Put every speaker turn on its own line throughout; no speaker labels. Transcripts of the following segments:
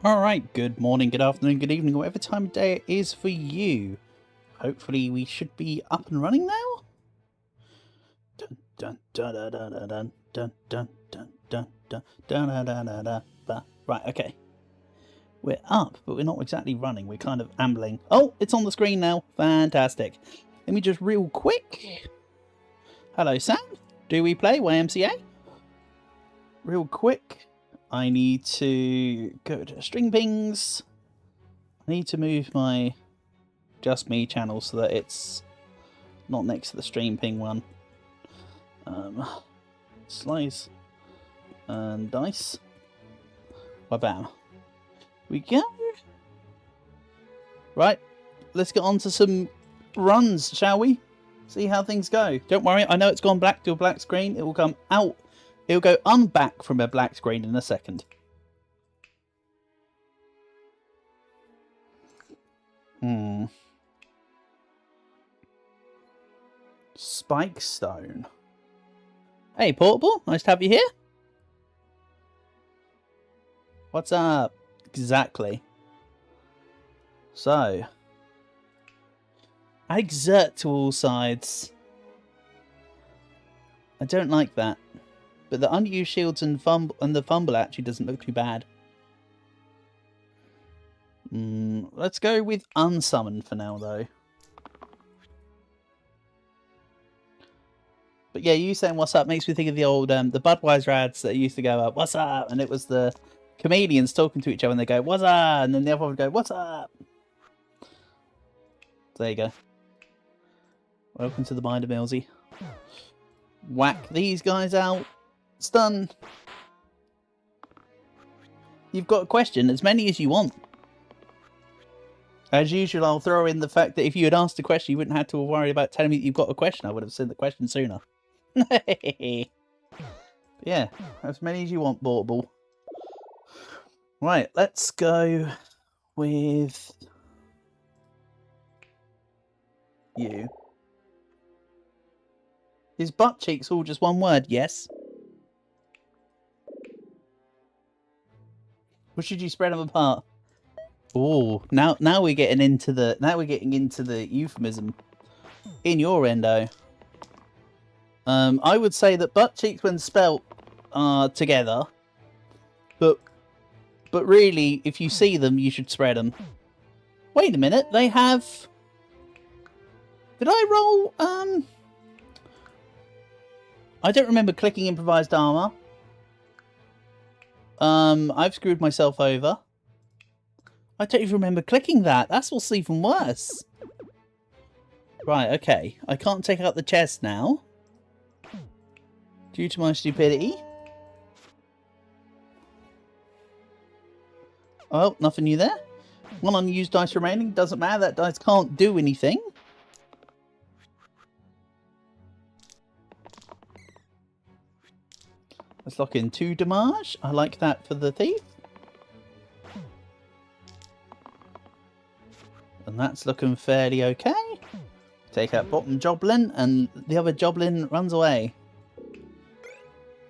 Alright, good morning, good afternoon, good evening, whatever time of day it is for you. Hopefully we should be up and running now? Dun dun dun dun dun dun dun dun dun dun dun dun dun dun dun dun. Right, okay. We're up, but we're not exactly running, we're kind of ambling. Oh, it's on the screen now. Fantastic. Let me just real quick. Hello, Sam. Do we play YMCA? Real quick. I need to go to string pings. I need to move my just me channel so that it's not next to the stream ping one. Slice and dice. Bam. We go. Right, let's get on to some runs, shall we? See how things go. Don't worry, I know it's gone black to a black screen. It will come out. It'll go unback from a black screen in a second. Spike stone. Hey, Portable. Nice to have you here. What's up? Exactly. So, I exert to all sides. I don't like that. But the unused shields and the fumble actually doesn't look too bad. Let's go with unsummoned for now, though. But yeah, you saying what's up makes me think of the old the Budweiser ads that used to go up, what's up? And it was the comedians talking to each other and they go, what's up? And then the other one would go, what's up? There you go. Welcome to the mind of Millsy. Whack these guys out. Stun. You've got a question, as many as you want. As usual, I'll throw in the fact that if you had asked a question, you wouldn't have to worry about telling me that you've got a question. I would have seen the question sooner. Yeah, as many as you want, Portable. Right, let's go with you. Is butt cheeks all just one word? Yes. Or should you spread them apart? Oh, now we're getting into the euphemism. Innuendo. I would say that butt cheeks when spelt are together, but really, if you see them, you should spread them. Wait a minute, they have. Did I roll? I don't remember clicking improvised armor. I've screwed myself over. I don't even remember clicking that. That's what's even worse. Right, okay. I can't take out the chest now. Due to my stupidity. Oh, nothing new there. One unused dice remaining. Doesn't matter. That dice can't do anything. Let's lock in 2 damage. I like that for the thief. And that's looking fairly okay. Take out bottom Joblin, and the other Joblin runs away.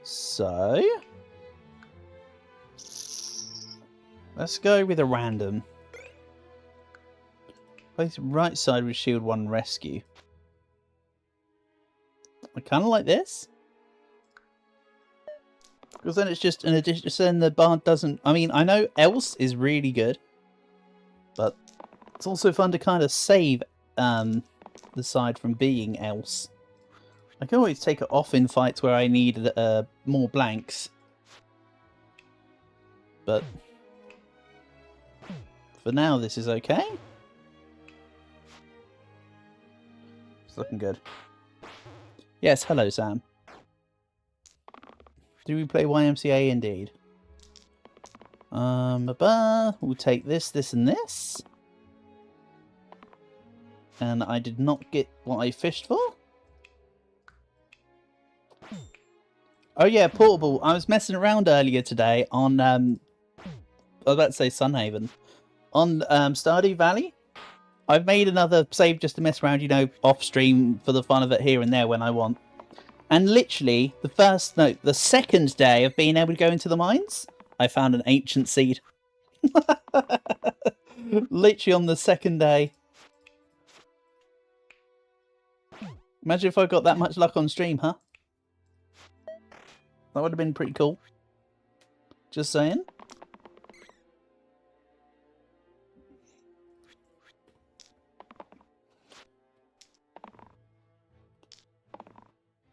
So, let's go with a random. Place right side with shield 1 rescue. I kind of like this. Because then it's just an addition. So then the bard doesn't. I mean, I know else is really good, but it's also fun to kind of save the side from being else. I can always take it off in fights where I need more blanks, but for now this is okay. It's looking good. Yes, hello Sam. Do we play YMCA indeed? We'll take this, this, and this. And I did not get what I fished for. Oh yeah, Portable. I was messing around earlier today on, I was about to say Sunhaven. On Stardew Valley. I've made another save just to mess around, you know, off stream for the fun of it here and there when I want. And literally, the second day of being able to go into the mines, I found an ancient seed. Literally on the second day. Imagine if I got that much luck on stream, huh? That would have been pretty cool. Just saying.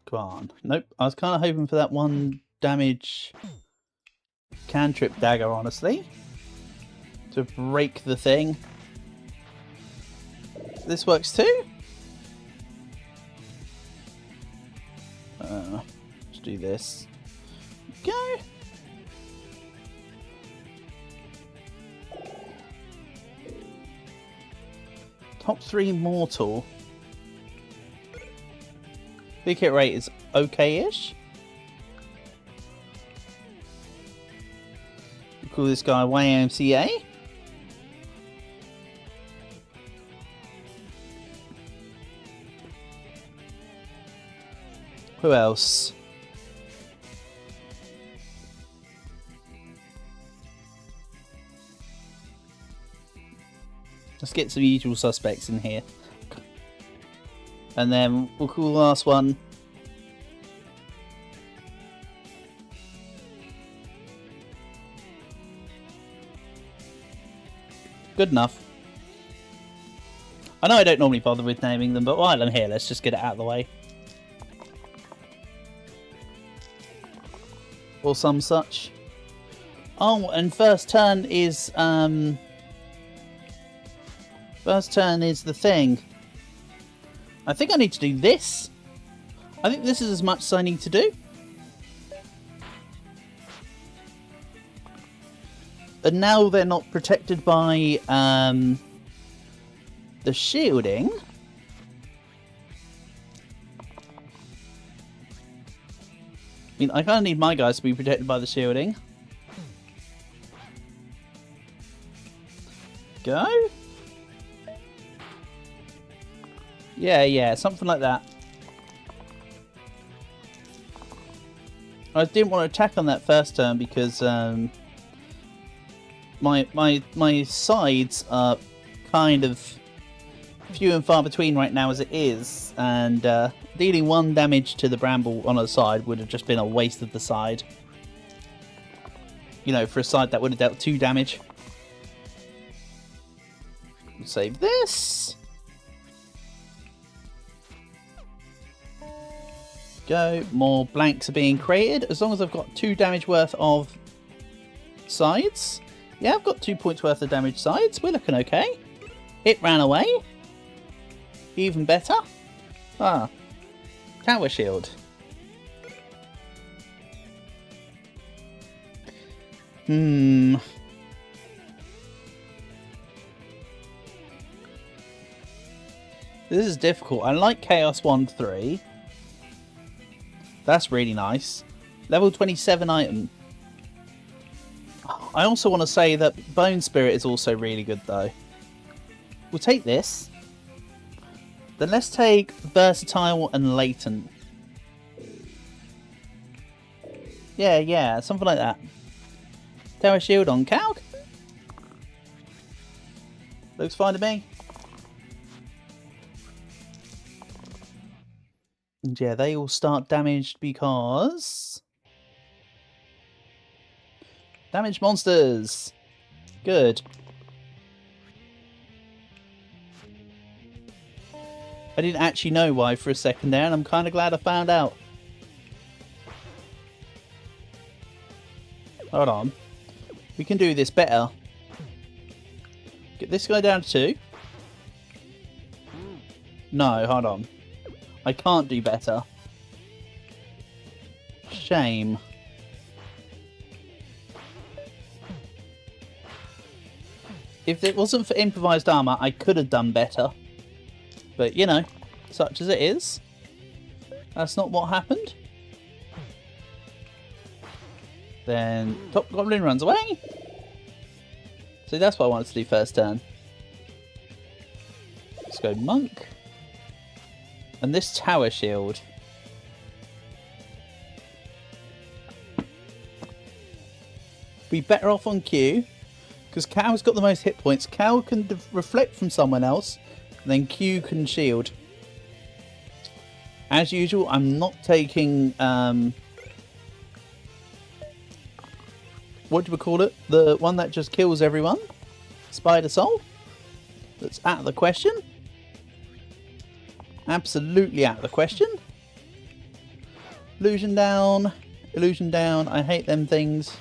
Come on. Nope. I was kind of hoping for that 1 damage cantrip dagger, honestly. To break the thing. This works too? Let's do this. Go! Top 3 mortal. Big hit rate is okay-ish. We'll call this guy YMCA. Who else? Let's get some usual suspects in here. And then we'll call the last one good enough. I know I don't normally bother with naming them, but while I'm here, let's just get it out of the way. Or some such. Oh, and first turn is the thing. I think I need to do this. I think this is as much as I need to do. And now they're not protected by the shielding. I mean, I kind of need my guys to be protected by the shielding. Go. Yeah, something like that. I didn't want to attack on that first turn because my sides are kind of few and far between right now as it is, and dealing 1 damage to the bramble on a side would have just been a waste of the side. You know, for a side that would have dealt 2 damage. Save this. Go. More blanks are being created. As long as I've got 2 damage worth of sides. Yeah, I've got 2 points worth of damage sides. We're looking okay. It ran away. Even better. Ah. Tower shield. This is difficult. I like Chaos 1-3. That's really nice. Level 27 item. I also want to say that Bone Spirit is also really good though. We'll take this. Then let's take Versatile and Latent. Yeah, something like that. Tower shield on Calc. Looks fine to me. And yeah, they all start damaged because... Damaged monsters! Good. I didn't actually know why for a second there, and I'm kind of glad I found out. Hold on. We can do this better. Get this guy down to 2. No, hold on. I can't do better. Shame. If it wasn't for improvised armor, I could have done better. But, you know, such as it is. That's not what happened. Then Top Goblin runs away. So that's what I wanted to do first turn. Let's go Monk. And this tower shield. Be better off on Q. Because Cow's got the most hit points. Cow can reflect from someone else, and then Q can shield. As usual, I'm not taking... what do we call it? The one that just kills everyone? Spider Soul? That's out of the question. Absolutely out of the question. Illusion down. Illusion down. I hate them things.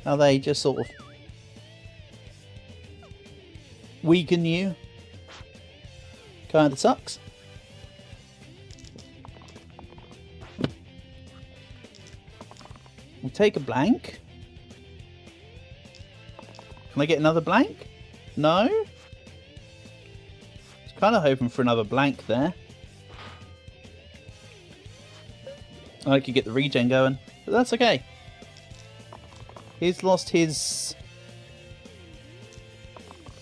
How they just sort of weaken you. Kinda sucks. We'll take a blank. Can I get another blank? No? I was kind of hoping for another blank there. I could get the regen going, but that's okay. He's lost his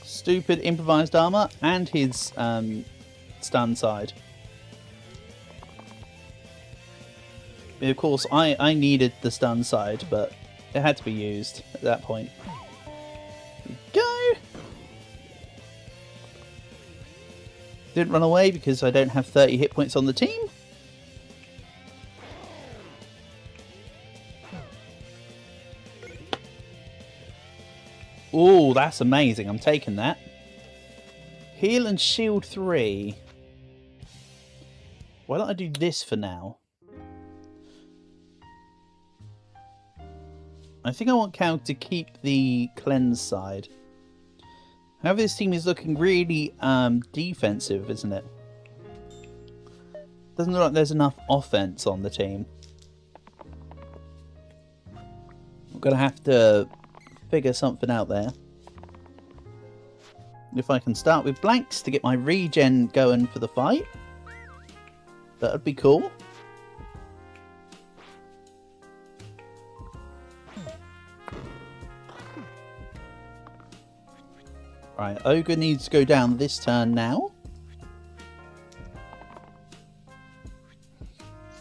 stupid improvised armor and his stun side. Of course, I needed the stun side, but it had to be used at that point. Go! Didn't run away because I don't have 30 hit points on the team. Oh, that's amazing. I'm taking that. Heal and shield 3. Why don't I do this for now? I think I want Cal to keep the cleanse side. However, this team is looking really defensive, isn't it? Doesn't look like there's enough offense on the team. I'm going to have to figure something out there. If I can start with blanks to get my regen going for the fight, that would be cool. Right, Ogre needs to go down this turn now.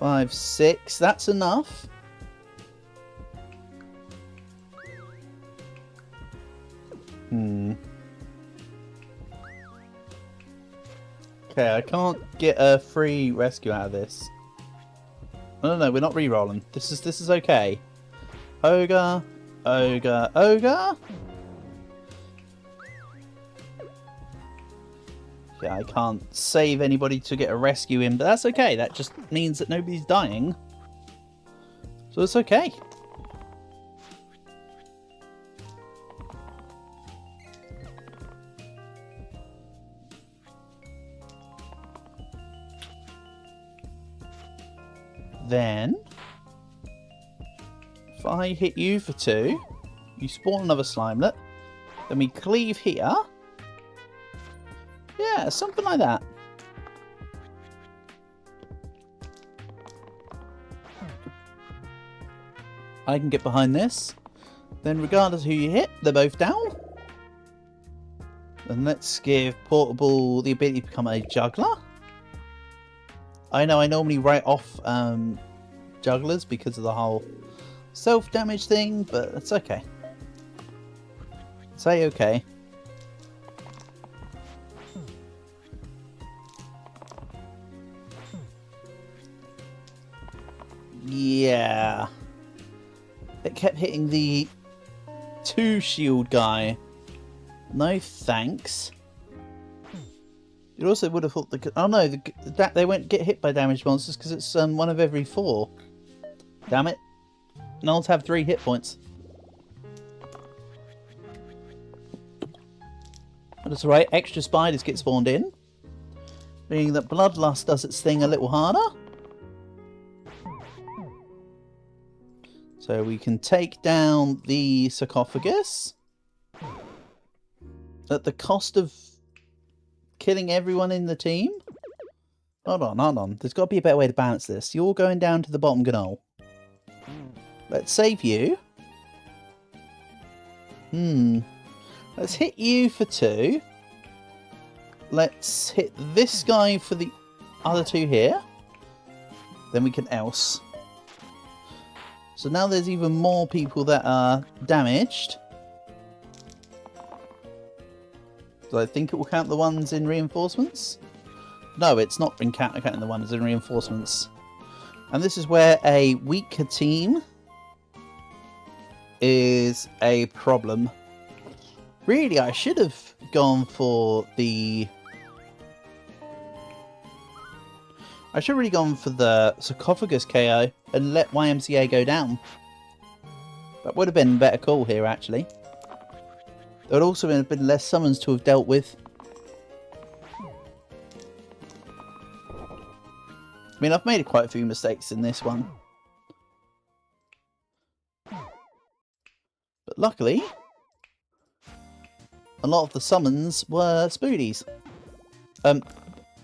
5, 6, that's enough. Okay, I can't get a free rescue out of this. No, we're not re-rolling. This is okay. Ogre, Ogre, Ogre. Yeah, I can't save anybody to get a rescue in, but that's okay. That just means that nobody's dying. So it's okay. Then, if I hit you for 2, you spawn another Slimelet. Then we cleave here. Yeah, something like that. I can get behind this. Then regardless of who you hit, they're both down. And let's give Portable the ability to become a juggler. I know I normally write off jugglers because of the whole self-damage thing, but it's okay. Say okay. Yeah. It kept hitting the 2 shield guy. No thanks. You also would have thought the... Oh no, they won't get hit by damaged monsters because it's one of every 4. Damn it. Nulls have 3 hit points. That's right, extra spiders get spawned in. Meaning that Bloodlust does its thing a little harder. So we can take down the sarcophagus. At the cost of killing everyone in the team? Hold on. There's got to be a better way to balance this. You're going down to the bottom gnoll. Let's save you. Let's hit you for 2. Let's hit this guy for the other 2 here. Then we can else. So now there's even more people that are damaged. Do I think it will count the ones in reinforcements? No, it's not been counting the ones in reinforcements. And this is where a weaker team is a problem. Really, I should have gone for the... I should have really gone for the sarcophagus KO and let YMCA go down. That would have been a better call here, actually. There would also have been less summons to have dealt with. I mean, I've made quite a few mistakes in this one. But luckily, a lot of the summons were spoodies.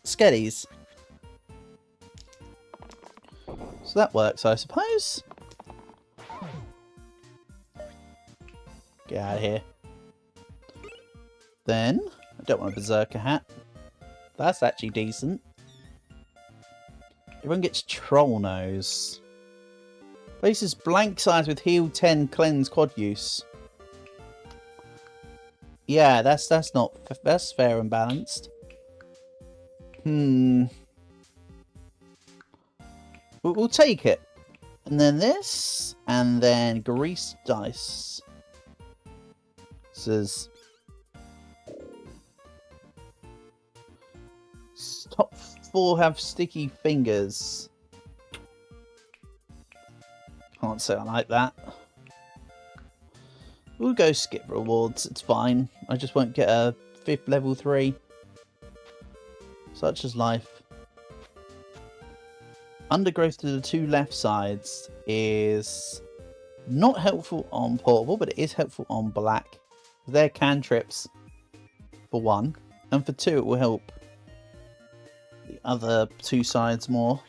Skeddies. So that works, I suppose. Get out of here. Then, I don't want a Berserker hat. That's actually decent. Everyone gets Troll Nose. Places blank sides with heal 10 cleanse quad use. Yeah, that's fair and balanced. We'll take it. And then this, and then Grease Dice. Says top 4 have sticky fingers. Can't say I like that. We'll go skip rewards, it's fine. I just won't get a 5th level 3. Such is life. Undergrowth to the 2 left sides is not helpful on portable, but it is helpful on black. They're cantrips, for 1. And for 2, it will help the other 2 sides more.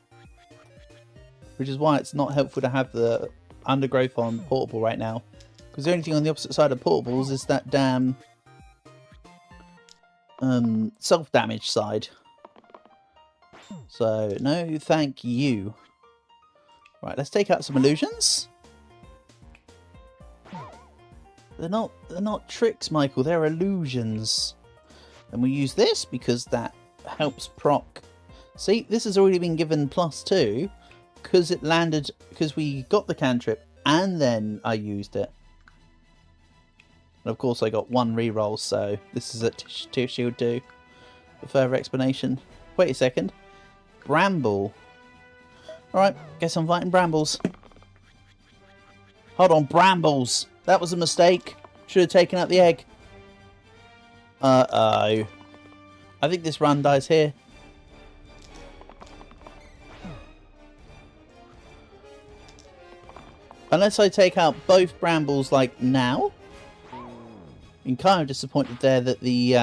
Which is why it's not helpful to have the undergrowth on portable right now. Because the only thing on the opposite side of portables is that damn self-damage side. So, no thank you. Right, let's take out some illusions. They're not tricks, Michael, they're illusions. And we use this because that helps proc. See, this has already been given +2 because it landed, because we got the cantrip and then I used it. And of course I got 1 reroll, so this is a tier shield 2 for further explanation. Wait a second. Bramble. Alright, guess I'm fighting brambles. Hold on, brambles! That was a mistake. Should have taken out the egg. Uh-oh. I think this run dies here. Unless I take out both brambles, like, now. I'm kind of disappointed there that the,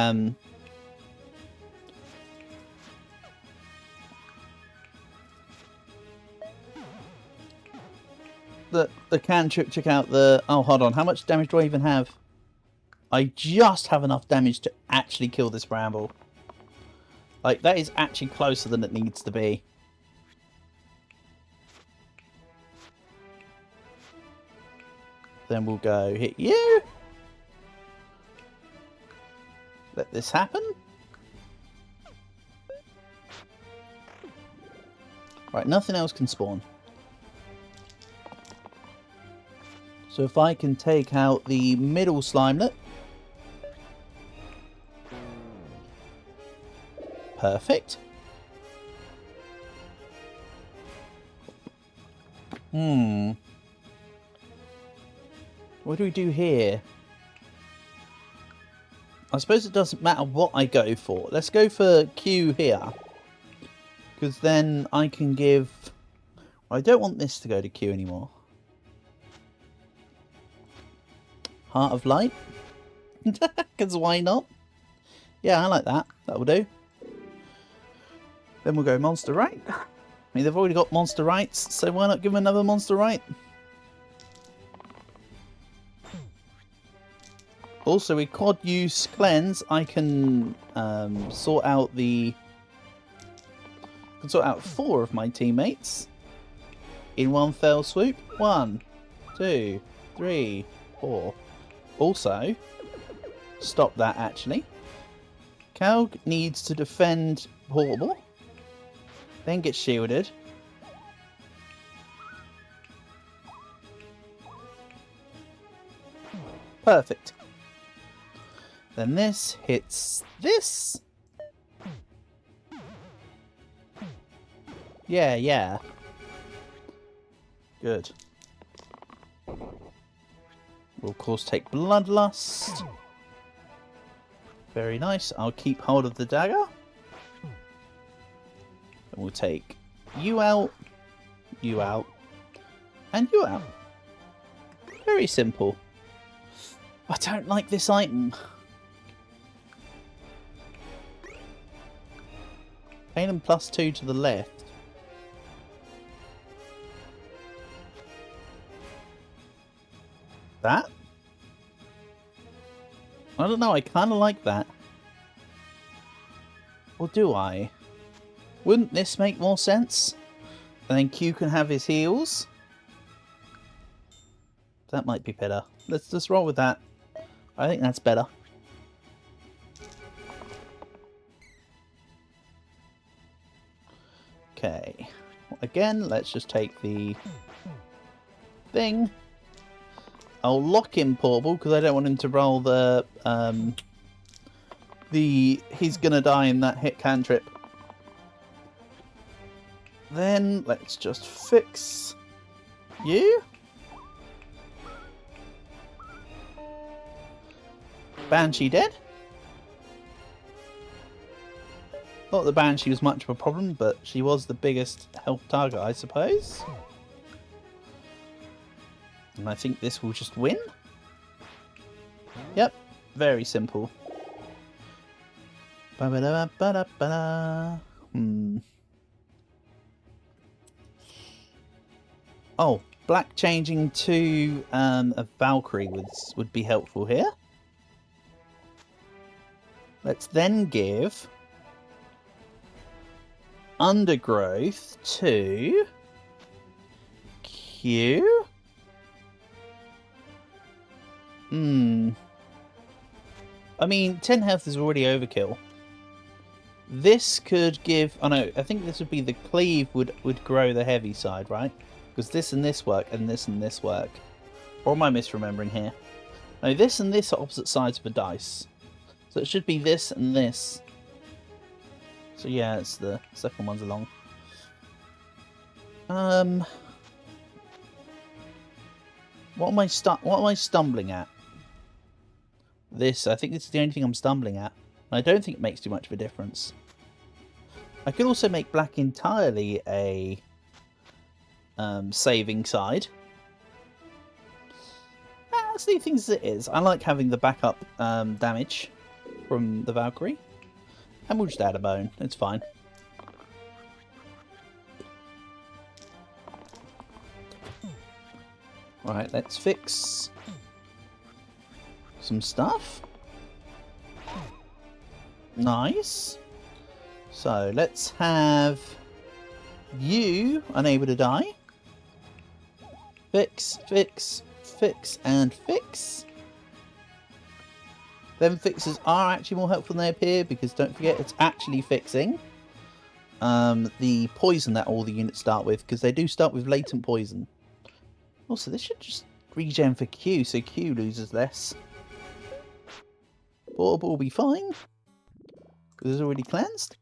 the cantrip took out the... Oh, hold on. How much damage do I even have? I just have enough damage to actually kill this bramble. Like, that is actually closer than it needs to be. Then we'll go hit you. Let this happen. Right, nothing else can spawn. So if I can take out the middle Slimelet. Perfect. What do we do here? I suppose it doesn't matter what I go for. Let's go for Q here. Because then I can give... Well, I don't want this to go to Q anymore. Heart of Light. Because why not? Yeah, I like that. That will do. Then we'll go Monster Right. I mean, they've already got Monster Rights, so why not give them another Monster Right? Also, with Quad Use Cleanse, I can sort out 4 of my teammates in one fell swoop. 1, 2, 3, 4. Also, stop that actually. Calg needs to defend Portable. Then get shielded. Perfect. Then this hits this. Yeah, yeah. Good. We'll of course take Bloodlust. Very nice. I'll keep hold of the dagger. And we'll take you out, and you out. Very simple. I don't like this item. Pain +2 to the left. That? I don't know, I kind of like that. Or do I? Wouldn't this make more sense? And then Q can have his heals? That might be better. Let's just roll with that. I think that's better. Okay. Again, let's just take the thing. I'll lock in Portable because I don't want him to roll the he's gonna die in that hit cantrip. Then let's just fix you. Banshee dead. Not that Banshee was much of a problem, but she was the biggest health target, I suppose. And I think this will just win. Yep, very simple. Oh, black changing to a Valkyrie would be helpful here. Let's then give Undergrowth to Q. I mean, 10 health is already overkill. This could give... Oh no, I think this would be the cleave would grow the heavy side, right? Because this and this work, and this work. Or am I misremembering here? No, this and this are opposite sides of a dice. So it should be this and this. So yeah, it's the second one's along. What am I stumbling at? This, I think this is the only thing I'm stumbling at. And I don't think it makes too much of a difference. I could also make black entirely a saving side. Let's leave things as it is. I like having the backup damage from the Valkyrie. And we'll just add a bone. It's fine. Right, let's fix some stuff. Nice. So let's have you unable to die. Fix, fix, fix, and fix. Them fixes are actually more helpful than they appear because don't forget it's actually fixing the poison that all the units start with because they do start with latent poison. Also, this should just regen for Q so Q loses less. Portable will be fine because it's already cleansed.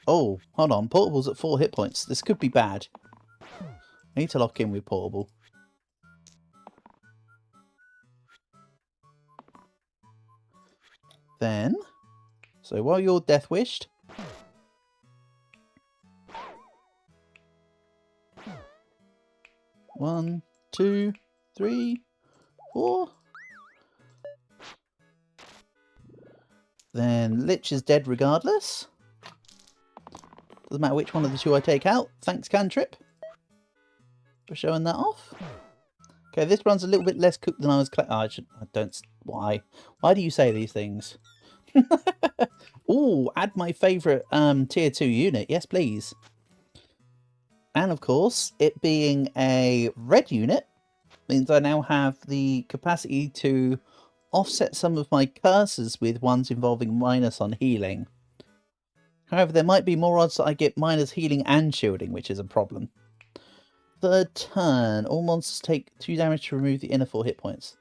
Oh, hold on. Portable's at 4 hit points. This could be bad. I need to lock in with Portable. Then, so while you're death wished, one, 2, 3, 4. Then Lich is dead regardless. Doesn't matter which one of the two I take out. Thanks, Cantrip, for showing that off. Okay, this runs a little bit less cooked than I was. I don't. Why? Why do you say these things? Ooh, add my favourite tier 2 unit. Yes, please. And of course, it being a red unit means I now have the capacity to offset some of my curses with ones involving minus on healing. However, there might be more odds that I get minus healing and shielding, which is a problem. Third turn. All monsters take 2 damage to remove the inner 4 hit points.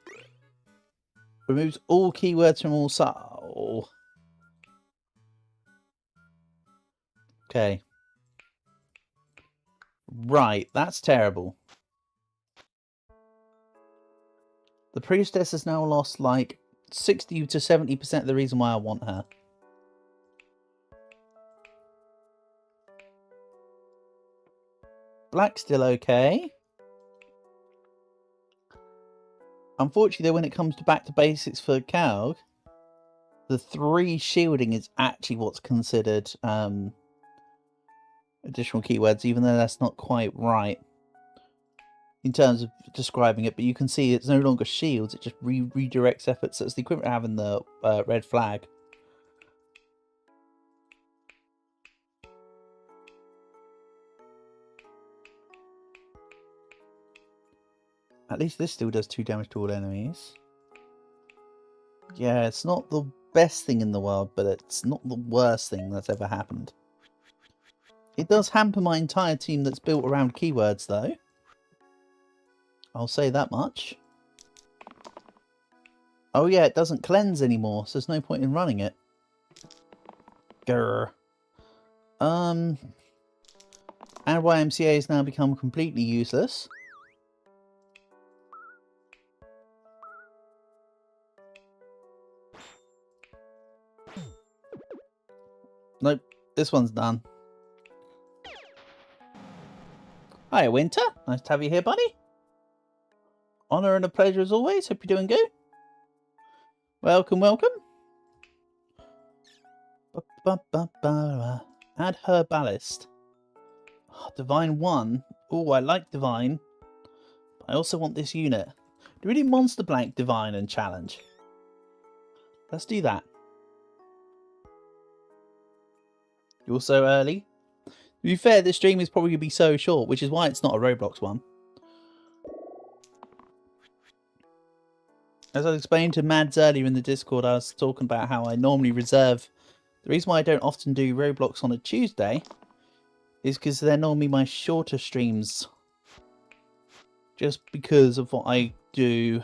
Removes all keywords from all soul. Okay. Right, that's terrible. The priestess has now lost like 60 to 70% of the reason why I want her. Black's still okay. Unfortunately, though, when it comes to back to basics for Calg, the 3 shielding is actually what's considered additional keywords, even though that's not quite right in terms of describing it. But you can see it's no longer shields, it just redirects efforts. So it's the equivalent of having the red flag. At least this still does 2 damage to all enemies. Yeah, it's not the best thing in the world, but it's not the worst thing that's ever happened. It does hamper my entire team that's built around keywords, though. I'll say that much. Oh yeah, it doesn't cleanse anymore, so there's no point in running it. Grr. And YMCA has now become completely useless. Nope, this one's done. Hi, Winter. Nice to have you here, buddy. Honour and a pleasure as always. Hope you're doing good. Welcome, welcome. Add her ballast. Oh, Divine 1. Oh, I like Divine. But I also want this unit. Do we do Monster Blank, Divine, and Challenge? Let's do that. You're so early. To be fair, this stream is probably going to be so short, which is why it's not a Roblox one. As I explained to Mads earlier in the Discord, I was talking about how I normally reserve... The reason why I don't often do Roblox on a Tuesday is because they're normally my shorter streams. Just because of what I do.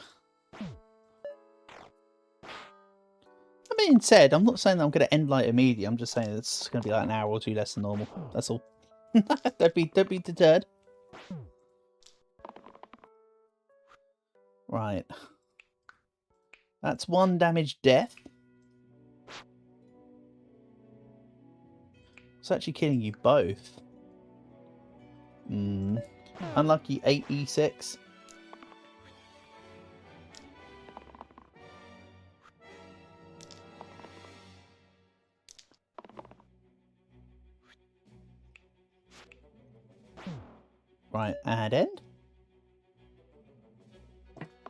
That being said, I'm not saying that I'm going to end like immediately. I'm just saying it's going to be like an hour or 2 less than normal. That's all. don't be deterred. Right. That's 1 damage death. It's actually killing you both. Unlucky 8e6. Right, add end.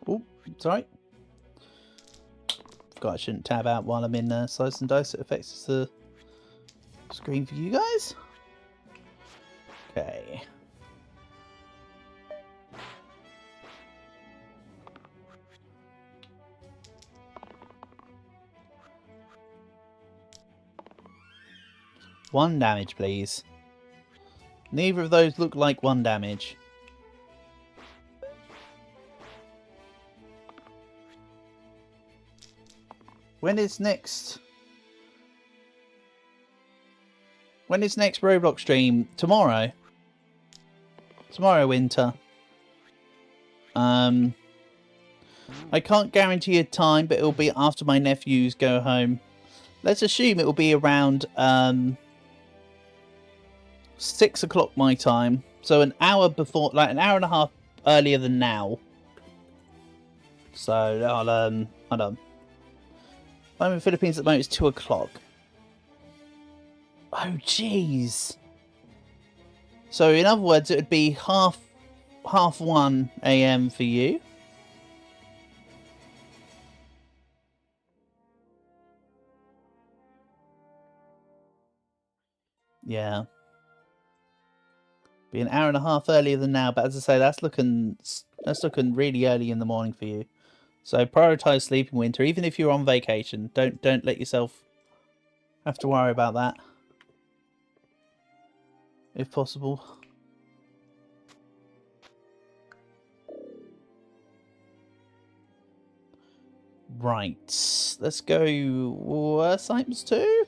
Oh, sorry. Forgot I shouldn't tab out while I'm in Slice and Dice. It affects the screen for you guys. Okay. One damage, please. Neither of those look like 1 damage. When is next Roblox stream? Tomorrow. Tomorrow, Winter. I can't guarantee a time, but it'll be after my nephews go home. Let's assume it will be around 6 o'clock my time. So an hour before, like an hour and a half earlier than now. So I'll hold on. I'm in the Philippines at the moment. It's 2 o'clock. Oh jeez. So in other words, it would be half 1 a.m. for you. Yeah. Be an hour and a half earlier than now, but as I say, that's looking really early in the morning for you. So prioritize sleep in winter, even if you're on vacation. Don't let yourself have to worry about that, if possible. Right, let's go worse items too.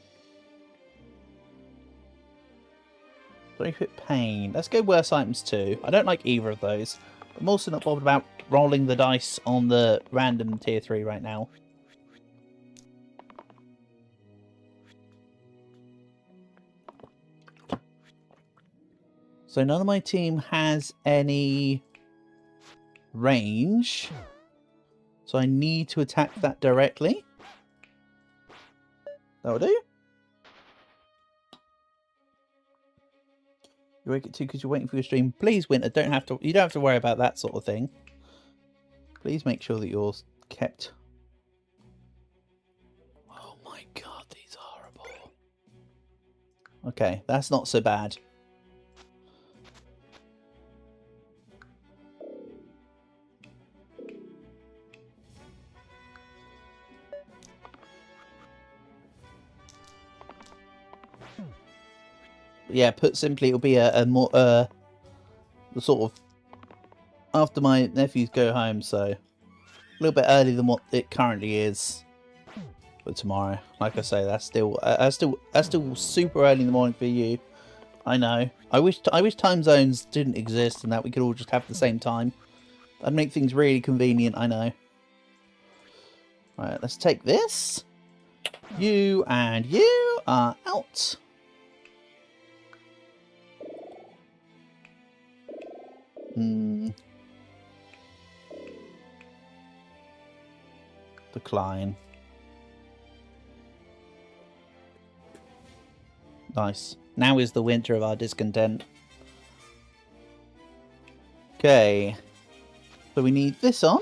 3-hit pain. Let's go worse items too. I don't like either of those. I'm also not bothered about rolling the dice on the random tier 3 right now. So none of my team has any range. So I need to attack that directly. That'll do. You wake at 2 because you're waiting for your stream. Please, Winter, you don't have to worry about that sort of thing. Please make sure that you're kept. Oh my god, these are horrible. Okay, that's not so bad. Yeah, put simply, it'll be a more the sort of after my nephews go home, so a little bit earlier than what it currently is for tomorrow. Like I say, that's still super early in the morning for you. I know. I wish time zones didn't exist and that we could all just have the same time. That'd make things really convenient. I know. Right, let's take this. You and you are out. Decline. Nice. Now is the winter of our discontent. Okay. So we need this on.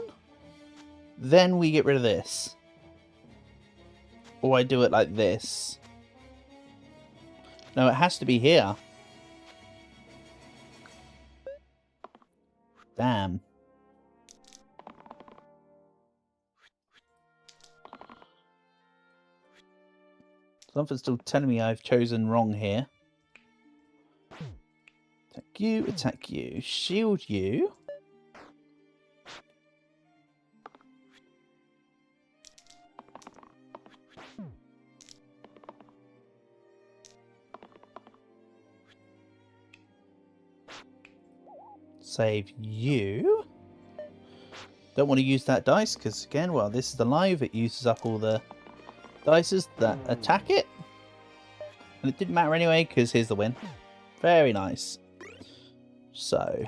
Then we get rid of this. Or I do it like this. No, it has to be here. Damn. Something's still telling me I've chosen wrong here. Attack you, shield you. Save you. Don't want to use that dice because, again, well, this is the live. It uses up all the dices that attack it. And it didn't matter anyway because here's the win. Very nice. So.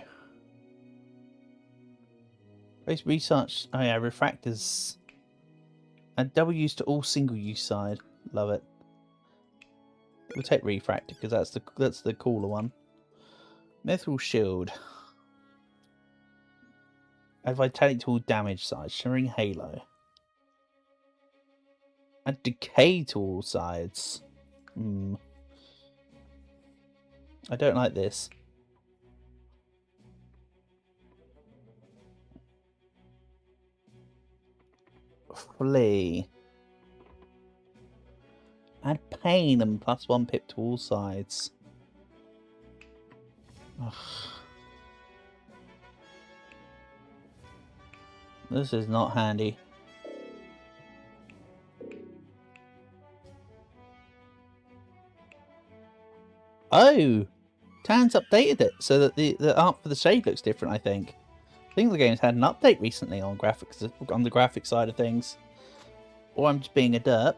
Base research. Oh yeah, refractors. And double use to all single use side. Love it. We'll take refractor because that's the cooler one. Mithril shield. Add vitality to all damage sides. Shimmering halo. Add decay to all sides. I don't like this. Flee. Add pain and +1 pip to all sides. Ugh. This is not handy. Oh! Tan's updated it so that the art for the shade looks different, I think. I think the game's had an update recently on graphics, on the graphic side of things. Or I'm just being a derp.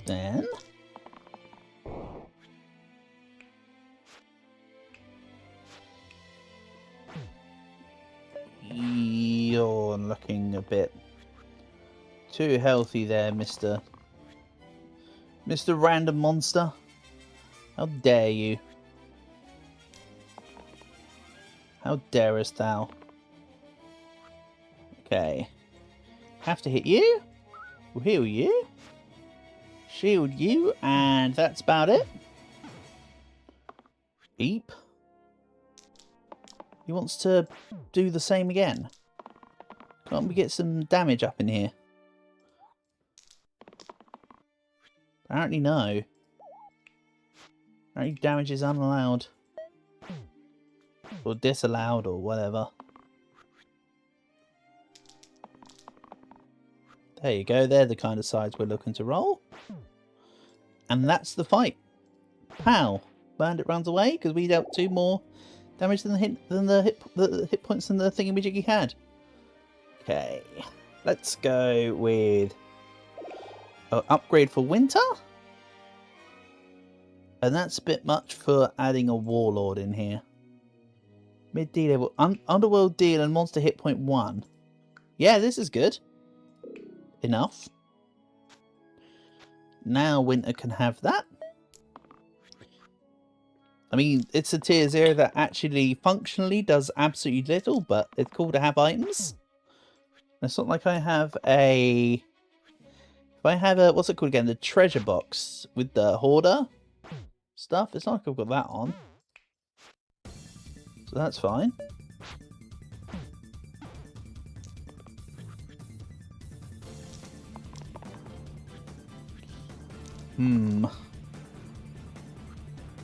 Then you're looking a bit too healthy there, Mr. Random Monster. How dare you? How darest thou? Okay. Have to hit you. We'll heal you. shield you, and that's about it. Eep. He wants to do the same again. Can't we get some damage up in here? Apparently no. Apparently damage is unallowed. Or disallowed or whatever. There you go, they're the kind of sides we're looking to roll. And that's the fight. Pow! Bandit runs away because we dealt 2 more damage than the hit points than the thingamajiggy had. Okay, let's go with upgrade for winter. And that's a bit much for adding a warlord in here. Mid D level, underworld deal and monster hit point 1. Yeah, this is good. Enough. Now winter can have that. I mean, it's a tier 0 that actually functionally does absolutely little, but it's cool to have items. It's not like I have a... If I have a... What's it called again? The treasure box with the hoarder stuff. It's not like I've got that on. So that's fine.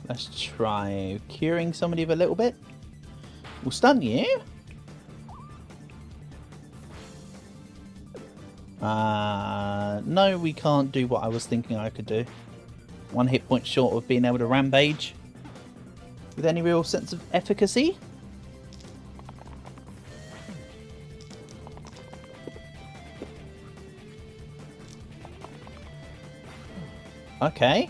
Let's try curing somebody of a little bit. We'll stun you. No, we can't do what I was thinking I could do. 1 hit point short of being able to rampage with any real sense of efficacy. Okay.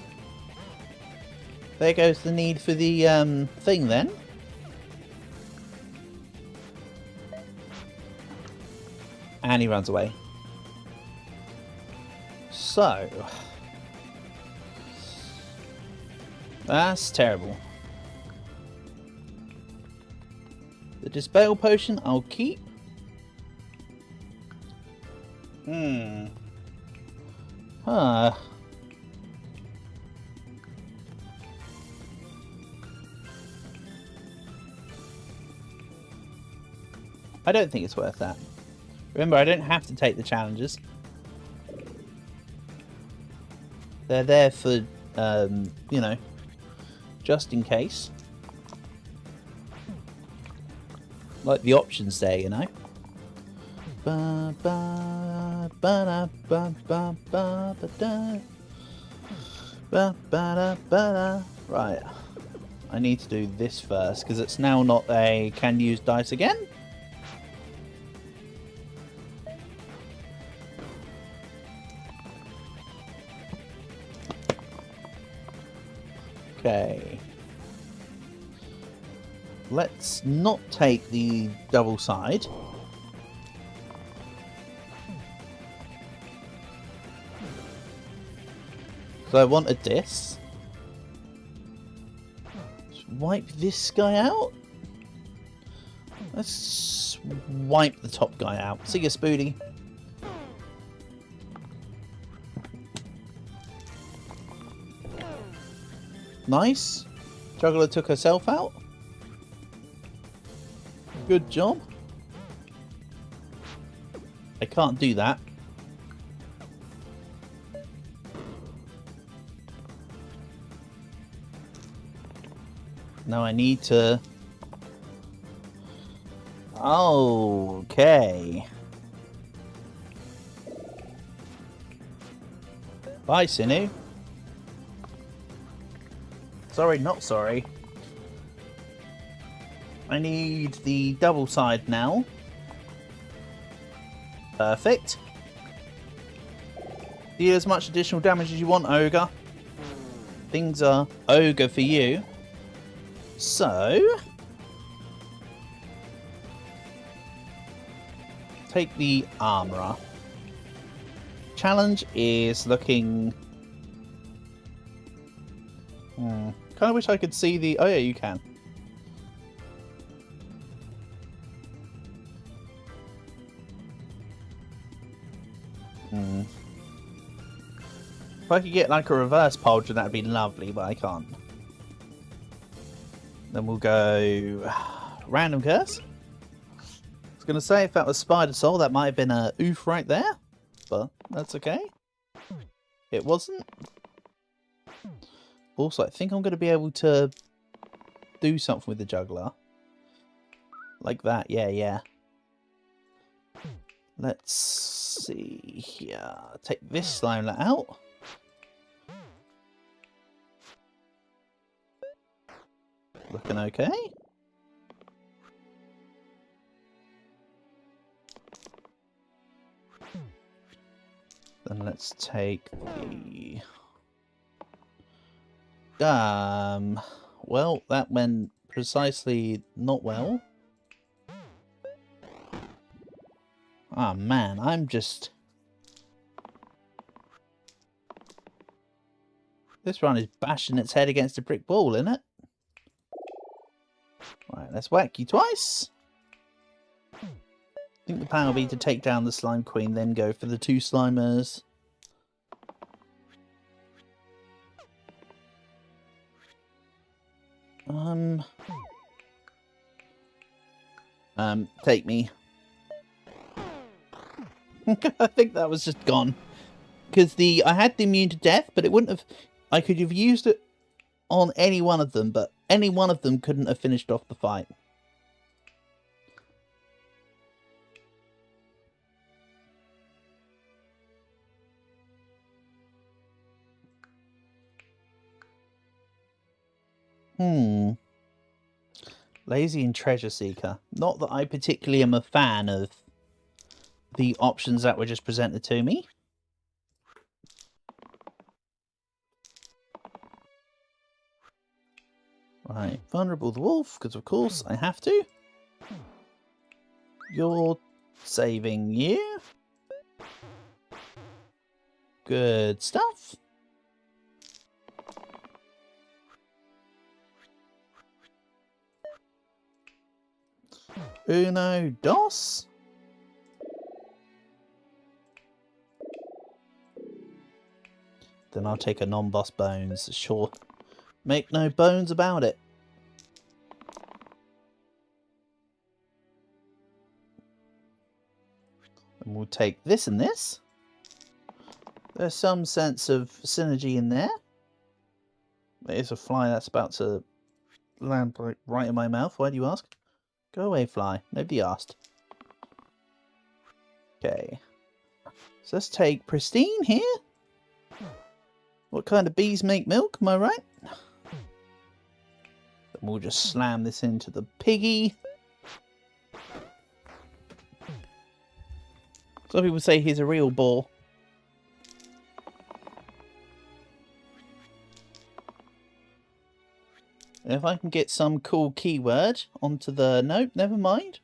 There goes the need for the thing then. And he runs away. So. That's terrible. The Dispel Potion I'll keep. Huh. I don't think it's worth that. Remember, I don't have to take the challenges. They're there for, you know, just in case. Like the options there, you know. Ba ba ba da ba ba ba ba da. Ba ba da ba da. Right. I need to do this first because it's now not a can use dice again. Okay. Let's not take the double side. So I wanted this. Let's wipe this guy out. Let's wipe the top guy out. See you, Spoody. Nice. Juggler took herself out. Good job. I can't do that. Now I need to... Okay. Bye, Sinu. Sorry, not sorry. I need the double side now. Perfect. Deal as much additional damage as you want, Ogre. Things are ogre for you. So... take the armourer. Challenge is looking... kind of wish I could see the... Oh yeah, you can. If I could get like a reverse Poultry, that'd be lovely, but I can't. Then we'll go random curse. I was going to say, if that was Spider Soul, that might have been a oof right there. But that's okay. It wasn't. Also, I think I'm going to be able to do something with the juggler. Like that, yeah. Let's see here. Take this Slimelet out. Looking okay. Then let's take the... well, that went precisely not well. Ah, man, I'm just... This run is bashing its head against a brick wall, isn't it? Right, let's whack you twice. I think the plan will be to take down the Slime Queen, then go for the 2 Slimers. Take me. I think that was just gone. Because I had the immune to death, but it wouldn't have... I could have used it on any one of them, but any one of them couldn't have finished off the fight. Lazy and Treasure Seeker. Not that I particularly am a fan of the options that were just presented to me. Right, Vulnerable the Wolf, because of course I have to. You're saving you. Good stuff. Uno, dos. Then I'll take a non-boss bones, sure. Make no bones about it. And we'll take this and this. There's some sense of synergy in there. There's a fly that's about to land right in my mouth. Why do you ask? Go away, fly. Nobody asked. Okay. So let's take Pristine here. What kind of bees make milk, am I right? Then we'll just slam this into the piggy. Some people say he's a real boar. And if I can get some cool keyword onto the... Nope, never mind.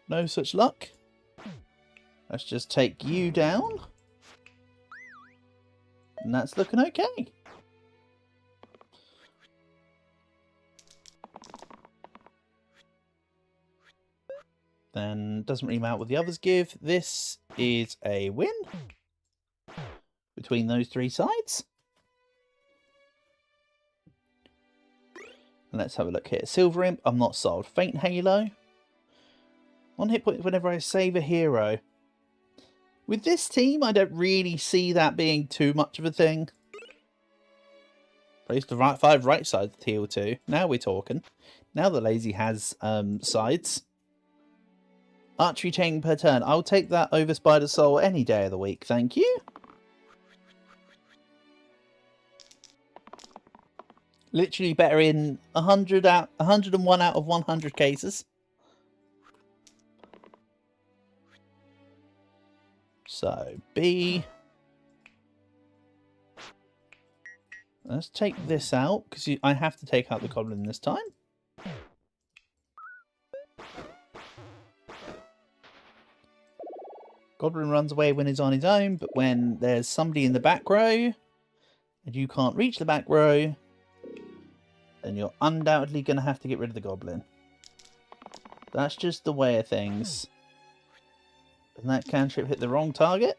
No such luck. Let's just take you down. And that's looking okay. Then doesn't really matter what the others give. This is a win between those 3 sides. And let's have a look here. Silver Imp, I'm not sold. Faint Halo. 1 hit point whenever I save a hero. With this team, I don't really see that being too much of a thing. Place the right 5 right sides to heal 2. Now we're talking. Now that Lazy has sides. Archery chain per turn. I'll take that over Spider Soul any day of the week. Thank you. Literally better in 101 out of 100 cases. So, B. Let's take this out, because I have to take out the goblin this time. Goblin runs away when he's on his own, but when there's somebody in the back row, and you can't reach the back row, then you're undoubtedly going to have to get rid of the goblin. That's just the way of things. And that cantrip hit the wrong target.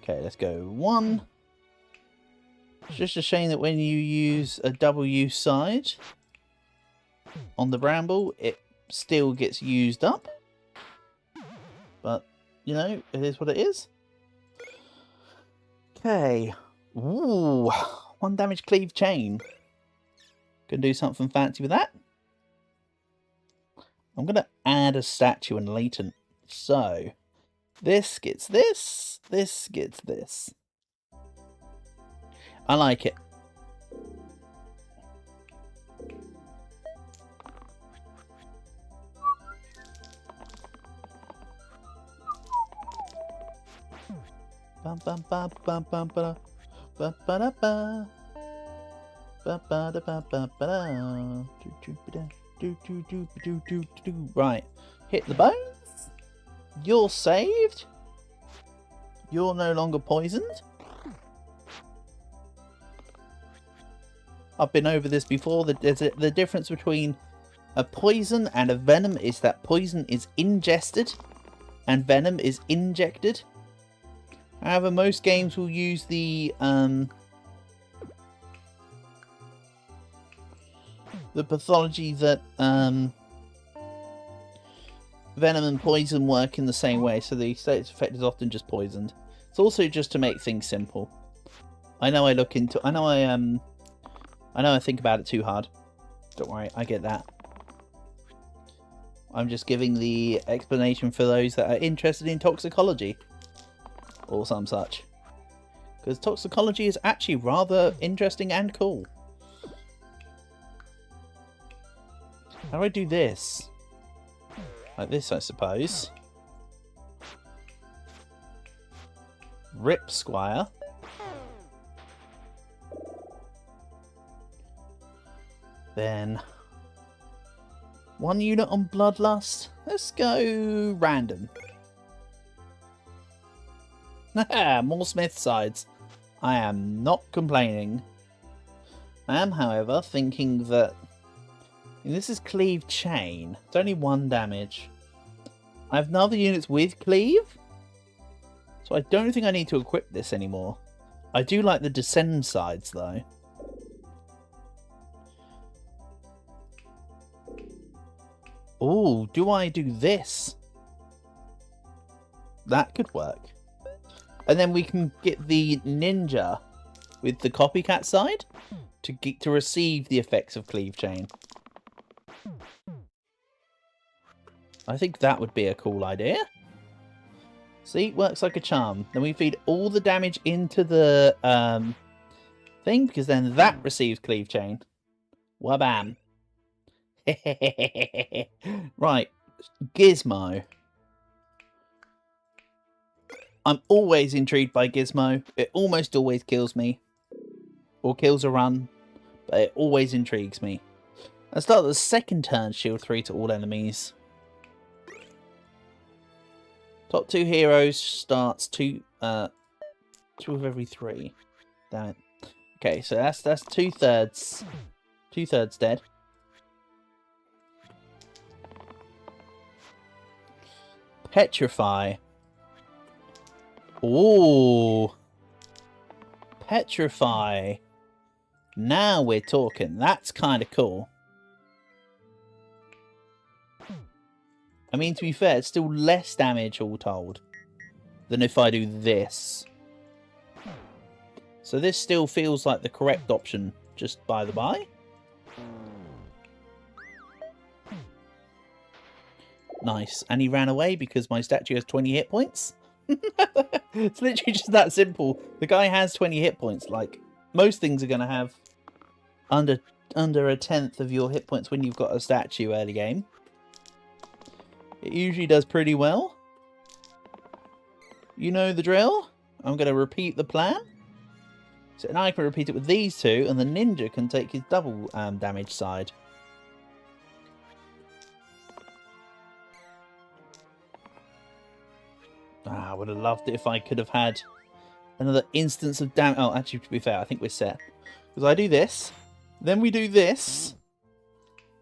Okay, let's go 1. It's just a shame that when you use a W side on the bramble, it still gets used up. But, you know, it is what it is. Okay. Ooh, 1 damage cleave chain. Gonna do something fancy with that. I'm gonna add a statue and latent. So, this gets this, this gets this. I like it. Bum bum bum bum bum ba ba ba da ba ba ba da ba ba ba da do. Right, hit the bones. You're saved. You're no longer poisoned. I've been over this before. The difference between a poison and a venom is that poison is ingested and venom is injected. However, most games will use the pathology that venom and poison work in the same way, so the status effect is often just poisoned. It's also just to make things simple. I know I look into. I know I think about it too hard. Don't worry, I get that. I'm just giving the explanation for those that are interested in toxicology. Or some such. Because toxicology is actually rather interesting and cool. How do I do this? Like this, I suppose. Rip Squire. Then 1 unit on Bloodlust. Let's go random. More Smith sides. I am not complaining. I am, however, thinking that this is Cleave Chain. It's only 1 damage. I have other units with Cleave, so I don't think I need to equip this anymore. I do like the Descend sides, though. Oh, do I do this? That could work. And then we can get the ninja with the copycat side to receive the effects of Cleave Chain. I think that would be a cool idea. See, works like a charm. Then we feed all the damage into the thing, because then that receives Cleave Chain. Wabam. Right, Gizmo. I'm always intrigued by Gizmo. It almost always kills me. Or kills a run. But it always intrigues me. Let's start the second turn, shield 3 to all enemies. Top 2 heroes starts 2 of every 3. Damn it. Okay, so that's 2/3. 2/3 dead. Petrify. Ooh. Petrify. Now we're talking. That's kind of cool. I mean, to be fair, it's still less damage all told than if I do this. So this still feels like the correct option, just by the by. Nice. And he ran away because my statue has 20 hit points. It's literally just that simple. The guy has 20 hit points. Like, most things are going to have under 1/10 of your hit points when you've got a statue early game. It usually does pretty well. You know the drill. I'm going to repeat the plan. So now I can repeat it with these two, and the ninja can take his double damage side. I would have loved it if I could have had another instance of damage. Oh, actually, to be fair, I think we're set. Because I do this, then we do this,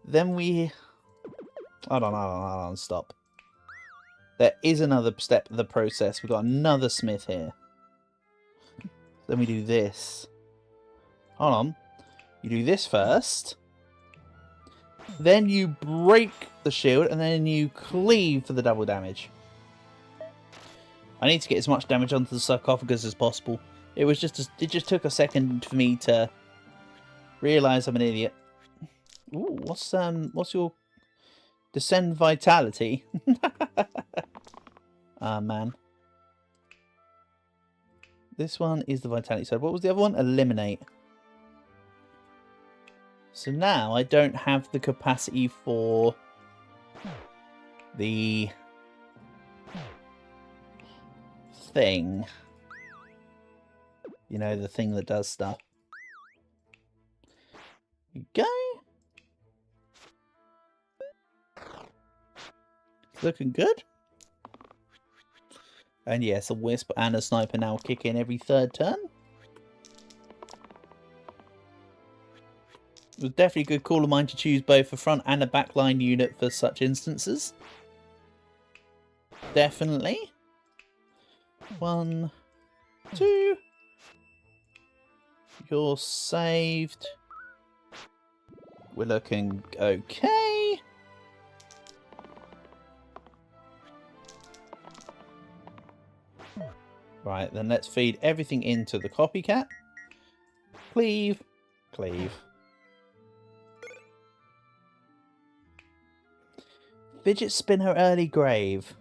then we... Hold on, stop. There is another step of the process. We've got another smith here. Then we do this. Hold on. You do this first. Then you break the shield, and then you cleave for the double damage. I need to get as much damage onto the sarcophagus as possible. It just took a second for me to realise I'm an idiot. Ooh, what's your descend vitality? Ah, man. This one is the vitality side. What was the other one? Eliminate. So now I don't have the capacity for the thing. You know, the thing that does stuff. There you go. It's looking good. And yes, a Wisp and a Sniper now kick in every third turn. It was definitely a good call of mine to choose both a front and a backline unit for such instances. Definitely. 1, 2. You're saved. We're looking okay. Right, then let's feed everything into the copycat. Cleave. Cleave. Fidget spinner early grave.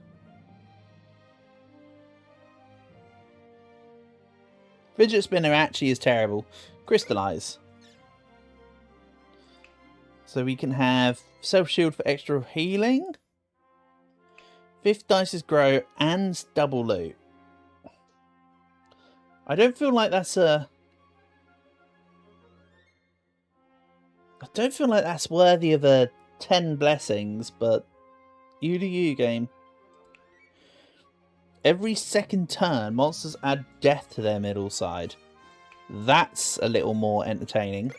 Fidget spinner actually is terrible. Crystallize. So we can have self-shield for extra healing. 5th dices grow and double loot. I don't feel like that's a... I don't feel like that's worthy of a 10 blessings, but you do you, game. Every second turn, monsters add death to their middle side. That's a little more entertaining.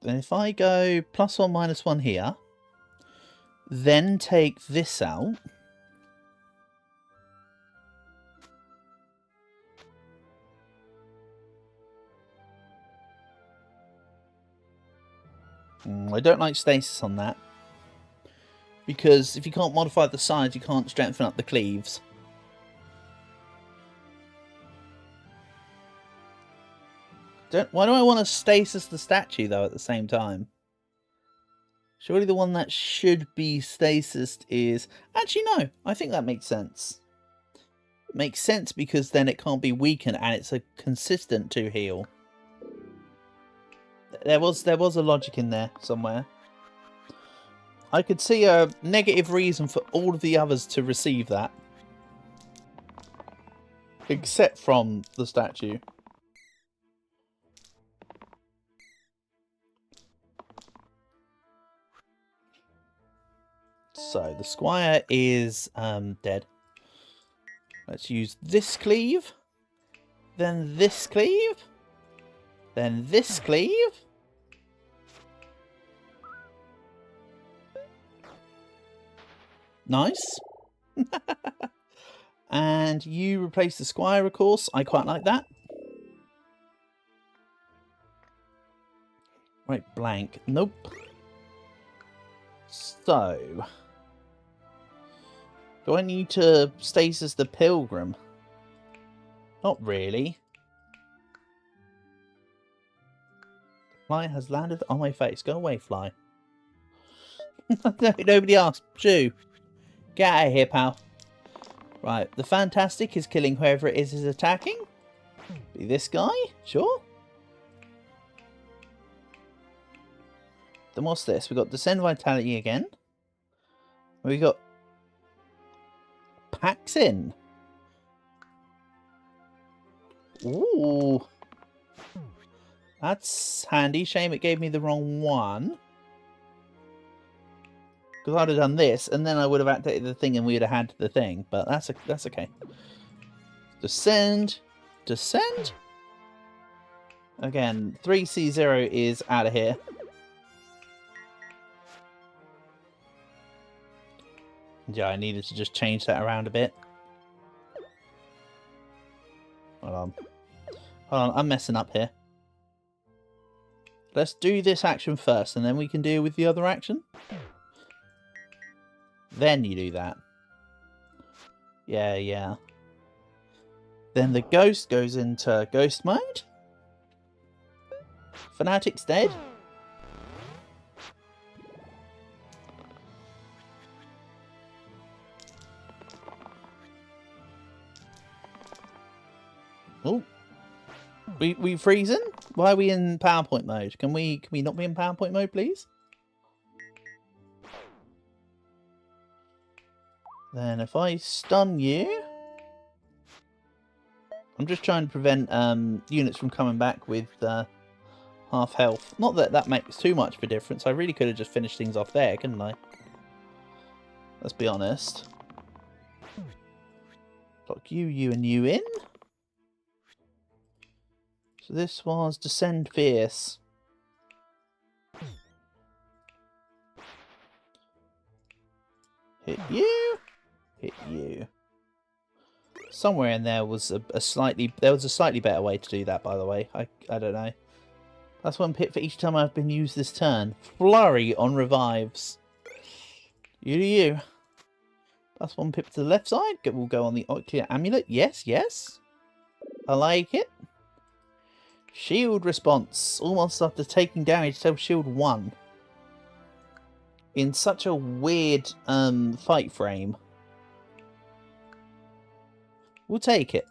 Then if I go +1, -1 here, then take this out. I don't like stasis on that. Because if you can't modify the sides, you can't strengthen up the cleaves. Why do I want to stasis the statue, though, at the same time? Surely the one that should be stasis is... Actually, no. I think that makes sense. It makes sense because then it can't be weakened and it's a consistent 2 heal. There was a logic in there somewhere. I could see a negative reason for all of the others to receive that. Except from the statue. So, the squire is dead. Let's use this cleave. Then this cleave. Then this cleave. Nice. And you replace the squire, of course. I quite like that. Right, blank. Nope. So... do I need to stasis the pilgrim? Not really. Fly has landed on my face. Go away, fly. Nobody asked. Shoo. Get out of here, pal. Right, the Fantastic is killing whoever it is attacking. Be this guy? Sure. Then what's this? We've got Descend Vitality again. We've got Packs in. Ooh. That's handy. Shame it gave me the wrong one. Because I'd have done this, and then I would have activated the thing, and we would have had the thing. But that's okay. Descend. Descend. Again, 3C0 is out of here. Yeah, I needed to just change that around a bit. Hold on. Hold on, I'm messing up here. Let's do this action first, and then we can deal with the other action. Then you do that. Yeah, yeah. Then the ghost goes into ghost mode. Fanatic's dead. Oh. We freezing? Why are we in PowerPoint mode? Can we not be in PowerPoint mode, please? Then if I stun you, I'm just trying to prevent units from coming back with half health. Not that that makes too much of a difference. I really could have just finished things off there, couldn't I? Let's be honest. Lock you and you in. So this was Descend Fierce. Hit you. Hit you. Somewhere in there was a slightly better way to do that, by the way. I don't know. That's one pip for each time I've been used this turn. Flurry on revives. You do you. That's one pip to the left side. We'll go on the Ocular Amulet. Yes, yes. I like it. Shield response. Almost after taking damage, so shield 1. In such a weird fight frame. We'll take it.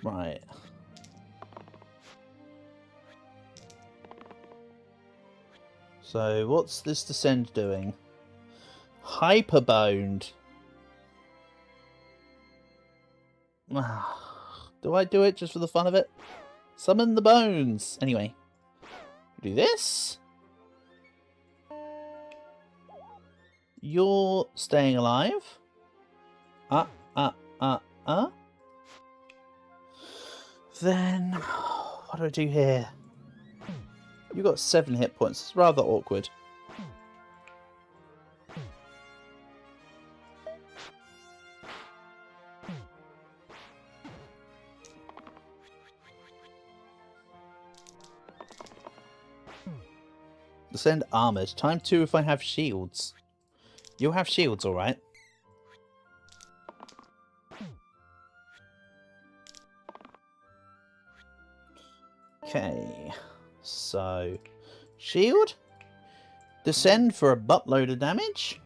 Right. So what's this Descend doing? Hyperboned. Do I do it just for the fun of it? Summon the bones. Anyway. Do this. You're staying alive. Then, what do I do here? You got 7 hit points. It's rather awkward. Descend armored. Time 2 if I have shields. You'll have shields, alright. Okay. So, shield. Descend for a buttload of damage.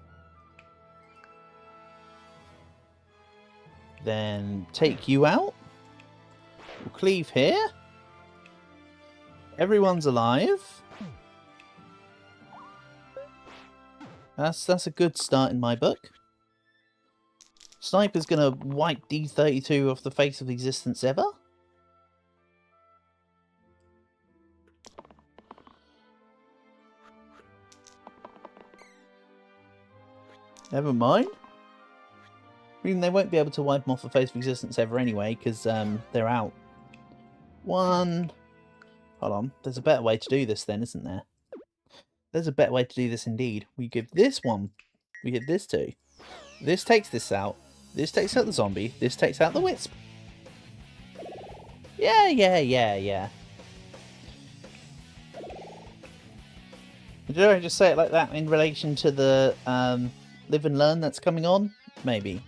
Then take you out. We'll cleave here. Everyone's alive. That's a good start in my book. Sniper's gonna wipe D32 off the face of existence ever. Never mind. I mean, they won't be able to wipe them off the face of existence ever anyway, because they're out. 1. Hold on. There's a better way to do this then, isn't there? There's a better way to do this indeed. We give this one. We give this 2. This takes this out. This takes out the zombie. This takes out the wisp. Yeah. Did I just say it like that in relation to the Live and Learn that's coming on? Maybe.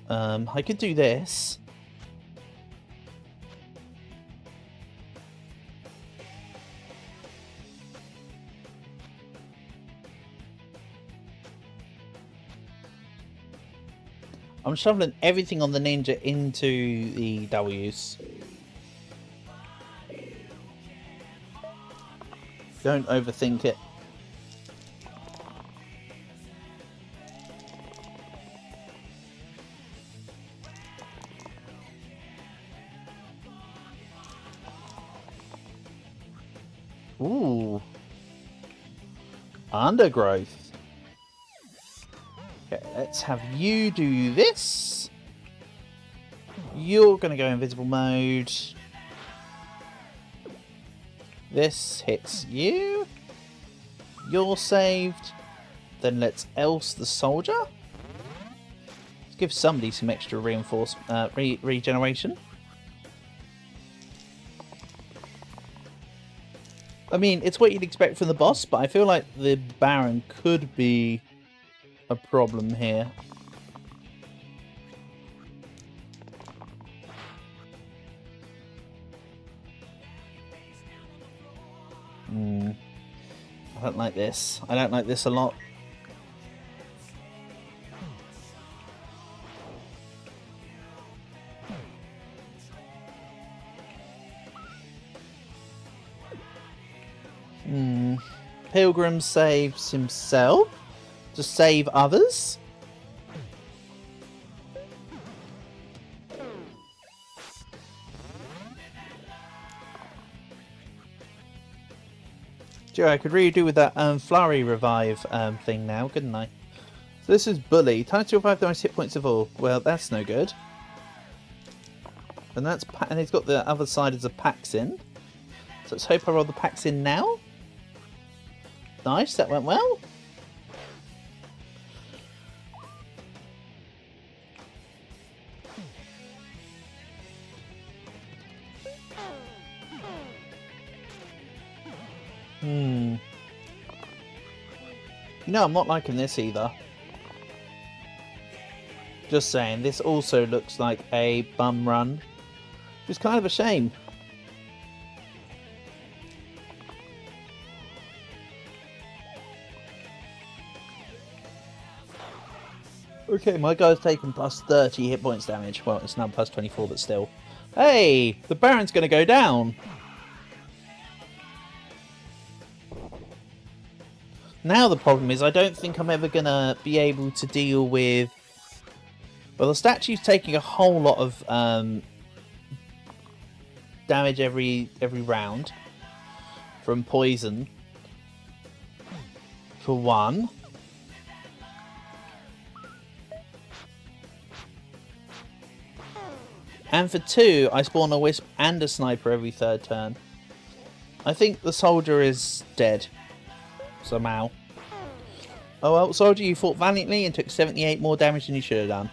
I could do this. I'm shoveling everything on the ninja into the W's. Don't overthink it. Ooh. Undergrowth. Okay, let's have you do this. You're going to go invisible mode. This hits you. You're saved. Then let's else the soldier. Let's give somebody some extra regeneration. I mean, it's what you'd expect from the boss, but I feel like the Baron could be a problem here. I don't like this. I don't like this a lot. Pilgrim saves himself to save others. Joe, I could really do with that flurry revive thing now, couldn't I? So this is Bully. Times 5 the most hit points of all. Well, that's no good. And that's and he's got the other side as a Paxin. So let's hope I roll the Paxin now. Nice, that went well. No, I'm not liking this either. Just saying, this also looks like a bum run. Which is kind of a shame. Okay, my guy's taken plus 30 hit points damage. Well, it's now plus 24, but still. Hey! The Baron's going to go down! Now the problem is I don't think I'm ever going to be able to deal with... Well, the statue's taking a whole lot of damage every round from poison. For one. And for two, I spawn a wisp and a sniper every third turn. I think the soldier is dead. Somehow. Oh well, soldier, you fought valiantly and took 78 more damage than you should have done.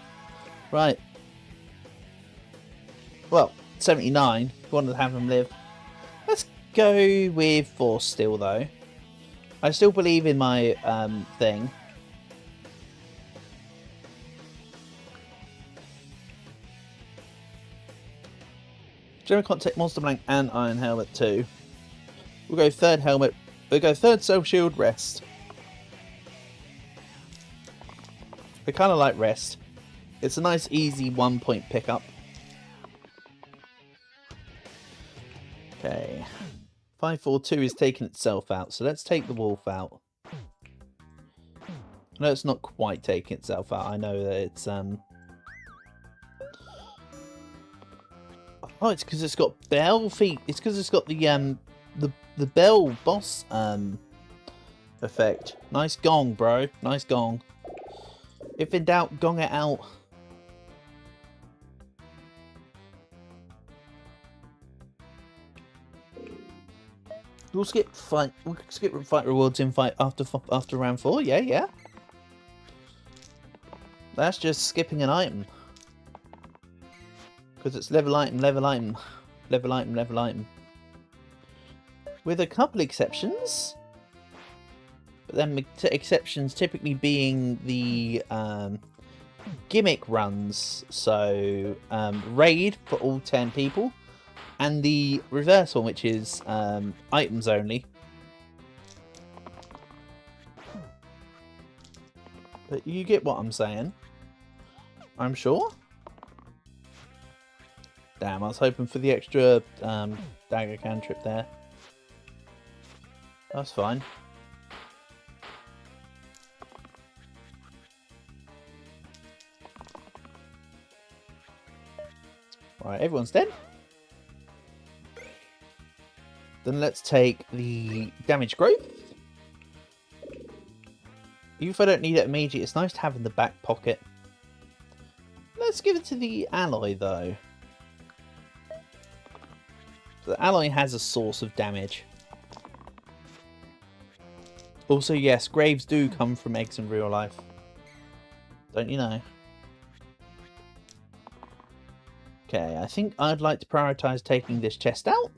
Right. Well, 79. If you wanted to have him live. Let's go with force still, though. I still believe in my thing. General Contact, Monster Blank, and Iron Helmet too. We'll go third helmet. We'll go third Self Shield, Rest. I kind of like Rest. It's a nice, easy 1-point pickup. Okay. 542 is taking itself out, so let's take the wolf out. No, it's not quite taking itself out. I know that it's Oh, it's because it's got bell feet. It's because it's got the bell boss effect. Nice gong, bro. Nice gong. If in doubt, gong it out. We'll skip fight. We'll skip fight rewards in fight after round 4. Yeah, yeah. That's just skipping an item. Because it's level item, level item, level item, level item. With a couple exceptions. But then exceptions typically being the gimmick runs. So raid for all 10 people. And the reverse one, which is items only. But you get what I'm saying. I'm sure. Damn, I was hoping for the extra dagger cantrip there. That's fine. Alright, everyone's dead. Then let's take the damage growth. Even if I don't need it immediately, it's nice to have in the back pocket. Let's give it to the alloy, though. The alloy has a source of damage. Also, yes, graves do come from eggs in real life. Don't you know? Okay, I think I'd like to prioritise taking this chest out.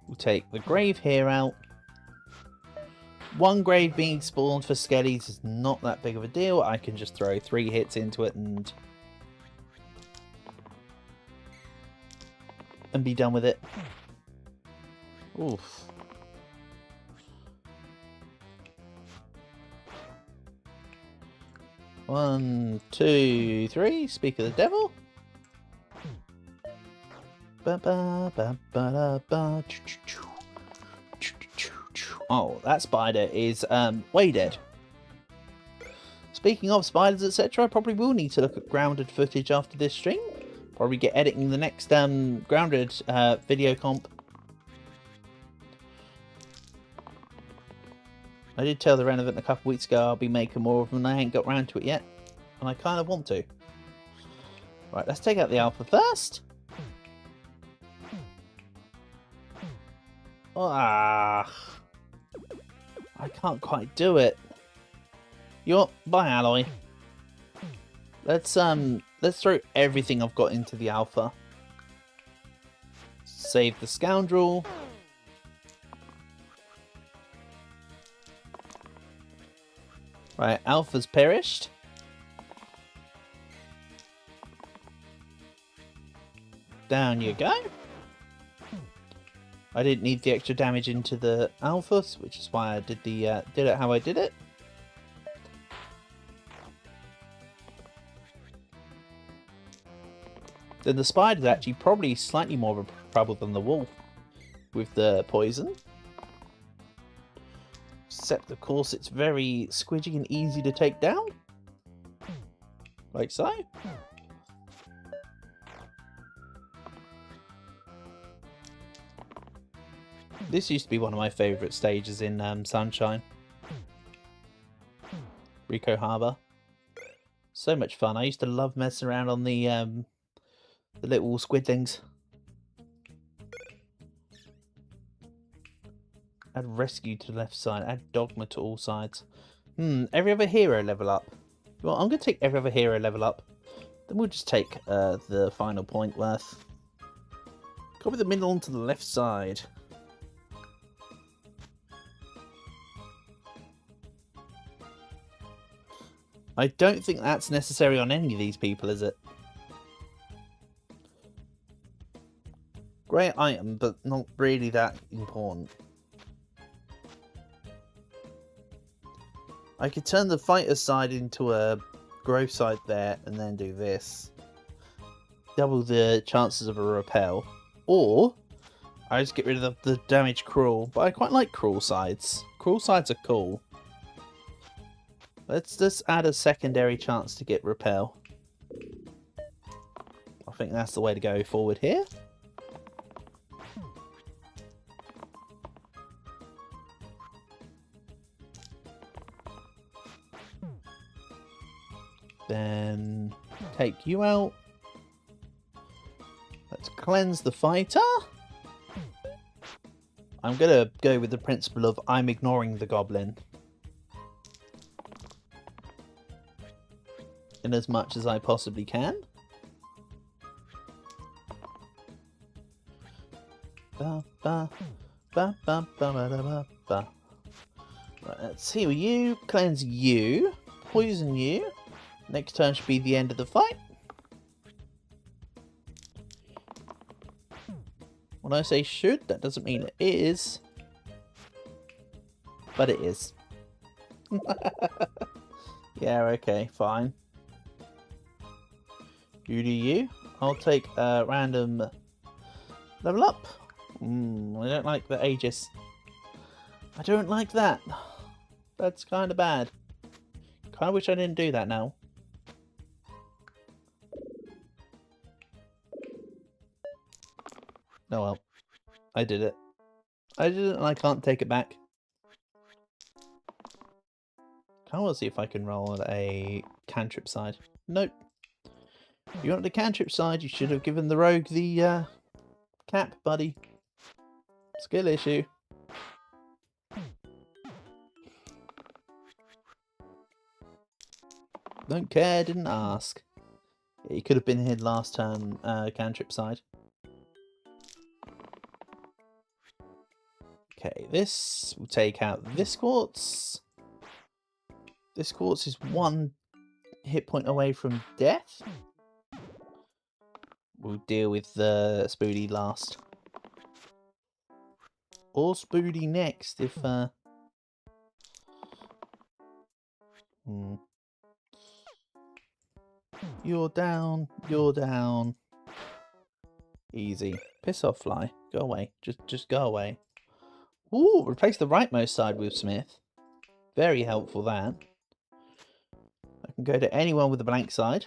We'll take the grave here out. One grave being spawned for skellies is not that big of a deal. I can just throw 3 hits into it and be done with it. Oof. One, two, three. Speak of the devil. Oh, that spider is way dead. Speaking of spiders, etc., I probably will need to look at grounded footage after this stream. Probably get editing the next grounded video comp. I did tell the Renovant a couple weeks ago I'll be making more of them, and I ain't got round to it yet. And I kind of want to. Right, let's take out the alpha first. Ah, I can't quite do it. Bye, alloy. Let's throw everything I've got into the alpha. Save the scoundrel. Right, alpha's perished. Down you go. I didn't need the extra damage into the alphas, which is why I did it how I did it. Then the spider's actually probably slightly more of a trouble than the wolf with the poison. Except, of course, it's very squidgy and easy to take down. Like so. This used to be one of my favourite stages in Sunshine. Rico Harbour. So much fun. I used to love messing around on the little squidlings. Add rescue to the left side. Add dogma to all sides. Every other hero level up. Well, I'm going to take every other hero level up. Then we'll just take the final point worth. Copy the middle onto the left side. I don't think that's necessary on any of these people, is it? Great item, but not really that important. I could turn the fighter side into a growth side there and then do this. Double the chances of a repel. Or I just get rid of the damage cruel. But I quite like cruel sides. Cruel sides are cool. Let's just add a secondary chance to get repel. I think that's the way to go forward here. Then take you out. Let's cleanse the fighter. I'm going to go with the principle of I'm ignoring the goblin. In as much as I possibly can. Right, let's heal you, cleanse you, poison you. Next turn should be the end of the fight. When I say should, that doesn't mean it is. But it is. Yeah, okay, fine. You do you. I'll take a random level up. I don't like the Aegis. I don't like that. That's kind of bad. Kind of wish I didn't do that now. Oh well. I did it. I did it and I can't take it back. I want to see if I can roll a cantrip side. Nope. If you want the cantrip side, you should have given the rogue the cap, buddy. Skill issue. Don't care, didn't ask. Yeah, you could have been here last turn, cantrip side. Okay, this will take out this quartz. This quartz is 1 hit point away from death. We'll deal with the Spoody last. Or Spoody next if You're down, you're down. Easy. Piss off, fly. Go away. Just go away. Ooh, replace the rightmost side with Smith. Very helpful, that. I can go to anyone with a blank side.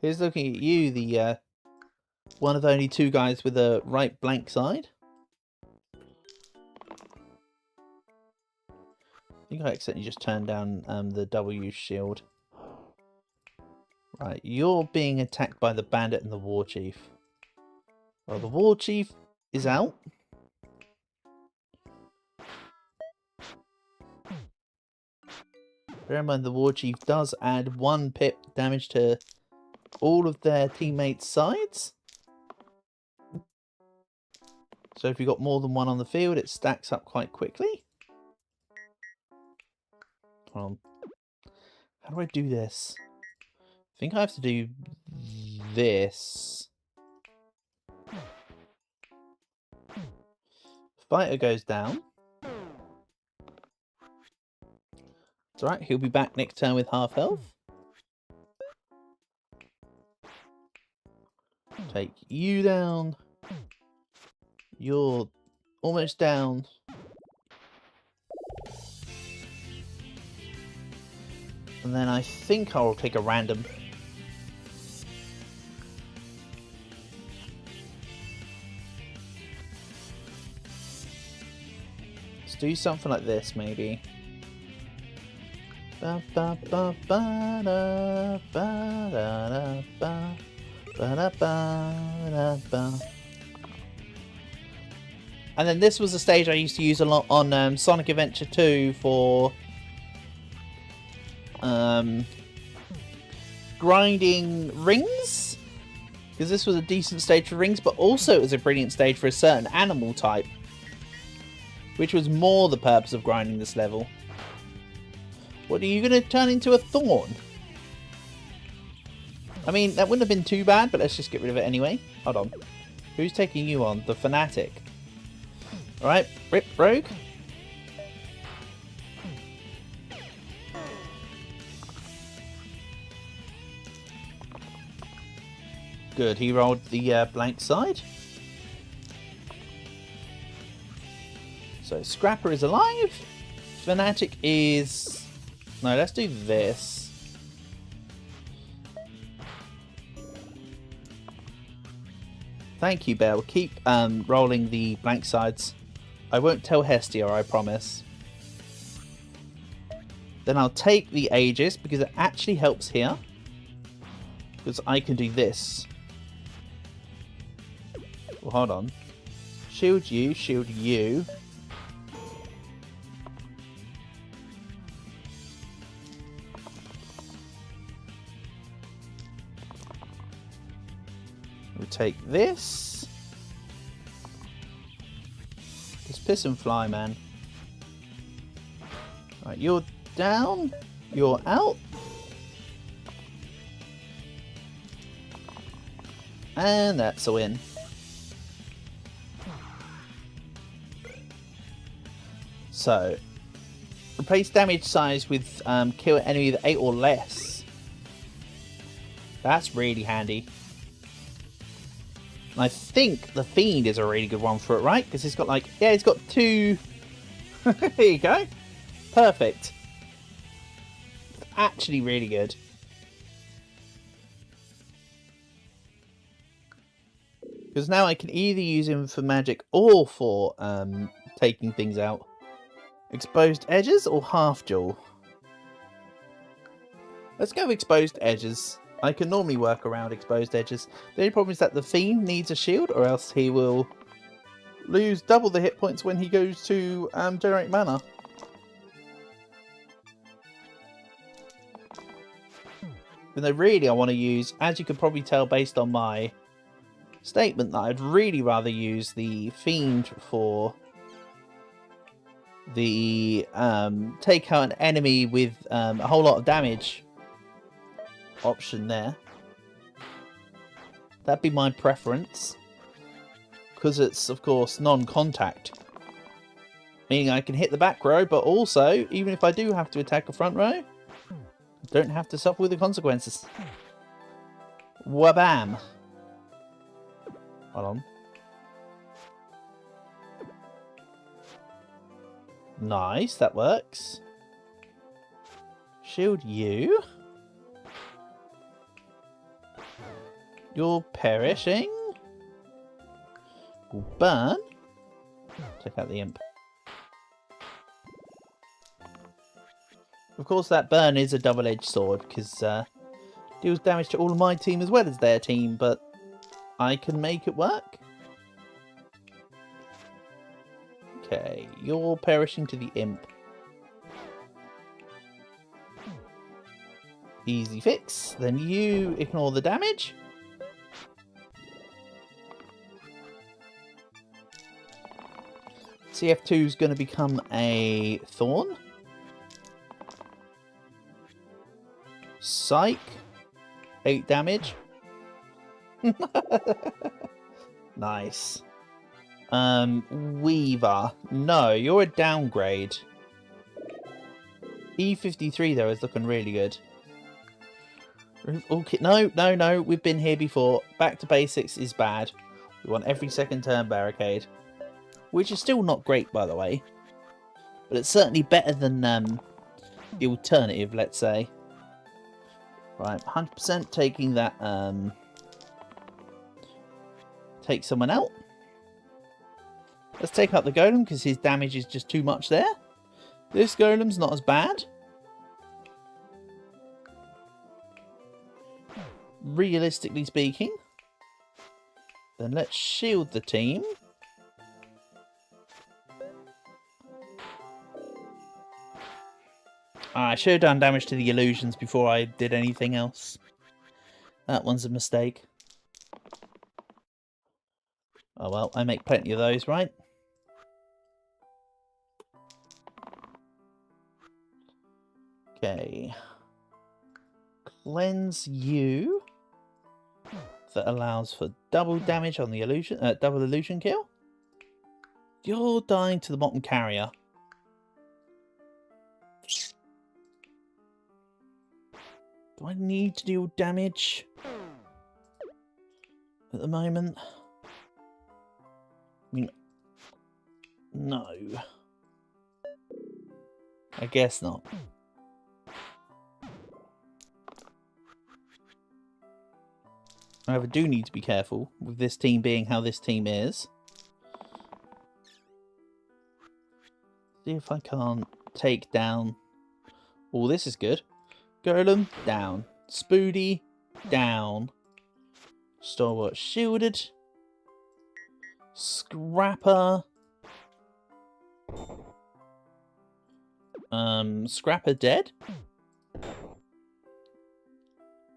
Here's looking at you, the one of only 2 guys with a right blank side. I think I accidentally just turned down the W shield. Right, you're being attacked by the bandit and the war chief. Well, the war chief is out. Bear in mind the war chief does add 1 pip damage to all of their teammates' sides. So if you've got more than 1 on the field, it stacks up quite quickly. How do I do this? I think I have to do this. Fighter goes down. It's alright, he'll be back next turn with half health. Take you down. You're almost down. And then I think I'll take a random. Let's do something like this, maybe. Ba ba ba ba da ba da da ba ba da ba da ba. And then this was a stage I used to use a lot on Sonic Adventure 2 for grinding rings, because this was a decent stage for rings, but also it was a brilliant stage for a certain animal type, which was more the purpose of grinding this level. What, are you going to turn into a thorn? I mean, that wouldn't have been too bad, but let's just get rid of it anyway. Hold on. Who's taking you on? The Fanatic. Alright, rip rogue. Good, he rolled the blank side. So Scrapper is alive. Fanatic is... No, let's do this. Thank you, Belle. Keep rolling the blank sides. I won't tell Hestia, I promise. Then I'll take the Aegis, because it actually helps here. Because I can do this. Well, hold on. Shield you, shield you. We'll take this. Just piss and fly, man. Right, you're down. You're out. And that's a win. So, replace damage size with kill an enemy with 8 or less. That's really handy. And I think the Fiend is a really good one for it, right? Because it's got like, yeah, it's got 2... There you go. Perfect. Actually really good. Because now I can either use him for magic or for taking things out. Exposed edges or half dual? Let's go exposed edges. I can normally work around exposed edges. The only problem is that the Fiend needs a shield, or else he will lose double the hit points when he goes to generate mana. Even though really I want to use, as you could probably tell based on my statement, that I'd really rather use the Fiend for the take out an enemy with a whole lot of damage option there. That'd be my preference, because it's of course non-contact, meaning I can hit the back row, but also even if I do have to attack the front row, I don't have to suffer with the consequences. Wabam! Hold on. Nice, that works. Shield you. You're perishing. Will burn. Take out the imp. Of course, that burn is a double-edged sword, because deals damage to all of my team as well as their team, but I can make it work. Okay, you're perishing to the imp. Easy fix. Then you ignore the damage. CF2 is going to become a thorn. Psych. 8 damage. Nice. Weaver. No, you're a downgrade. E53 though is looking really good. Okay, no. We've been here before. Back to basics is bad. We want every second turn barricade. Which is still not great, by the way. But it's certainly better than the alternative, let's say. Right, 100% taking that. Take someone out. Let's take out the golem, because his damage is just too much there. This golem's not as bad. Realistically speaking. Then let's shield the team. I should have done damage to the illusions before I did anything else. That one's a mistake. Oh well, I make plenty of those, right? Okay. Cleanse you. That allows for double damage on the illusion, double illusion kill. You're dying to the bottom carrier. Do I need to deal damage at the moment? I mean, no. I guess not. However, I do need to be careful with this team being how this team is. See if I can't take down... Oh, this is good. Golem, down. Spoody, down. Stalwart shielded. Scrapper. Scrapper dead?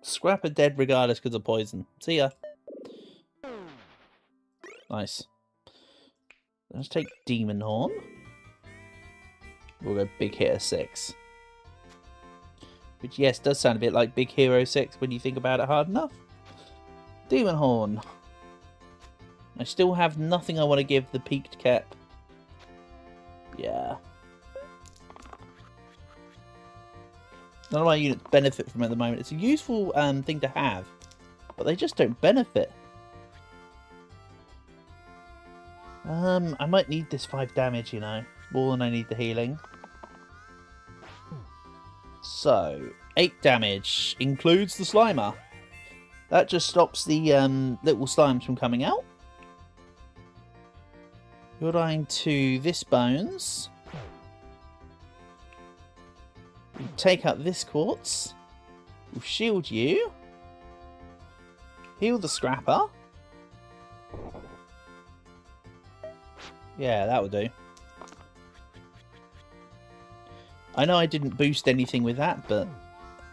Scrapper dead regardless because of poison. See ya. Nice. Let's take Demon Horn. We'll go Big Hitter 6. Which, yes, does sound a bit like Big Hero 6 when you think about it hard enough. Demon Horn. I still have nothing I want to give the Peaked Cap. Yeah. None of my units benefit from it at the moment. It's a useful thing to have, but they just don't benefit. I might need this 5 damage, you know, more than I need the healing. So, 8 damage includes the Slimer. That just stops the little slimes from coming out. You're dying to this Bones. Take out this quartz. We'll shield you. Heal the scrapper. Yeah, that will do. I know I didn't boost anything with that, but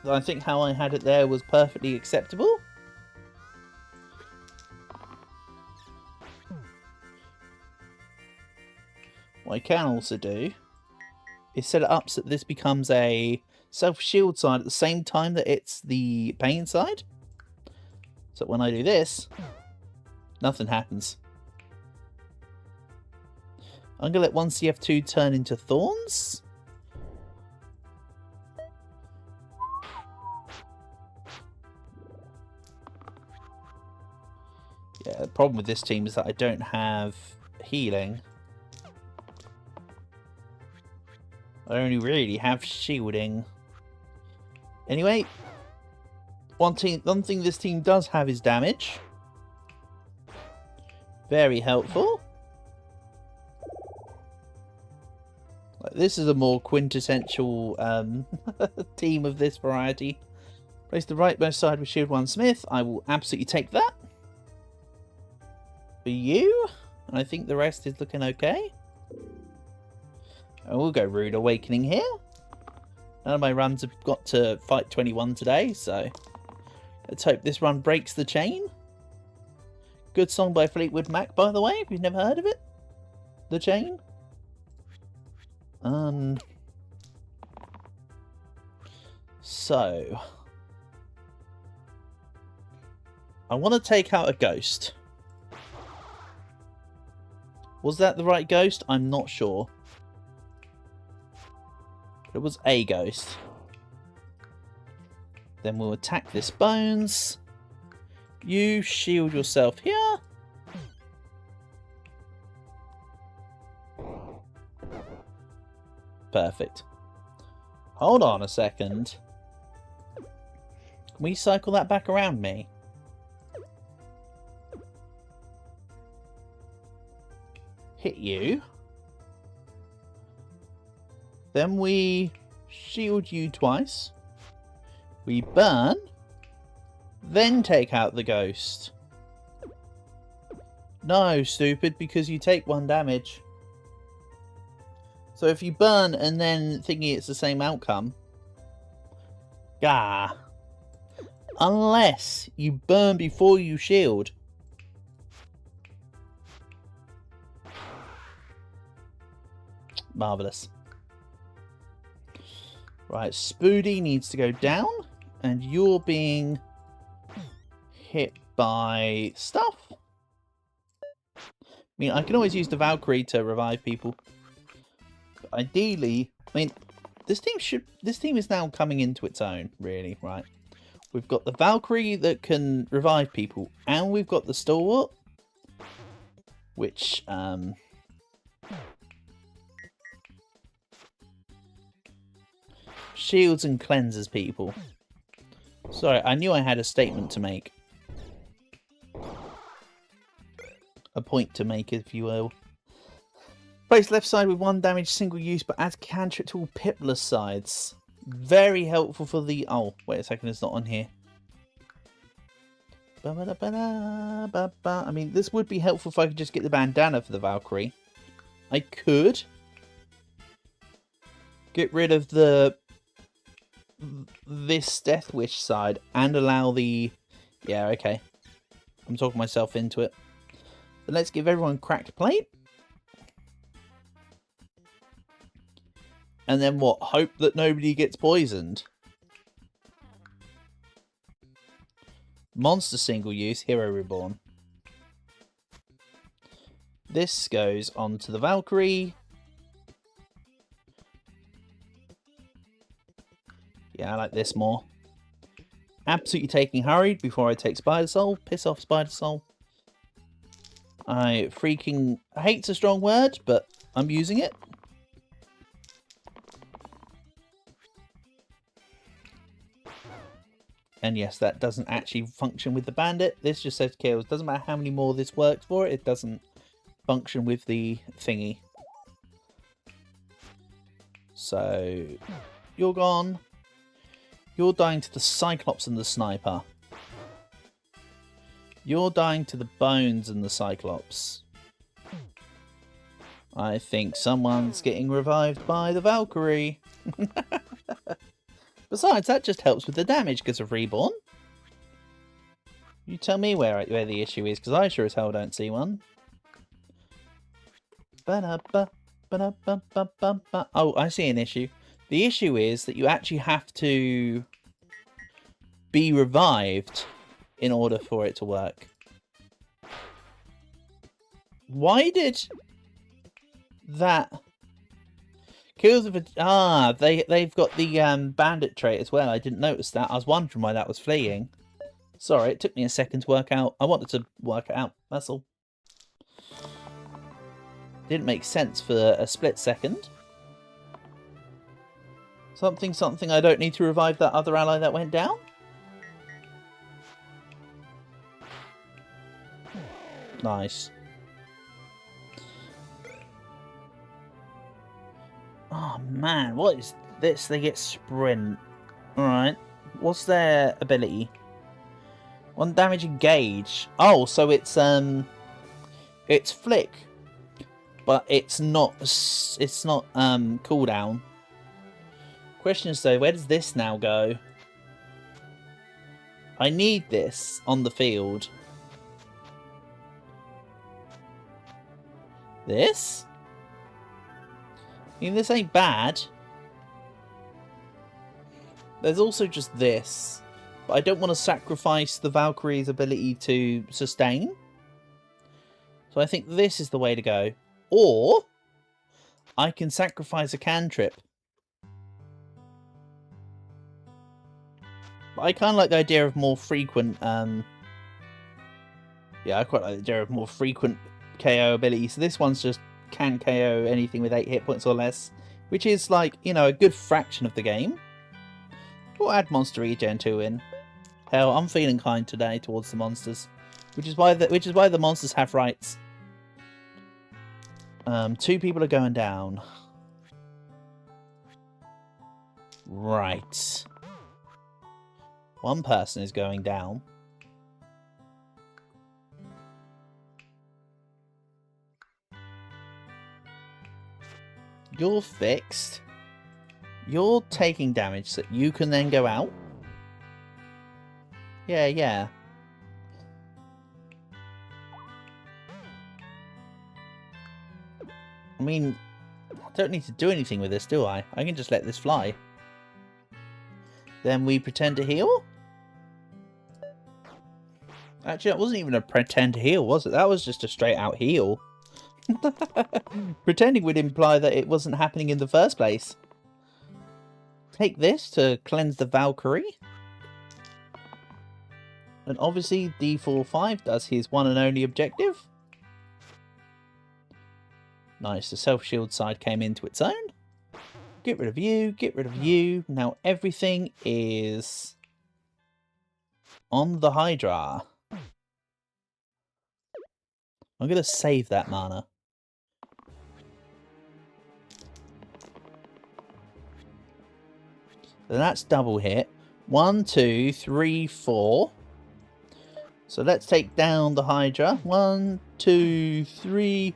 I think how I had it there was perfectly acceptable. What I can also do is set it up so that this becomes a self-shield side at the same time that it's the pain side. So when I do this, nothing happens. I'm going to let 1CF2 turn into thorns. Yeah, the problem with this team is that I don't have healing. I only really have shielding. Anyway, one thing this team does have is damage. Very helpful. This is a more quintessential team of this variety. Place the rightmost side with Shield 1 Smith. I will absolutely take that. For you. And I think the rest is looking okay. And we'll go Rude Awakening here. None of my runs have got to fight 21 today, so let's hope this run breaks the chain. Good song by Fleetwood Mac, by the way, if you've never heard of it. The Chain. So I want to take out a ghost. Was that the right ghost? I'm not sure. It was a ghost. Then we'll attack this bones. You shield yourself here. Perfect. Hold on a second. Can we cycle that back around me? Hit you. Then we shield you twice. We burn. Then take out the ghost. No, stupid, because you take 1 damage. So if you burn and then thinking it's the same outcome. Gah. Unless you burn before you shield. Marvellous. Right, Spoody needs to go down. And you're being hit by stuff. I mean, I can always use the Valkyrie to revive people. But ideally, I mean, this team is now coming into its own, really, right? We've got the Valkyrie that can revive people, and we've got the Stalwart, which shields and cleanses people. Sorry, I knew I had a statement to make. A point to make, if you will. Place left side with 1 damage, single use, but adds cantrip to all pipless sides. Very helpful for the... Oh, wait a second, it's not on here. I mean, this would be helpful if I could just get the bandana for the Valkyrie. I could get rid of this Death Wish side and allow the... Yeah, okay. I'm talking myself into it. But let's give everyone cracked plate. And then what? Hope that nobody gets poisoned. Monster single use, Hero Reborn. This goes on to the Valkyrie. Yeah, I like this more. Absolutely taking Hurried before I take Spider Soul. Piss off, Spider Soul. I freaking... Hate's a strong word, but I'm using it. And yes, that doesn't actually function with the bandit. This just says kills. Doesn't matter how many more this works for, it doesn't function with the thingy. So, You're gone. You're dying to the Cyclops and the Sniper. You're dying to the Bones and the Cyclops. I think someone's getting revived by the Valkyrie. Besides, that just helps with the damage because of Reborn. You tell me where the issue is, because I sure as hell don't see one. Oh, I see an issue. The issue is that you actually have to be revived in order for it to work. Why did that... Kills of a... they've got the bandit trait as well. I didn't notice that. I was wondering why that was fleeing. Sorry, it took me a second to work out. I wanted to work it out. That's all. Didn't make sense for a split second. Something, I don't need to revive that other ally that went down? Nice. Oh man, what is this? They get sprint. Alright. What's their ability? 1 damage engage. Oh, so it's flick. But it's not cooldown. Question is though, where does this now go? I need this on the field. This? I mean, this ain't bad. There's also just this. But I don't want to sacrifice the Valkyrie's ability to sustain. So I think this is the way to go. Or I can sacrifice a cantrip. But I kind of like the idea of more frequent... yeah, I quite like the idea of more frequent KO ability. So this one's just can KO anything with 8 hit points or less. Which is like, you know, a good fraction of the game. We'll add monster regen 2 in. Hell, I'm feeling kind today towards the monsters. Which is why the monsters have rights. 2 people are going down. Right. 1 person is going down. You're fixed. You're taking damage so that you can then go out. Yeah. I mean, I don't need to do anything with this, do I? I can just let this fly. Then we pretend to heal? Actually, that wasn't even a pretend to heal, was it? That was just a straight out heal. Pretending would imply that it wasn't happening in the first place. Take this to cleanse the Valkyrie. And obviously D45 does his one and only objective. Nice, the self-shield side came into its own. Get rid of you, get rid of you. Now everything is on the Hydra. I'm going to save that mana. So that's double hit. 1, 2, 3, 4. So let's take down the Hydra. 1, 2, 3,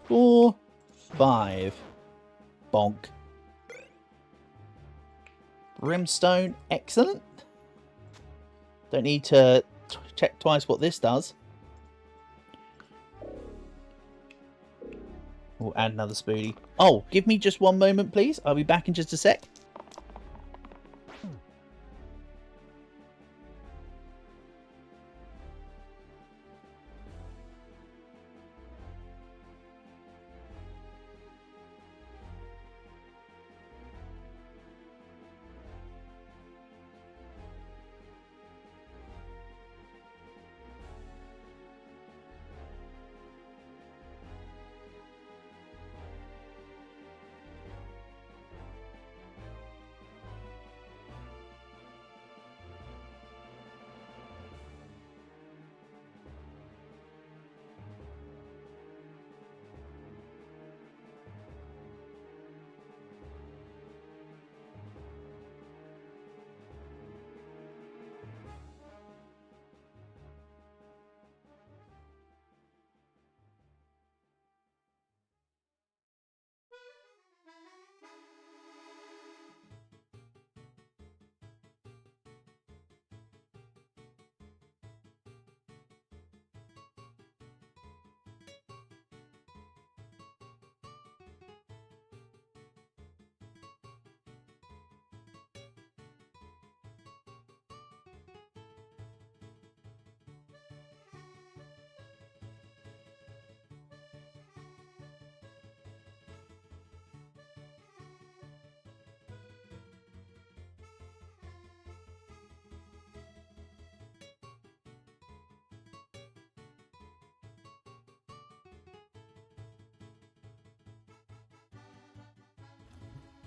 4, 5. Bonk. Brimstone, excellent. Don't need to check twice what this does. We'll add another Spoolie. Oh, give me just 1 moment, please. I'll be back in just a sec.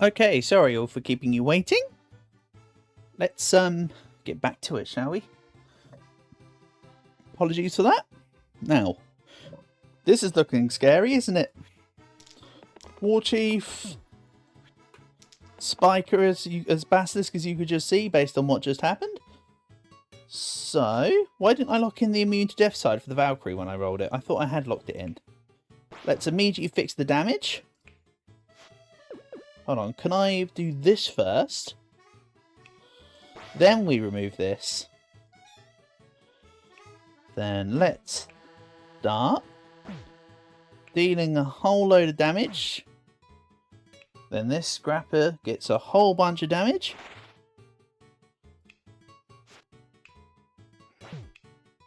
Okay, sorry all for keeping you waiting. Let's get back to it, shall we? Apologies for that. Now, this is looking scary, isn't it? War Chief, Spiker as Basilisk, as you could just see based on what just happened. So, why didn't I lock in the immune to death side for the Valkyrie when I rolled it? I thought I had locked it in. Let's immediately fix the damage. Hold on, can I do this first? Then we remove this. Then let's start dealing a whole load of damage. Then this scrapper gets a whole bunch of damage.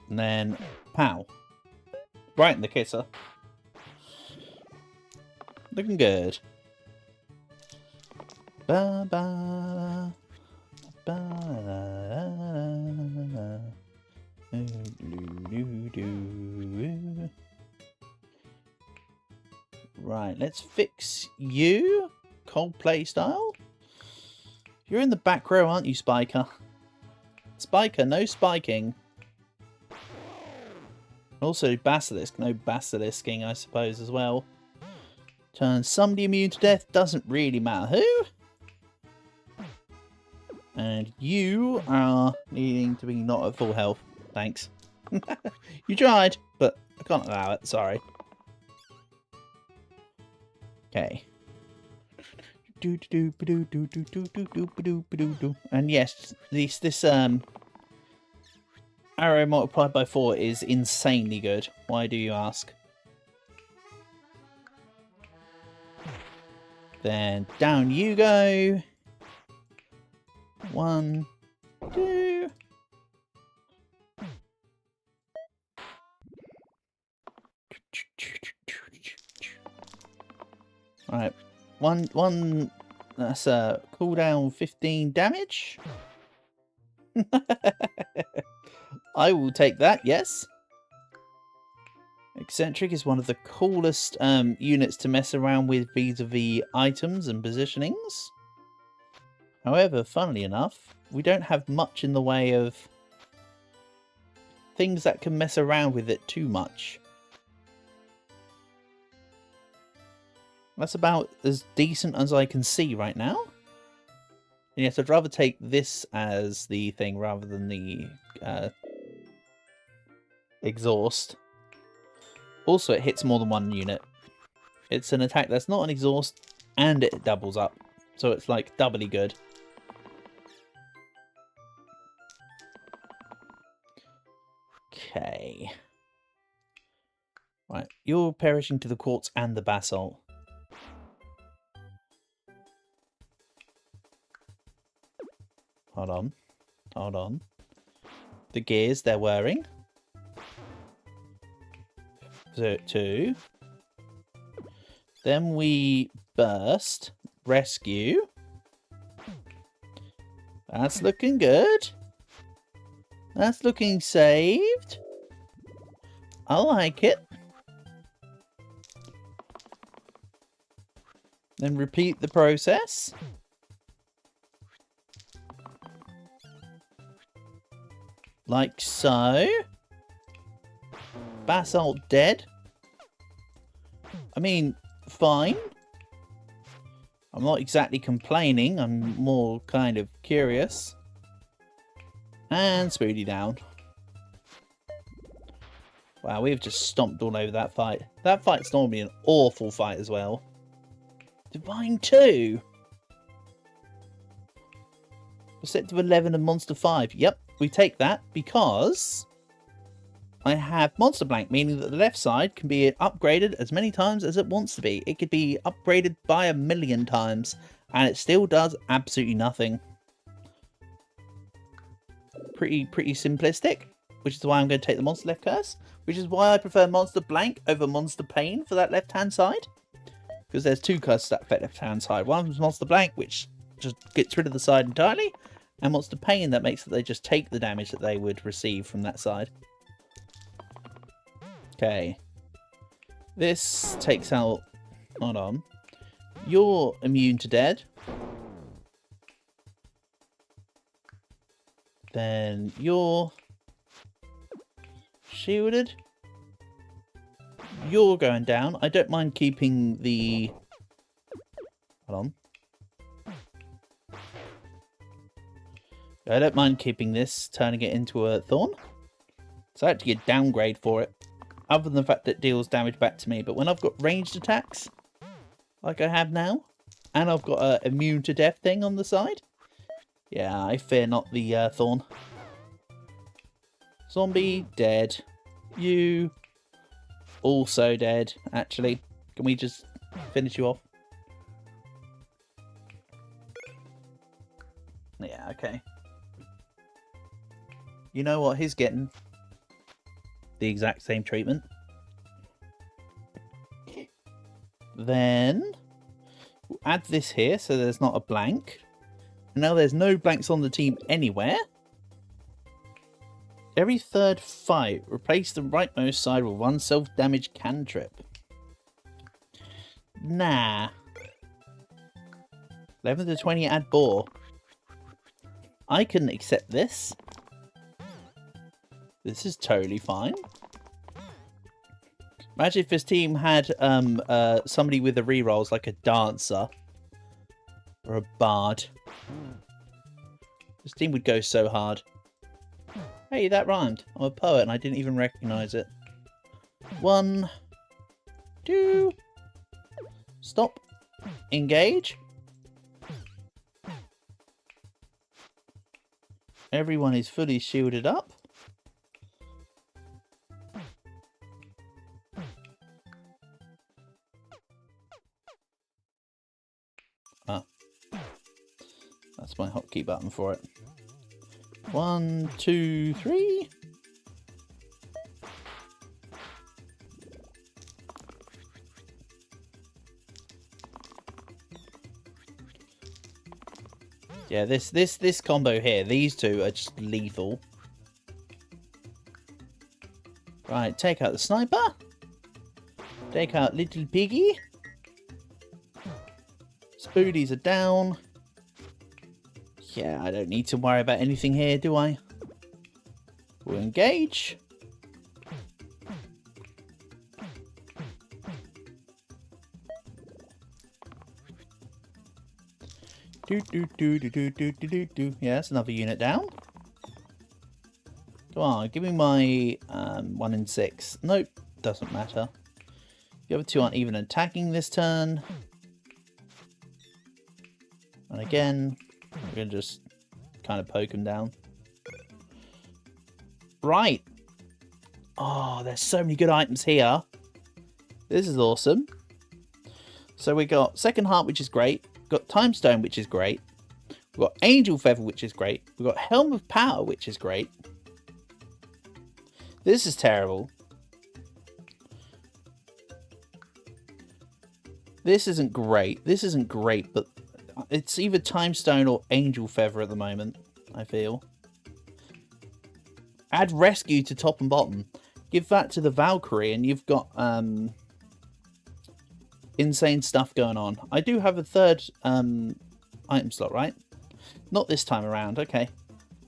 And then, pow. Right in the kisser. Looking good. Ba ba ba. Right, let's fix you. Coldplay style. You're in the back row, aren't you, Spiker? Spiker, no spiking. Also, Basilisk, no basilisking, I suppose, as well. Turn somebody immune to death, doesn't really matter who. And you are needing to be not at full health. Thanks. You tried, but I can't allow it, sorry. Okay. And yes, this arrow multiplied by 4 is insanely good. Why do you ask? Then down you go. 1, 2. Right, one. That's a cooldown 15 damage. I will take that. Yes. Eccentric is one of the coolest units to mess around with vis-a-vis items and positionings. However, funnily enough, we don't have much in the way of things that can mess around with it too much. That's about as decent as I can see right now. And yes, I'd rather take this as the thing rather than the exhaust. Also, it hits more than one unit. It's an attack that's not an exhaust, and it doubles up. So it's like doubly good. Okay. Right, you're perishing to the quartz and the basalt. Hold on. Hold on. The gears they're wearing. So 2. Then we burst. Rescue. That's looking good. That's looking saved. I like it. Then repeat the process. Like so. Basalt dead. I mean, fine. I'm not exactly complaining. I'm more kind of curious. And Spoody down. Wow, we've just stomped all over that fight. That fight's normally an awful fight as well. Divine 2. We're set to 11 and Monster 5. Yep, we take that because I have Monster Blank, meaning that the left side can be upgraded as many times as it wants to be. It could be upgraded by 1,000,000 times, and it still does absolutely nothing. Pretty simplistic, which is why I'm going to take the Monster Left Curse, which is why I prefer Monster Blank over Monster Pain for that left-hand side. Because there's 2 curses that affect left-hand side. One is Monster Blank, which just gets rid of the side entirely, and Monster Pain that makes it they just take the damage that they would receive from that side. Okay. This takes out... Hold on. You're immune to dead. Then you're shielded. You're going down. I don't mind keeping the... Hold on. I don't mind keeping this, turning it into a thorn. So I had to get downgrade for it. Other than the fact that it deals damage back to me. But when I've got ranged attacks, like I have now, and I've got a immune to death thing on the side, yeah, I fear not the thorn. Zombie, dead. You, also dead, actually. Can we just finish you off? Yeah, okay. You know what he's getting? The exact same treatment. Then we'll add this here so there's not a blank. Now there's no blanks on the team anywhere. Every third fight, replace the rightmost side with one self-damage cantrip. Nah. 11 to 20 add boar. I can accept this. This is totally fine. Imagine if this team had somebody with the rerolls, like a dancer or a bard. This team would go so hard. Hey, that rhymed. I'm a poet and I didn't even recognise it. 1, 2, stop, engage. Everyone is fully shielded up. Ah, that's my hotkey button for it. 1, 2, 3. Yeah, this combo here, these two are just lethal. Right, take out the sniper. Take out little piggy. Spoodies are down. Yeah, I don't need to worry about anything here, do I? We'll engage. Yeah, that's another unit down. Come on, give me my 1 in 6. Nope, doesn't matter. The other two aren't even attacking this turn. And again, we're going to just kind of poke them down. Right. Oh, there's so many good items here. This is awesome. So we got Second Heart, which is great. We've got Time Stone, which is great. We've got Angel Feather, which is great. We've got Helm of Power, which is great. This is terrible. This isn't great. This isn't great, but it's either Time Stone or Angel Feather at the moment, I feel. Add Rescue to top and bottom. Give that to the Valkyrie and you've got insane stuff going on. I do have a third item slot, right? Not this time around. Okay.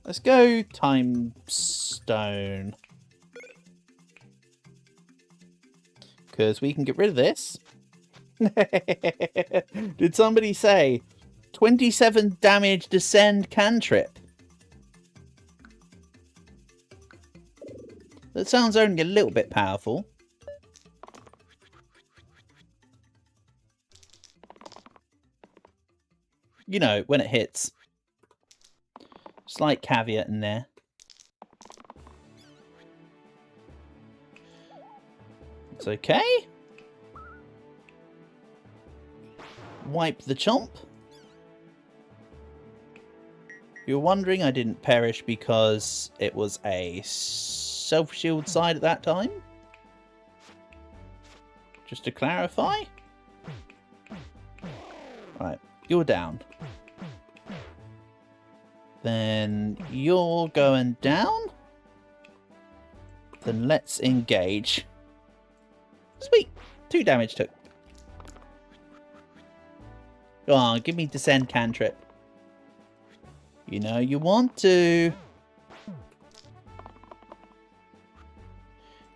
Let's go Time Stone. Because we can get rid of this. Did somebody say 27 damage descend cantrip? That sounds only a little bit powerful. You know, when it hits. Slight caveat in there. It's okay. Wipe the chomp. If you're wondering, I didn't perish because it was a self-shield side at that time. Just to clarify. Right, you're down. Then you're going down. Then let's engage. Sweet! 2 damage took. Go on, give me Descend cantrip. You know you want to.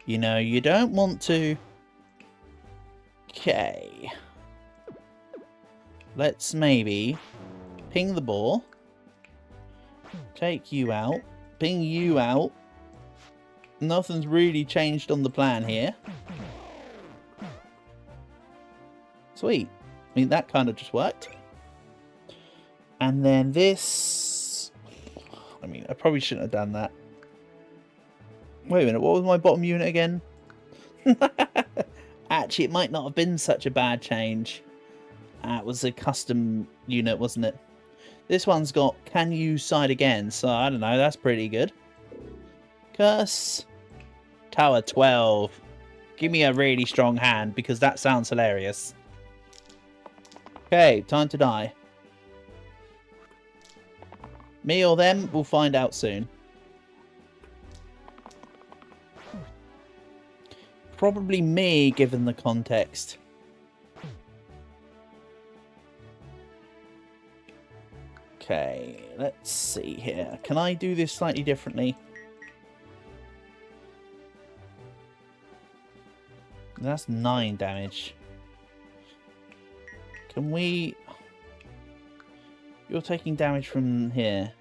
You know, you don't want to... Okay. Let's maybe ping the ball. Take you out. Ping you out. Nothing's really changed on the plan here. Sweet. I mean, that kind of just worked. And then this... I mean, I probably shouldn't have done that. Wait a minute, what was my bottom unit again? Actually, it might not have been such a bad change. It was a custom unit, wasn't it? This one's got can you side again, so I don't know, that's pretty good. Curse. Tower 12. Give me a really strong hand, because that sounds hilarious. Okay, time to die. Me or them, we'll find out soon. Probably me, given the context. Okay, let's see here. Can I do this slightly differently? That's 9 damage. Can we... You're taking damage from here.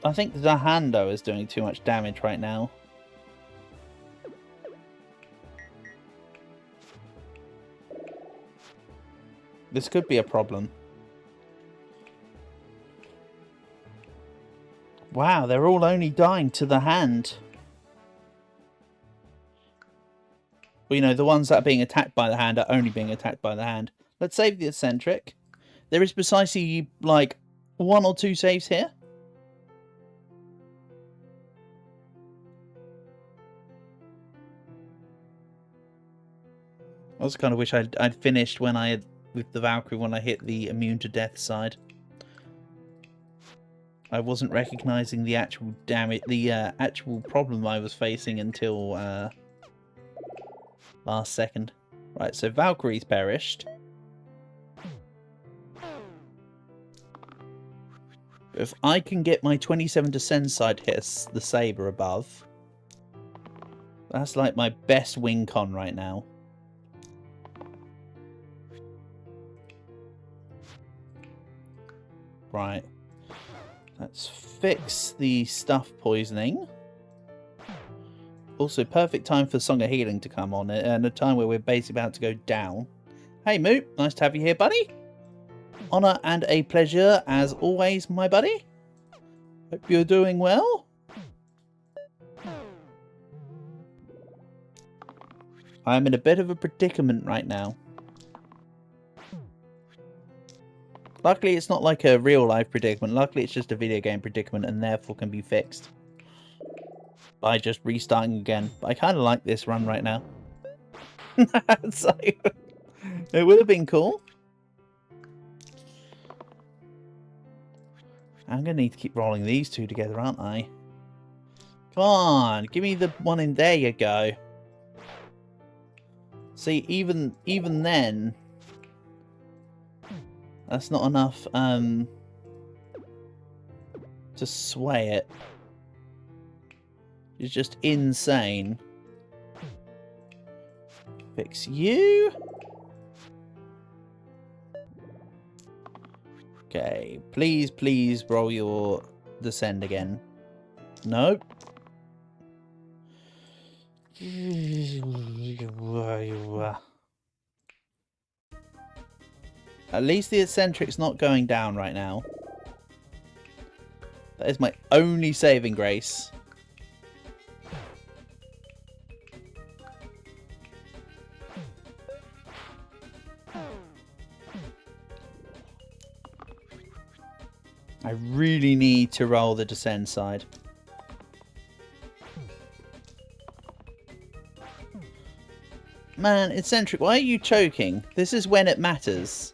I think the Hando is doing too much damage right now. This could be a problem. Wow, they're all only dying to the hand. Well, you know, the ones that are being attacked by the hand are only being attacked by the hand. Let's save the eccentric. There is precisely, like, 1 or 2 saves here. I also kind of wish I'd finished when I had, with the Valkyrie, when I hit the immune to death side. I wasn't recognizing the actual damage, the actual problem I was facing until last second. Right, so Valkyrie's perished. If I can get my 27 descend side hit the saber above, that's like my best win con right now. Right. Let's fix the stuff poisoning. Also, perfect time for Song of Healing to come on, and a time where we're basically about to go down. Hey Moot, nice to have you here, buddy. Honour and a pleasure as always, my buddy. Hope you're doing well. I'm in a bit of a predicament right now. Luckily, it's not like a real-life predicament. Luckily, it's just a video game predicament and therefore can be fixed by just restarting again. But I kind of like this run right now. So, it would have been cool. I'm going to need to keep rolling these two together, aren't I? Come on, give me the one in there you go. See, even then... That's not enough to sway it. It's just insane. Fix you. Okay, please roll your descend again. Nope. At least the eccentric's not going down right now. That is my only saving grace. I really need to roll the descend side. Man, eccentric, why are you choking? This is when it matters.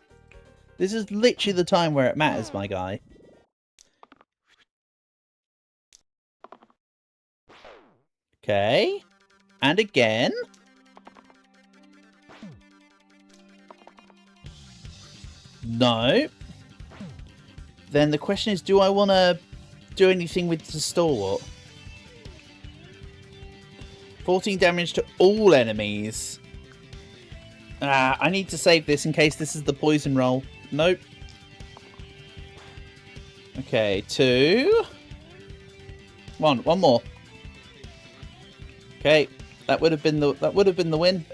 This is literally the time where it matters, my guy. Okay. And again. No. Then the question is, do I want to do anything with the stalwart? 14 damage to all enemies. I need to save this in case this is the poison roll. Nope. Okay, 2. 1. One more. Okay, that would have been the win.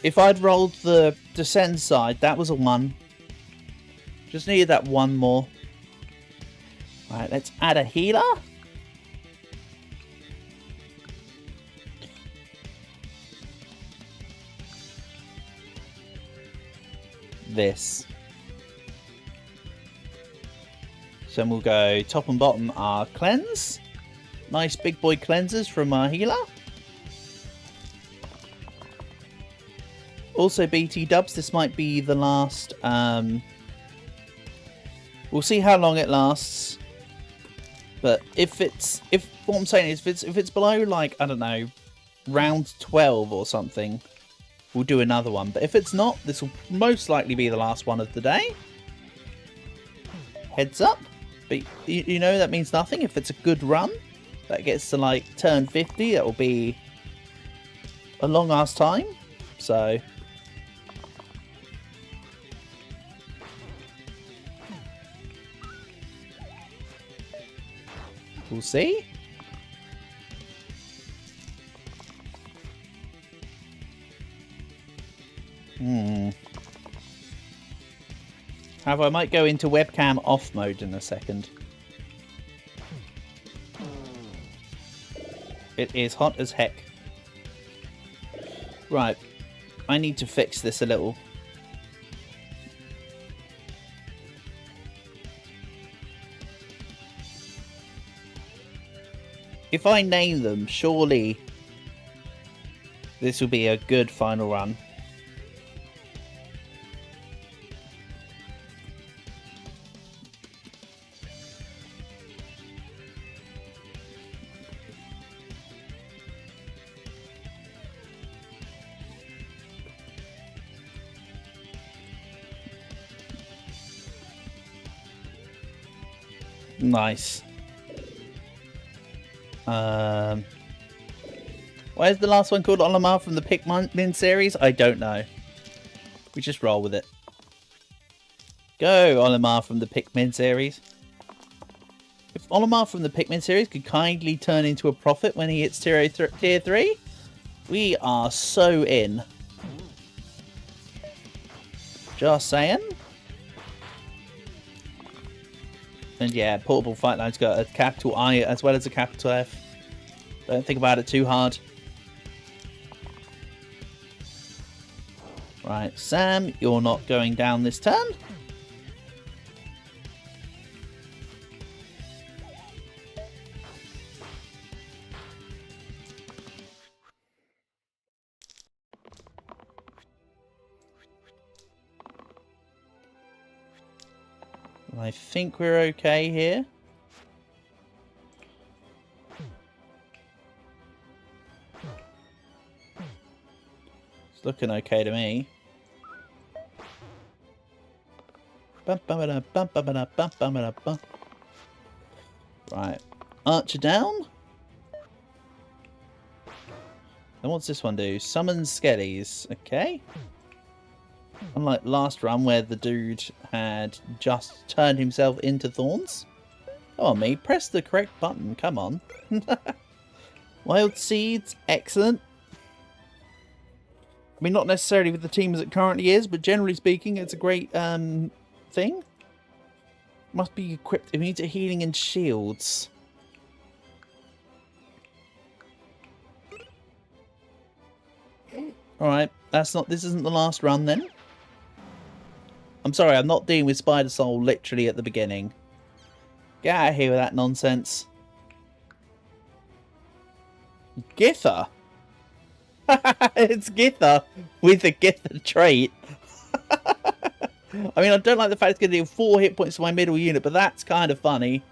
If I'd rolled the descend side, that was a 1. Just needed that 1 more. Alright, let's add a healer. This. So we'll go top and bottom are cleanse. Nice big boy cleansers from our healer. Also BT dubs, this might be the last. We'll see how long it lasts. But if what I'm saying is if it's below, like, I don't know, round 12 or something, we'll do another one. But if it's not, this will most likely be the last one of the day. Heads up. But you know that means nothing. If it's a good run that gets to like turn 50, that will be a long ass time. So we'll see. However, I might go into webcam off mode in a second. It is hot as heck. Right. I need to fix this a little. If I name them, surely this will be a good final run. Nice. Why is the last one called Olimar from the Pikmin series? I don't know. We just roll with it. Go, Olimar from the Pikmin series. If Olimar from the Pikmin series could kindly turn into a prophet when he hits tier 3, we are so in. Just saying. And yeah, Portable Fight Line's got a capital I as well as a capital F. Don't think about it too hard. Right, Sam, you're not going down this turn. I think we're okay here. It's looking okay to me. Right. Archer down. And what's this one do? Summon Skellies. Okay. Unlike last run where the dude had just turned himself into thorns. Come on, me. Press the correct button. Come on. Wild Seeds. Excellent. I mean, not necessarily with the team as it currently is, but generally speaking, it's a great thing. Must be equipped immediate healing and shields. Alright, this isn't the last run then. I'm sorry, I'm not dealing with Spider Soul literally at the beginning. Get out of here with that nonsense. Gither? It's Gither with the Gither trait. I mean, I don't like the fact it's going to deal 4 hit points to my middle unit, but that's kind of funny.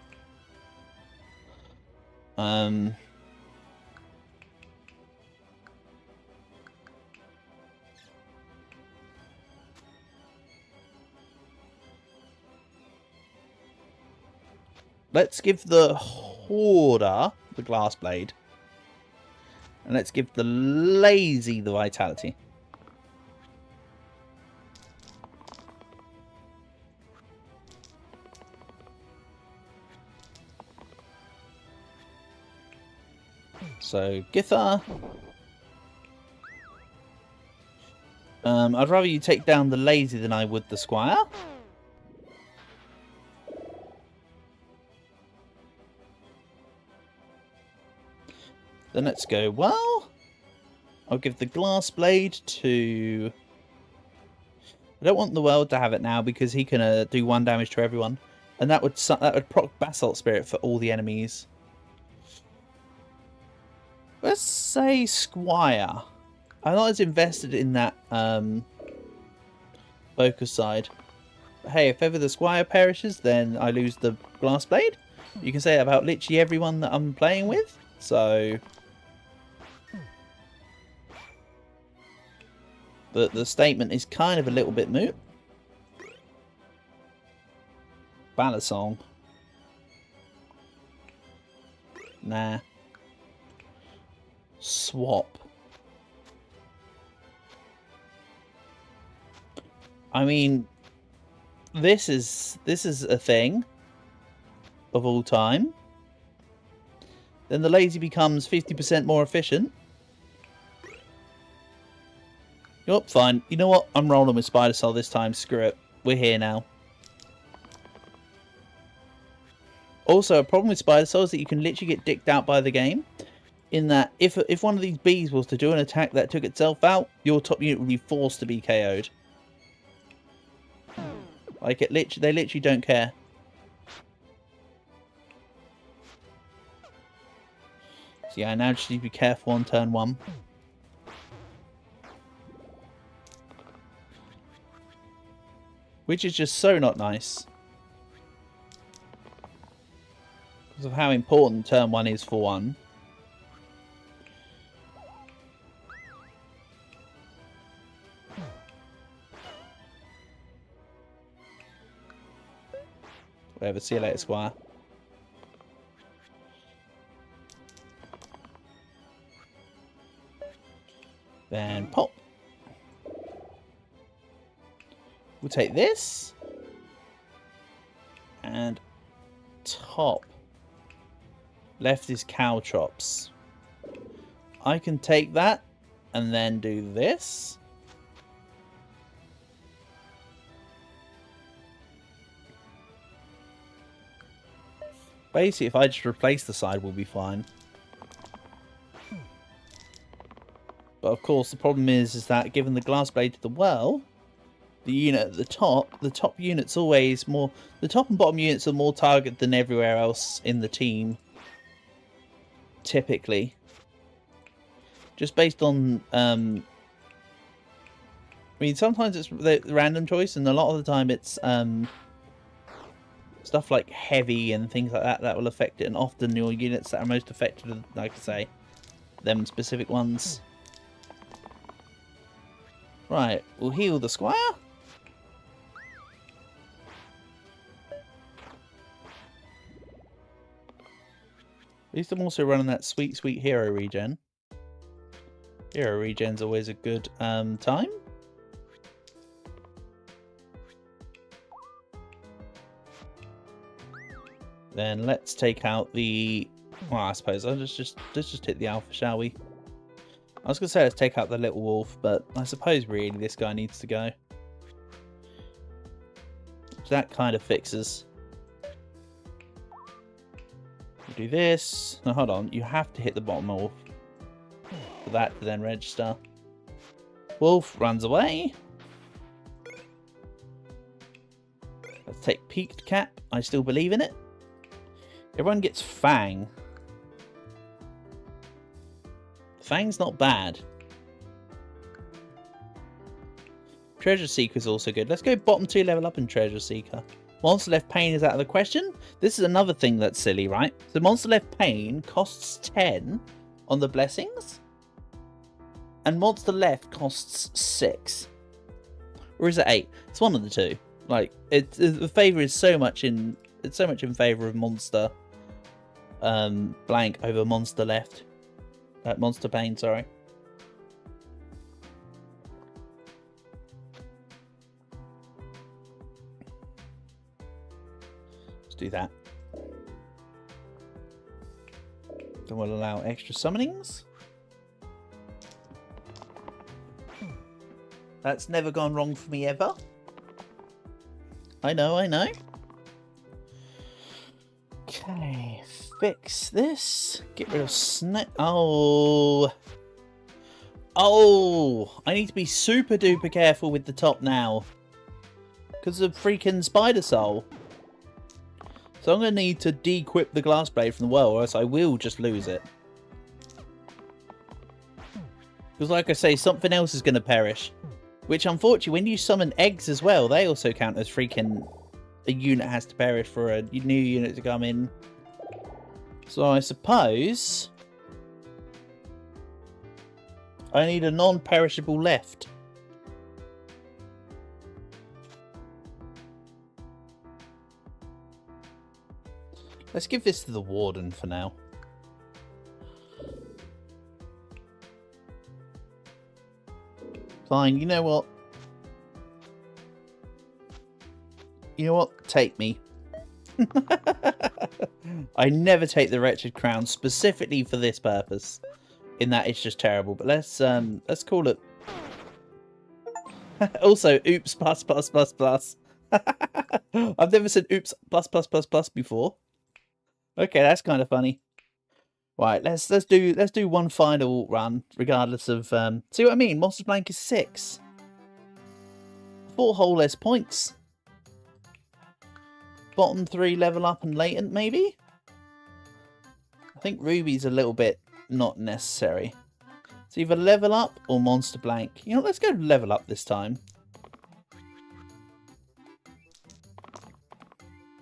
Let's give the... Hoarder the glass blade. And let's give the Lazy the vitality. So, Githa. I'd rather you take down the Lazy than I would the Squire. Then let's go, well, I'll give the glass blade to... I don't want the world to have it now because he can do 1 damage to everyone. And that would proc Basalt Spirit for all the enemies. Let's say Squire. I'm not as invested in that focus side. But hey, if ever the Squire perishes, then I lose the glass blade. You can say that about literally everyone that I'm playing with. So... the statement is kind of a little bit moot. Ballad song. Nah. Swap. I mean, this is a thing of all time. Then the Lazy becomes 50% more efficient. Yup, fine. You know what? I'm rolling with Spider Soul this time. Screw it. We're here now. Also, a problem with Spider Soul is that you can literally get dicked out by the game. In that, if one of these bees was to do an attack that took itself out, your top unit would be forced to be KO'd. Like, they literally don't care. So yeah, now just need to be careful on turn 1. Which is just so not nice. Because of how important turn 1 is for one. Whatever, see you later, Squire. Then pop. We'll take this. And top. Left is Caltrops. I can take that and then do this. Basically, if I just replace the side, we'll be fine. But of course, the problem is that given the glass blade to the well, the unit at the top unit's always more... The top and bottom units are more targeted than everywhere else in the team. Typically. Just based on... I mean, sometimes it's the random choice, and a lot of the time it's... stuff like heavy and things like that will affect it, and often your units that are most affected are, like I say, them specific ones. Right, we'll heal the Squire. At least I'm also running that sweet, sweet hero regen. Hero regen's always a good time. Then let's take out the... Well, I suppose let's just hit the alpha, shall we? I was going to say let's take out the little wolf, but I suppose really this guy needs to go. That kind of fixes. We'll do this. No, hold on. You have to hit the bottom wolf for that to then register. Wolf runs away. Let's take Peaked Cap. I still believe in it. Everyone gets Fang. Fang's not bad. Treasure Seeker is also good. Let's go bottom 2 level up in Treasure Seeker. Monster Left Pain is out of the question. This is another thing that's silly, right? So Monster Left Pain costs 10 on the Blessings. And Monster Left costs 6. Or is it 8? It's one of the two. Like, the favour is so much in... It's so much in favour of Monster. blank over monster left. Monster pain, sorry. Let's do that. Then we'll allow extra summonings. That's never gone wrong for me ever. I know, I know. Okay, fix this. Get rid of snake. Oh. Oh, I need to be super duper careful with the top now. Because of freaking spider soul. So I'm going to need to de-equip the glass blade from the well, or else I will just lose it. Because like I say, something else is going to perish. Which unfortunately, when you summon eggs as well, they also count as freaking... a unit has to perish for a new unit to come in. So I suppose... I need a non-perishable left. Let's give this to the Warden for now. Fine, you know what? You know what? Take me. I never take the Wretched Crown specifically for this purpose. In that it's just terrible. But let's call it. Also, oops plus plus plus plus. I've never said oops plus plus plus plus before. Okay, that's kind of funny. Right, let's do one final run, regardless of see what I mean? Monster Blank is 6. 4 whole less points. Bottom 3 level up and latent, maybe? I think Ruby's a little bit not necessary. It's either level up or Monster Blank. You know, let's go level up this time.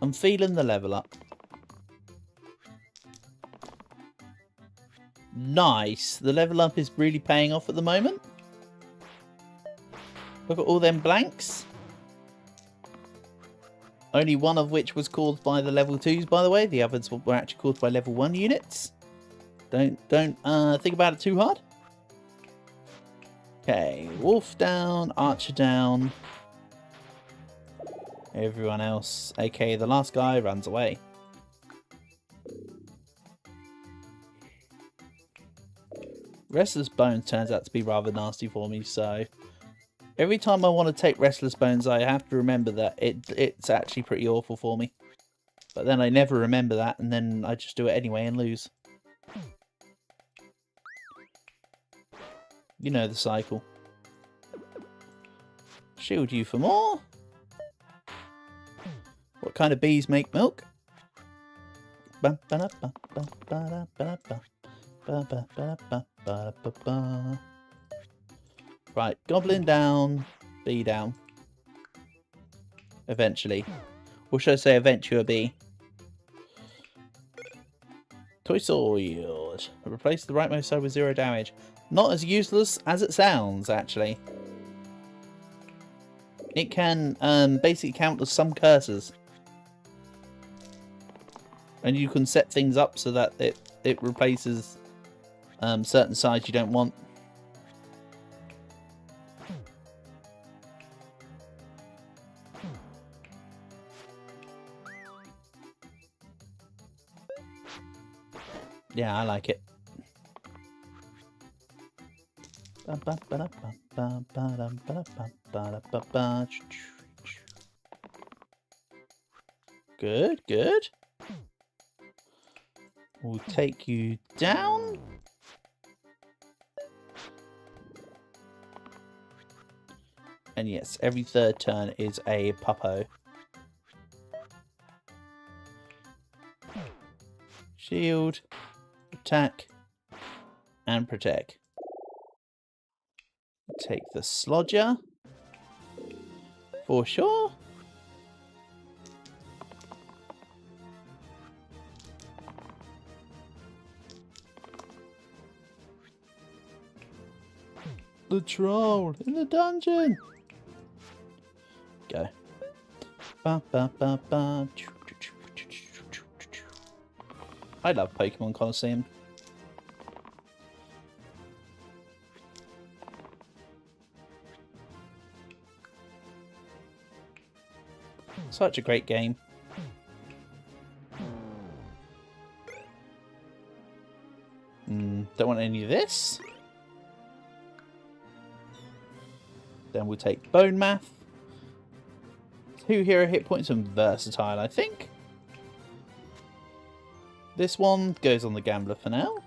I'm feeling the level up. Nice. The level up is really paying off at the moment. Look at all them blanks. Only one of which was caused by the level 2s, by the way. The others were actually caused by level 1 units. Don't think about it too hard. Okay, Wolf down, Archer down. Everyone else, aka the last guy, runs away. Restless Bones turns out to be rather nasty for me, so every time I want to take Restless Bones, I have to remember that it's actually pretty awful for me. But then I never remember that, and then I just do it anyway and lose. You know the cycle. Shield you for more. What kind of bees make milk? Right, Goblin down, bee down. Eventually. Or should I say eventually bee? Toy Sword. Replace the rightmost side with 0 damage. Not as useless as it sounds, actually. It can basically count as some curses. And you can set things up so that it replaces certain sides you don't want. Yeah, I like it. Good, good. We'll take you down. And yes, every third turn is a puppo. Shield, attack, and protect. Take the Slodger. For sure. The troll in the dungeon. Go. Ba, ba, ba, ba. Hi I love Pokemon Coliseum. Such a great game. Don't want any of this. Then we'll take Bone Math. 2 hero hit points and Versatile, I think. This one goes on the Gambler for now.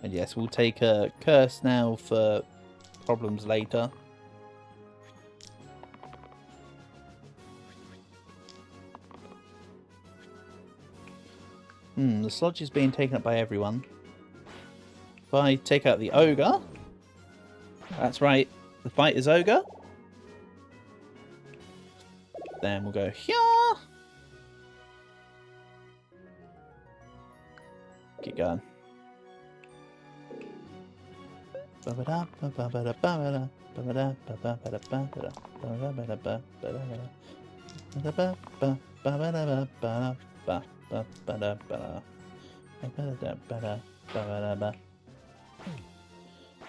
And yes, we'll take a Curse now for problems later. The sludge is being taken up by everyone. If I take out the Ogre... That's right, the fight is Ogre. Then we'll go here. Keep going.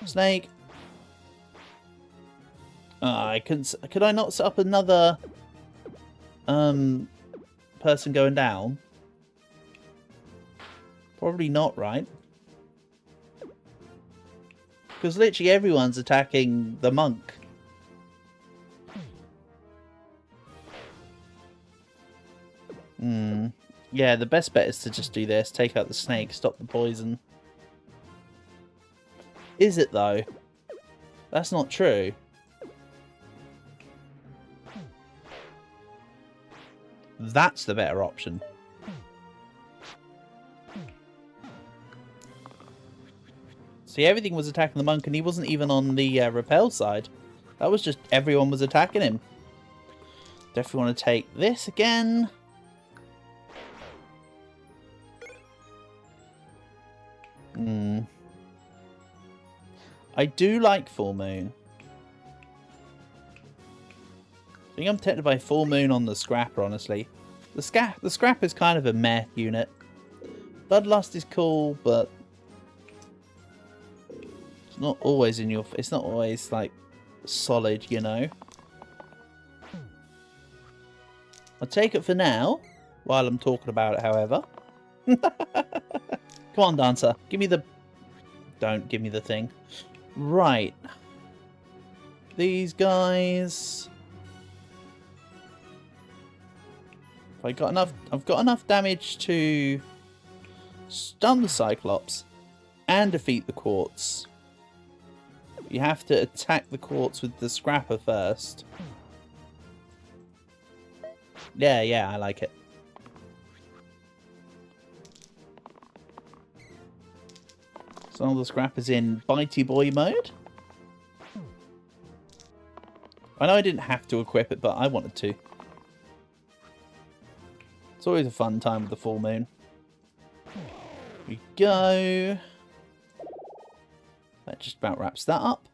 Snake. Could I not set up another person going down? Probably not, right? Because literally everyone's attacking the monk. Yeah, the best bet is to just do this. Take out the snake, stop the poison. Is it, though? That's not true. That's the better option. See, everything was attacking the monk and he wasn't even on the repel side. That was just everyone was attacking him. Definitely want to take this again. I do like Full Moon. I think I'm tempted by Full Moon on the Scrapper, honestly. The Scrapper is kind of a meh unit. Bloodlust is cool, but it's not always in your... It's not always, like, solid, you know? I'll take it for now, while I'm talking about it, however. Come on, Dancer. Give me the... Don't give me the thing. Right. These guys... I've got enough damage to stun the Cyclops and defeat the Quartz. You have to attack the Quartz with the Scrapper first. Yeah, I like it. So all the Scrapper's in Bitey Boy mode. I know I didn't have to equip it, but I wanted to. It's always a fun time with the Full Moon. Here we go. That just about wraps that up.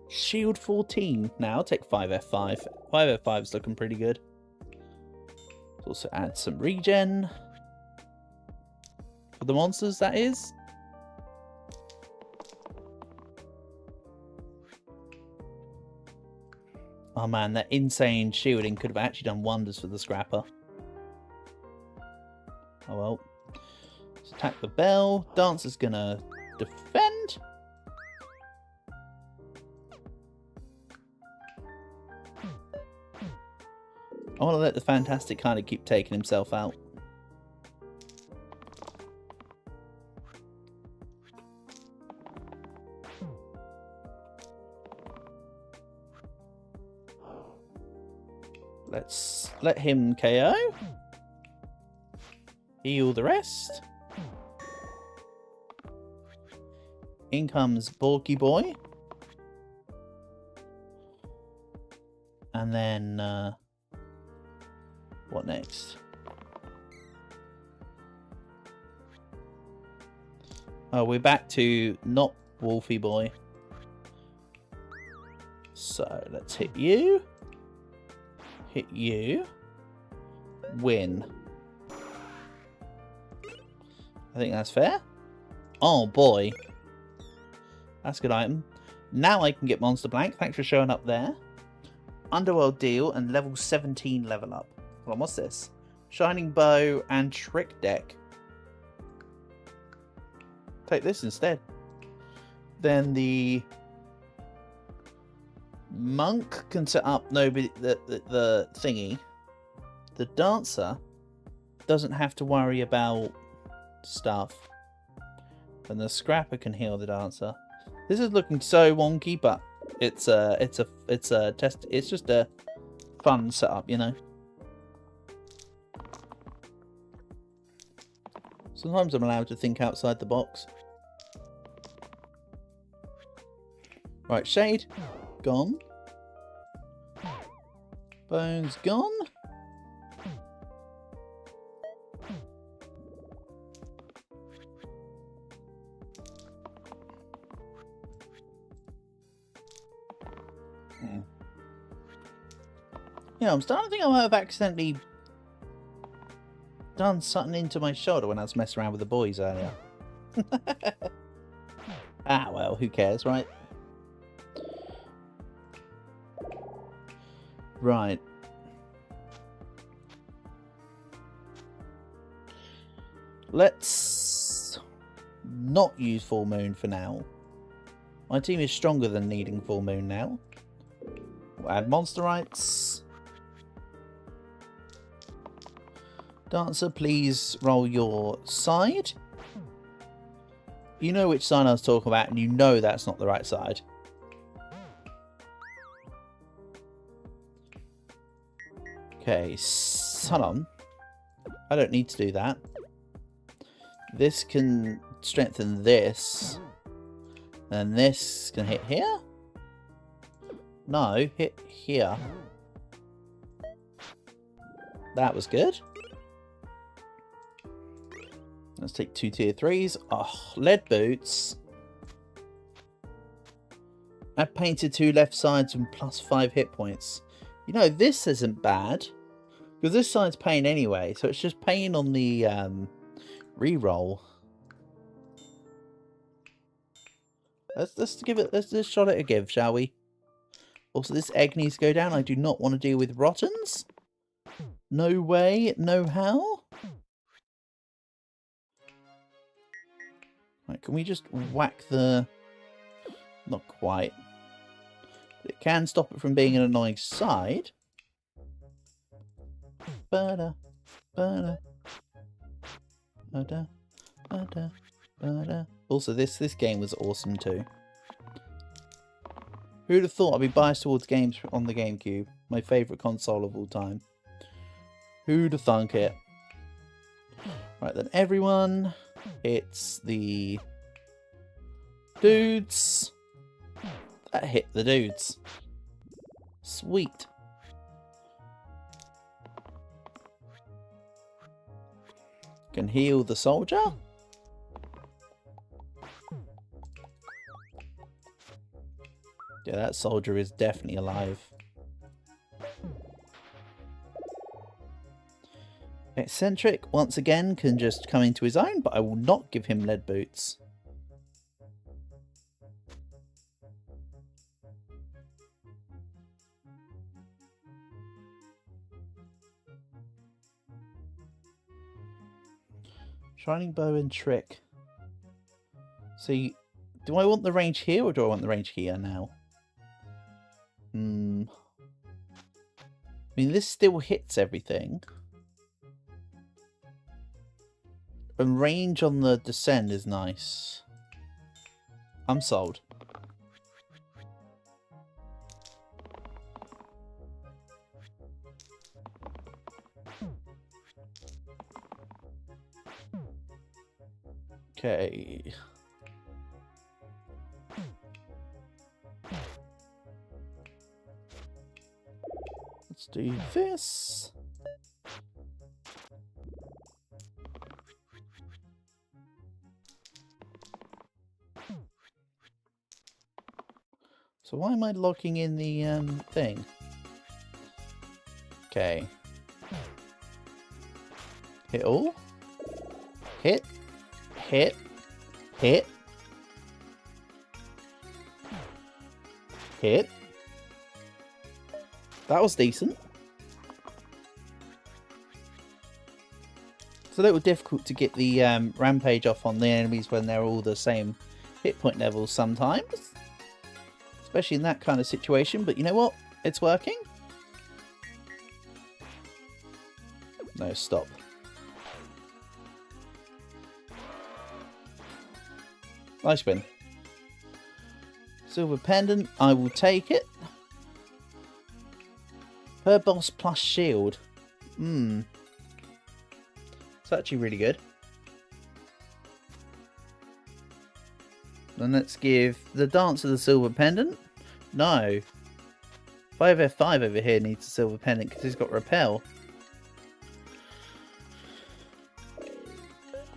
Shield 14. Now I'll take 5F5. 5F5 is looking pretty good. Let's also add some regen. For the monsters, that is. Oh man, that insane shielding could have actually done wonders for the Scrapper. Oh well. Let's attack the bell. Dancer's gonna defend. I want to let the Fantastic kind of keep taking himself out. Let's let him KO. Heal the rest. In comes Bulky Boy. And then, what next? Oh, we're back to not Wolfie Boy. So, let's hit you. Hit you. win. I think that's fair. Oh boy. That's a good item. Now I can get Monster Blank. Thanks for showing up there. Underworld Deal and level 17 level up. Hold on, what's this? Shining Bow and Trick Deck. Take this instead. Then the Monk can set up the thingy. The Dancer doesn't have to worry about stuff. And the Scrapper can heal the Dancer. This is looking so wonky, but it's a test. It's just a fun setup, you know. Sometimes I'm allowed to think outside the box. Right, Shade gone. Bones gone. Yeah, I'm starting to think I might have accidentally done something into my shoulder when I was messing around with the boys earlier. Ah, well, who cares, right? Right. Let's not use Full Moon for now. My team is stronger than needing Full Moon now. We'll add Monsterites. Dancer, please roll your side. You know which side I was talking about, and you know that's not the right side. Okay, hold on. I don't need to do that. This can strengthen this. And this can hit here? No, hit here. That was good. Let's take 2 tier 3s. Oh, lead boots. I painted 2 left sides and plus 5 hit points. You know, this isn't bad. Because this side's pain anyway. So it's just pain on the reroll. Let's just shot it a give, shall we? Also, this egg needs to go down. I do not want to deal with rottens. No way, no how. Right, can we just whack the... Not quite. It can stop it from being an annoying side. Ba-da, ba-da, ba-da, ba-da, ba-da. Also, this game was awesome too. Who'd have thought I'd be biased towards games on the GameCube? My favourite console of all time. Who'd have thunk it? Right then, everyone... It's the dudes. That hit the dudes. Sweet. Can heal the soldier. Yeah, that soldier is definitely alive. Eccentric, once again, can just come into his own, but I will not give him lead boots. Shining Bow and Trick. See, do I want the range here or do I want the range here now? I mean, this still hits everything. And range on the descend is nice. I'm sold. Okay. Let's do this. So why am I locking in the thing? Okay. Hit all. Hit. Hit. Hit. Hit. That was decent. It's a little difficult to get the rampage off on the enemies when they're all the same hit point levels sometimes. Especially in that kind of situation, but you know what? It's working. No, stop. Nice win. Silver pendant, I will take it. Per boss plus shield. It's actually really good. Then let's give the dancer the silver pendant. No. 5F5 over here needs a silver pendant because he's got repel.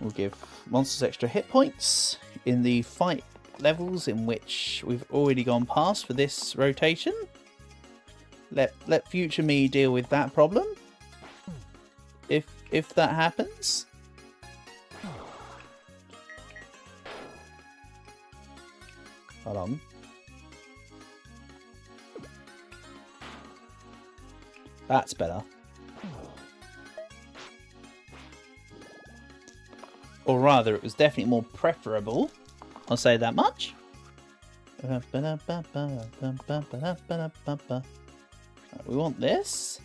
We'll give monsters extra hit points in the fight levels in which we've already gone past for this rotation. Let future me deal with that problem. If that happens. Hold on. That's better. Or rather, it was definitely more preferable. I'll say that much. We want this.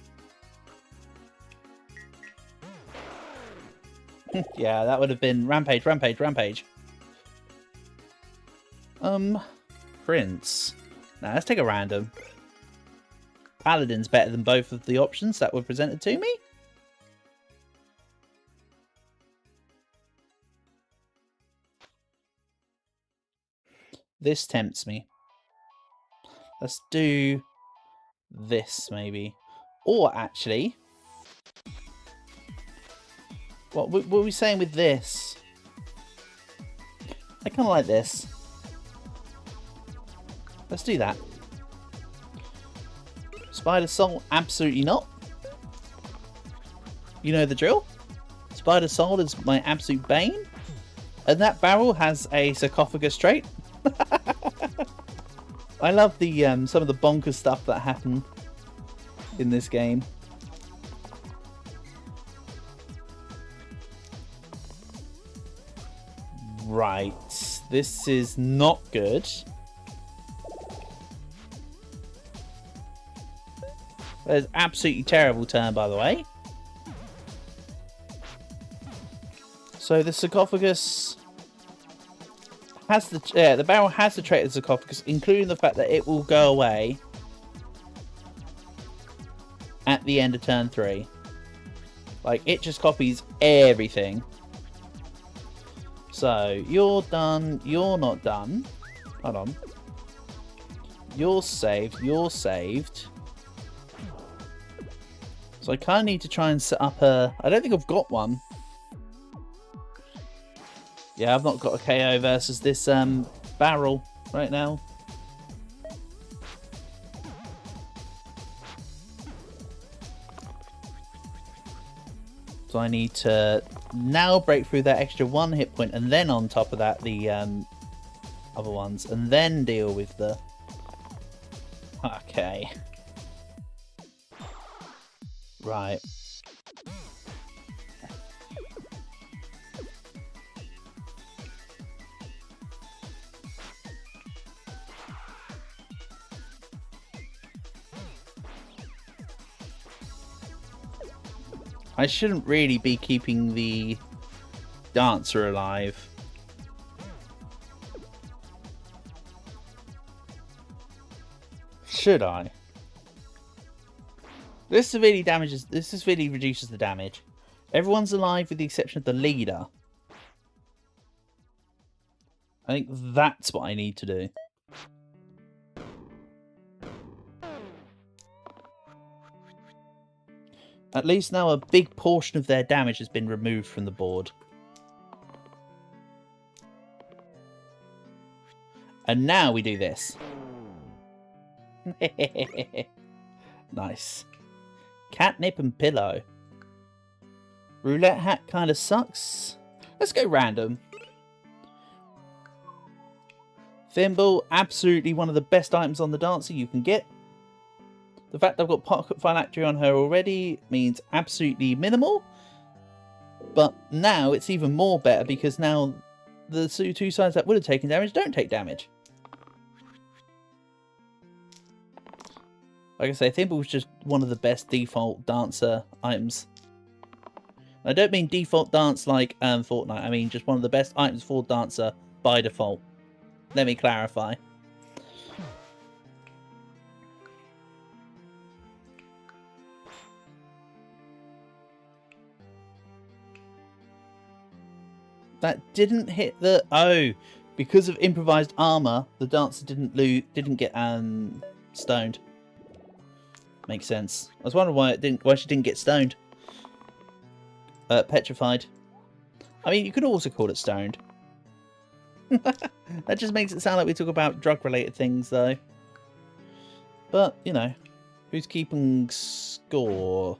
Yeah, that would have been rampage, rampage, rampage. Prince. Now let's take a random. Paladin's better than both of the options that were presented to me. This tempts me. Let's do this maybe. Or actually, what were we saying with this? I kind of like this. Let's do that. Spider Soul, absolutely not. You know the drill. Spider Soul is my absolute bane. And that barrel has a sarcophagus trait. I love the some of the bonkers stuff that happen in this game. Right, this is not good. That is absolutely terrible turn, by the way. So the sarcophagus has the barrel has the trait of the sarcophagus, including the fact that it will go away at the end of turn 3. Like, it just copies everything. So you're done. You're not done. Hold on. You're saved. You're saved. So I kind of need to try and set up a... I don't think I've got one. Yeah, I've not got a KO versus this barrel right now. So I need to now break through that extra 1 hit point, and then on top of that the other ones, and then deal with the... Okay. Right. I shouldn't really be keeping the dancer alive. Should I? This severely reduces the damage. Everyone's alive with the exception of the leader. I think that's what I need to do. At least now a big portion of their damage has been removed from the board. And now we do this. Nice. Catnip and pillow. Roulette hat kind of sucks. Let's go random. Thimble, absolutely one of the best items on the Dancer you can get. The fact I've got pocket phylactery on her already means absolutely minimal. But now it's even more better because now the two sides that would have taken damage don't take damage. Like I say, Thimble was just one of the best default Dancer items. I don't mean default dance like Fortnite. I mean just one of the best items for Dancer by default. Let me clarify. That didn't hit the... Oh, because of improvised armor, the Dancer didn't get stoned. Makes sense. I was wondering why she didn't get stoned. Petrified. I mean, you could also call it stoned. That just makes it sound like we talk about drug-related things, though. But, you know, who's keeping score?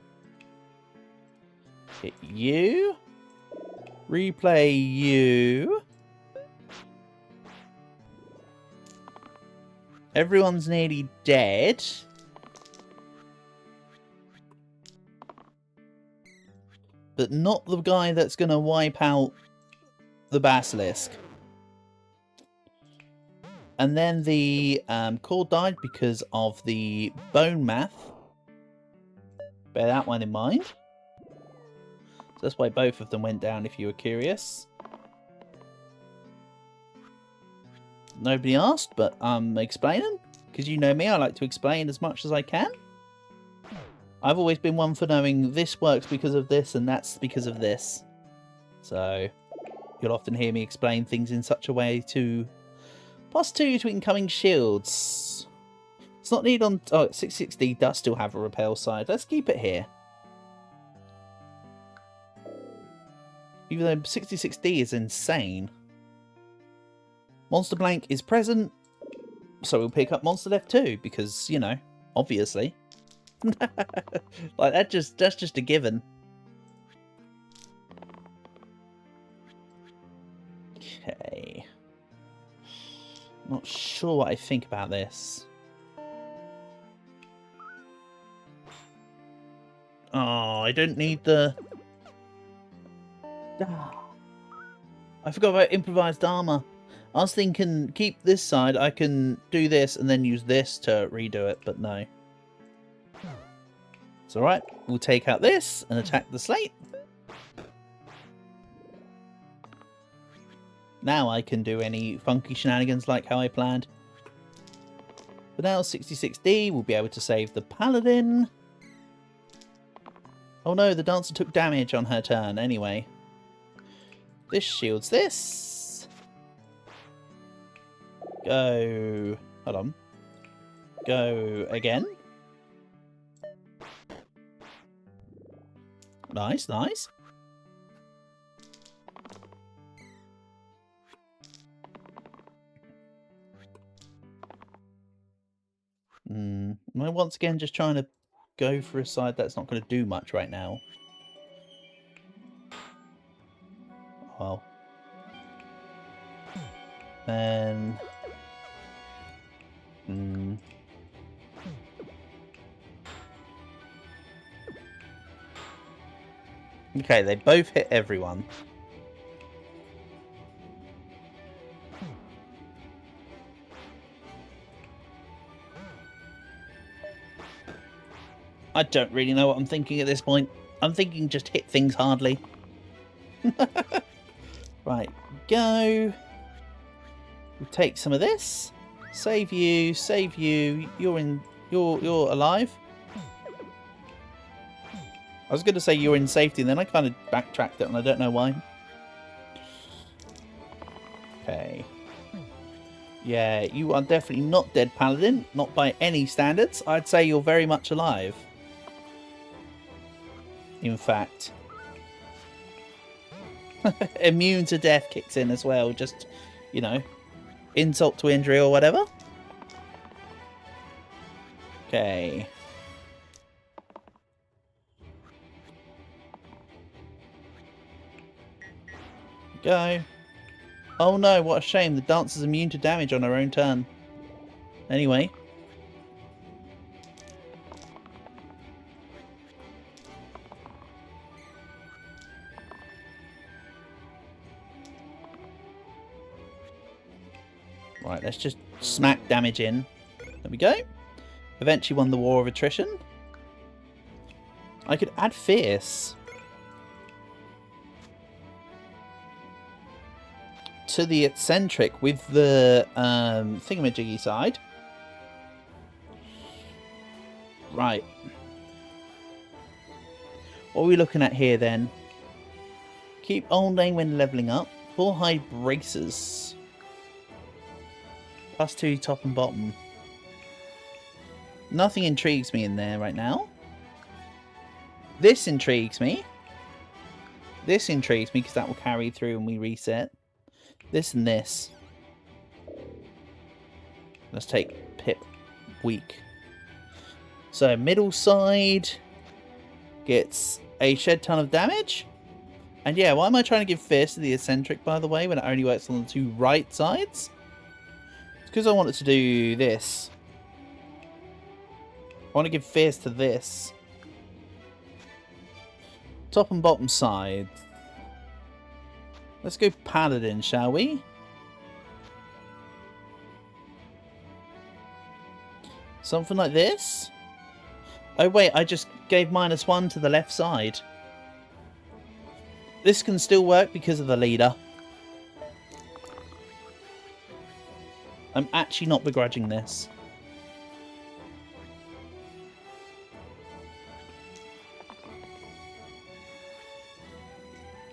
Hit you. Replay you. Everyone's nearly dead. But not the guy that's going to wipe out the Basilisk. And then the core died because of the bone math. Bear that one in mind. So that's why both of them went down, if you were curious. Nobody asked, but I'm explaining. Because you know me, I like to explain as much as I can. I've always been one for knowing this works because of this and that's because of this. So you'll often hear me explain things in such a way to +2 to incoming shields. It's not needed on... Oh, 660 does still have a repel side. Let's keep it here. Even though 66D is insane. Monster Blank is present. So we'll pick up Monster Left too. Because, you know, obviously. Like that's just a given. Okay. Not sure what I think about this. Oh, I don't need the... I forgot about improvised armor. I was thinking, keep this side, I can do this and then use this to redo it, but no. It's alright, we'll take out this and attack the slate. Now I can do any funky shenanigans like how I planned. But now 66D will be able to save the Paladin. Oh no, the Dancer took damage on her turn anyway. This shields this. Go. Hold on. Go again. Nice, nice. Am I once again just trying to go for a side that's not going to do much right now? Well. Then... Okay, they both hit everyone. I don't really know what I'm thinking at this point. I'm thinking just hit things hardly. Right, go. We'll take some of this. Save you, save you. You're alive. I was going to say you're in safety, and then I kind of backtracked it, and I don't know why. Okay. Yeah, you are definitely not dead, Paladin. Not by any standards. I'd say you're very much alive. In fact. Immune to death kicks in as well. Just, you know, insult to injury or whatever. Okay. go. Oh no, what a shame. The dancer's immune to damage on her own turn. Anyway. Right, let's just smack damage in. There we go. Eventually won the War of Attrition. I could add Fierce to the Eccentric with the thingamajiggy side. Right. What are we looking at here then? Keep Old Lane when levelling up. Full high braces. +2 top and bottom. Nothing intrigues me in there right now. This intrigues me. This intrigues me because that will carry through when we reset. This and this. Let's take Pip weak. So middle side gets a shed ton of damage. And yeah, why am I trying to give Fierce to the Eccentric, by the way, when it only works on the 2 right sides? It's because I wanted to do this. I want to give Fierce to this. Top and bottom side. Let's go Paladin, shall we? Something like this? Oh wait, I just gave -1 to the left side. This can still work because of the leader. I'm actually not begrudging this.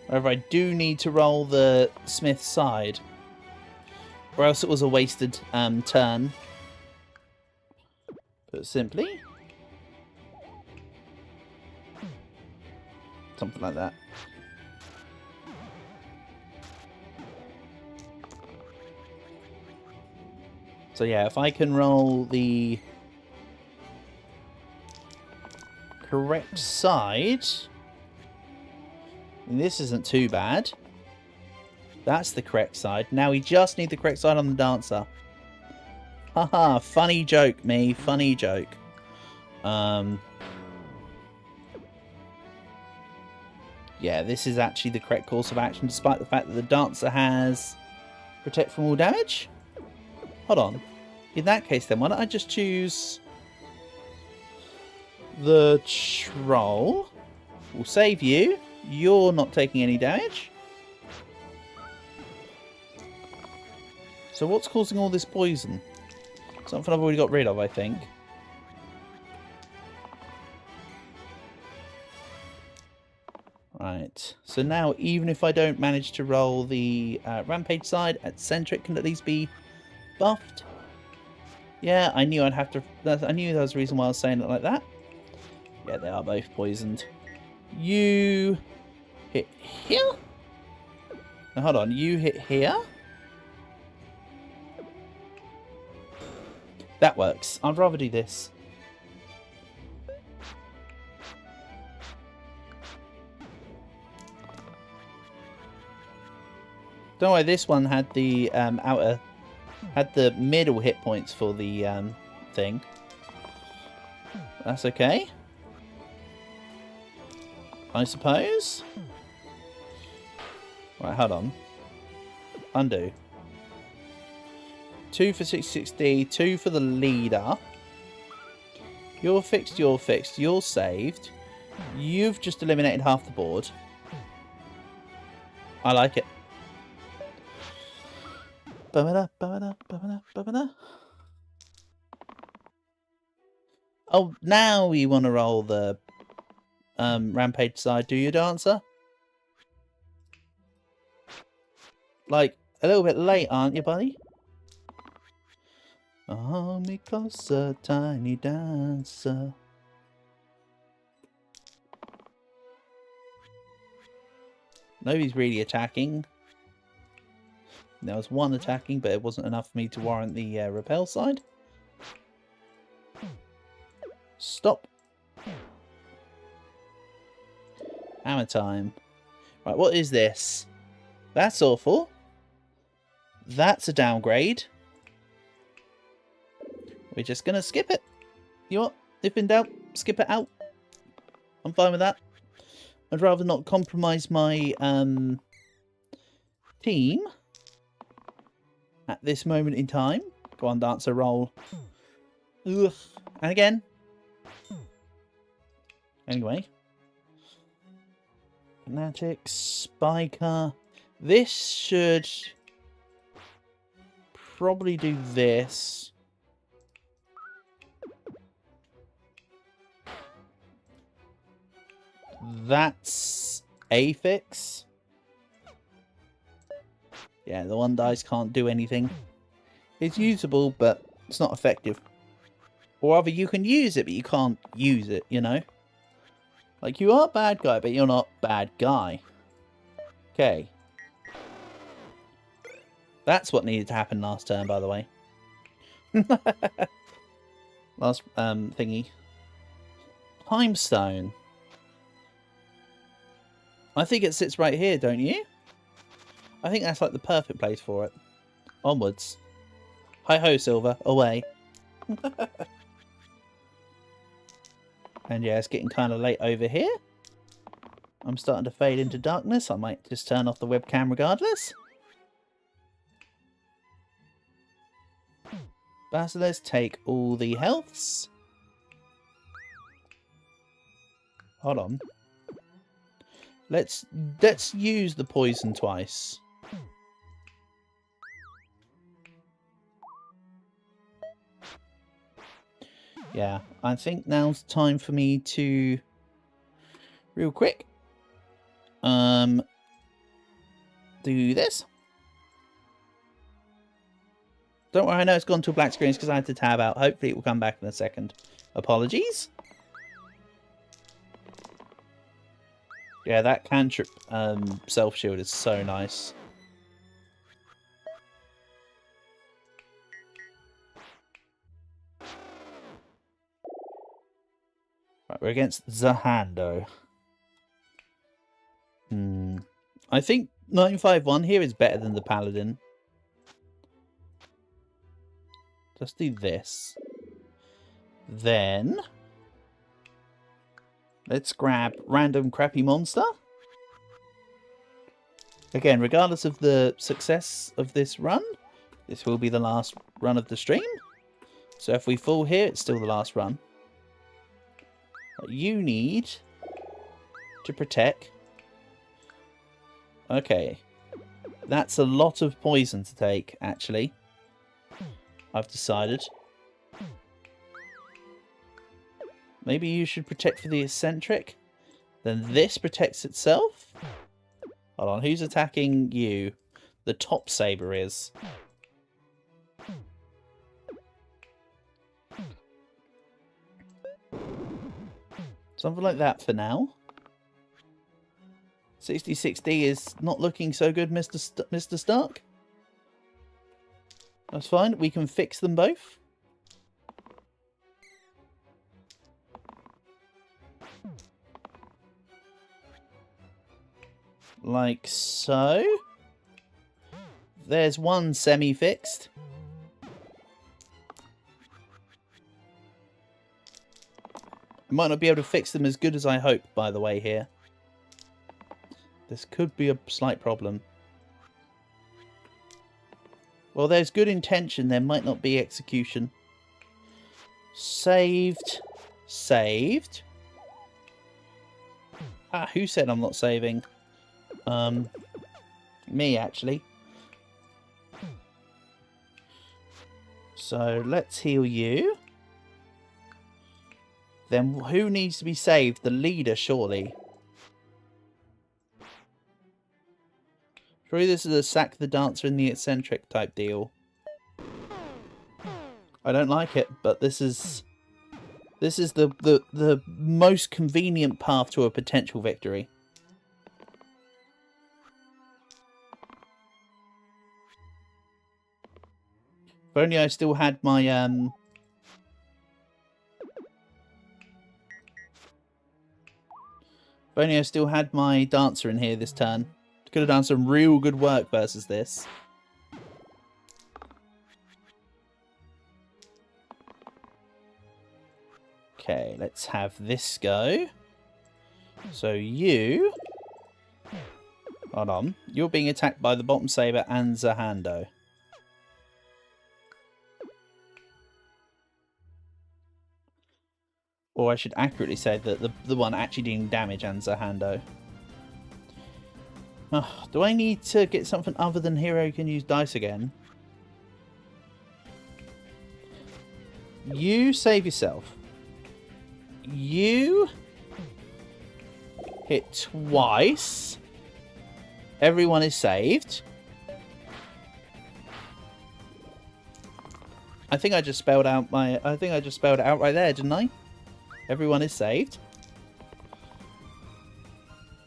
However, I do need to roll the Smith side, or else it was a wasted turn. Put simply. Something like that. So yeah, if I can roll the correct side, this isn't too bad. That's the correct side. Now we just need the correct side on the dancer. Haha, funny joke, me. Funny joke. Yeah, this is actually the correct course of action, despite the fact that the dancer has protect from all damage. Hold on. In that case, then, why don't I just choose the troll? We'll save you. You're not taking any damage. So what's causing all this poison? Something I've already got rid of, I think. Right. So now, even if I don't manage to roll the rampage side, Eccentric can at least be buffed. Yeah, I knew I'd have to... I knew there was a reason why I was saying it like that. Yeah, they are both poisoned. You hit here? Now, hold on. You hit here? That works. I'd rather do this. Don't worry, this one had the had the middle hit points for the thing. That's okay, I suppose. Right, hold on. Undo. 2 for 660, 2 for the leader. You're fixed, you're fixed, you're saved. You've just eliminated half the board. I like it. Oh, now you want to roll the rampage side, do you, dancer? Like, a little bit late, aren't you, buddy? Hold me closer, tiny dancer. Nobody's really attacking. There was one attacking, but it wasn't enough for me to warrant the repel side. Stop. Hammer time. Right, what is this? That's awful. That's a downgrade. We're just going to skip it. You know what? If in doubt, skip it out. I'm fine with that. I'd rather not compromise my team at this moment in time. Go on, Dancer, roll. Ugh. And again. Anyway. Fanatic, Spiker. This should probably do this. That's a fix. Yeah, the one dice can't do anything. It's usable, but it's not effective. Or rather, you can use it, but you can't use it, you know? Like, you are bad guy, but you're not bad guy. Okay. That's what needed to happen last turn, by the way. Last thingy. Time Stone. I think it sits right here, don't you? I think that's like the perfect place for it. Onwards. Hi-ho, Silver. Away. And yeah, it's getting kind of late over here. I'm starting to fade into darkness. I might just turn off the webcam regardless. Basilisk, take all the healths. Hold on. Let's use the poison twice. Yeah, I think now's time for me to real quick do this. Don't worry, I know it's gone to a black screen because I had to tab out. Hopefully it will come back in a second. Apologies. Yeah, that cantrip self-shield is so nice. Right, we're against Zahando. I think 951 here is better than the Paladin. Let's do this. Then let's grab random crappy monster. Again, regardless of the success of this run, this will be the last run of the stream. So if we fall here, it's still the last run. You need to protect. Okay. That's a lot of poison to take, actually. I've decided. Maybe you should protect for the eccentric. Then this protects itself. Hold on, who's attacking you? The top saber is. Something like that for now. 60-60 is not looking so good, Mr. Stark. That's fine. We can fix them both. Like so. There's one semi-fixed. I might not be able to fix them as good as I hope, by the way, here. This could be a slight problem. Well, there's good intention. There might not be execution. Saved. Saved. Ah, who said I'm not saving? Me, actually. So, let's heal you. Then who needs to be saved? The leader, surely. Surely this is a sack the dancer and the eccentric type deal. I don't like it, but this is the most convenient path to a potential victory. If only I still had my if only I still had my dancer in here this turn. Could have done some real good work versus this. Okay, let's have this go. So you... Hold on. You're being attacked by the Bottom Saber and Zahando. Or I should accurately say that the one actually doing damage and Zahando. Oh, do I need to get something other than hero who can use dice again? You save yourself. You hit twice. Everyone is saved. I think I just spelled out my... I think I just spelled it out right there, didn't I? Everyone is saved.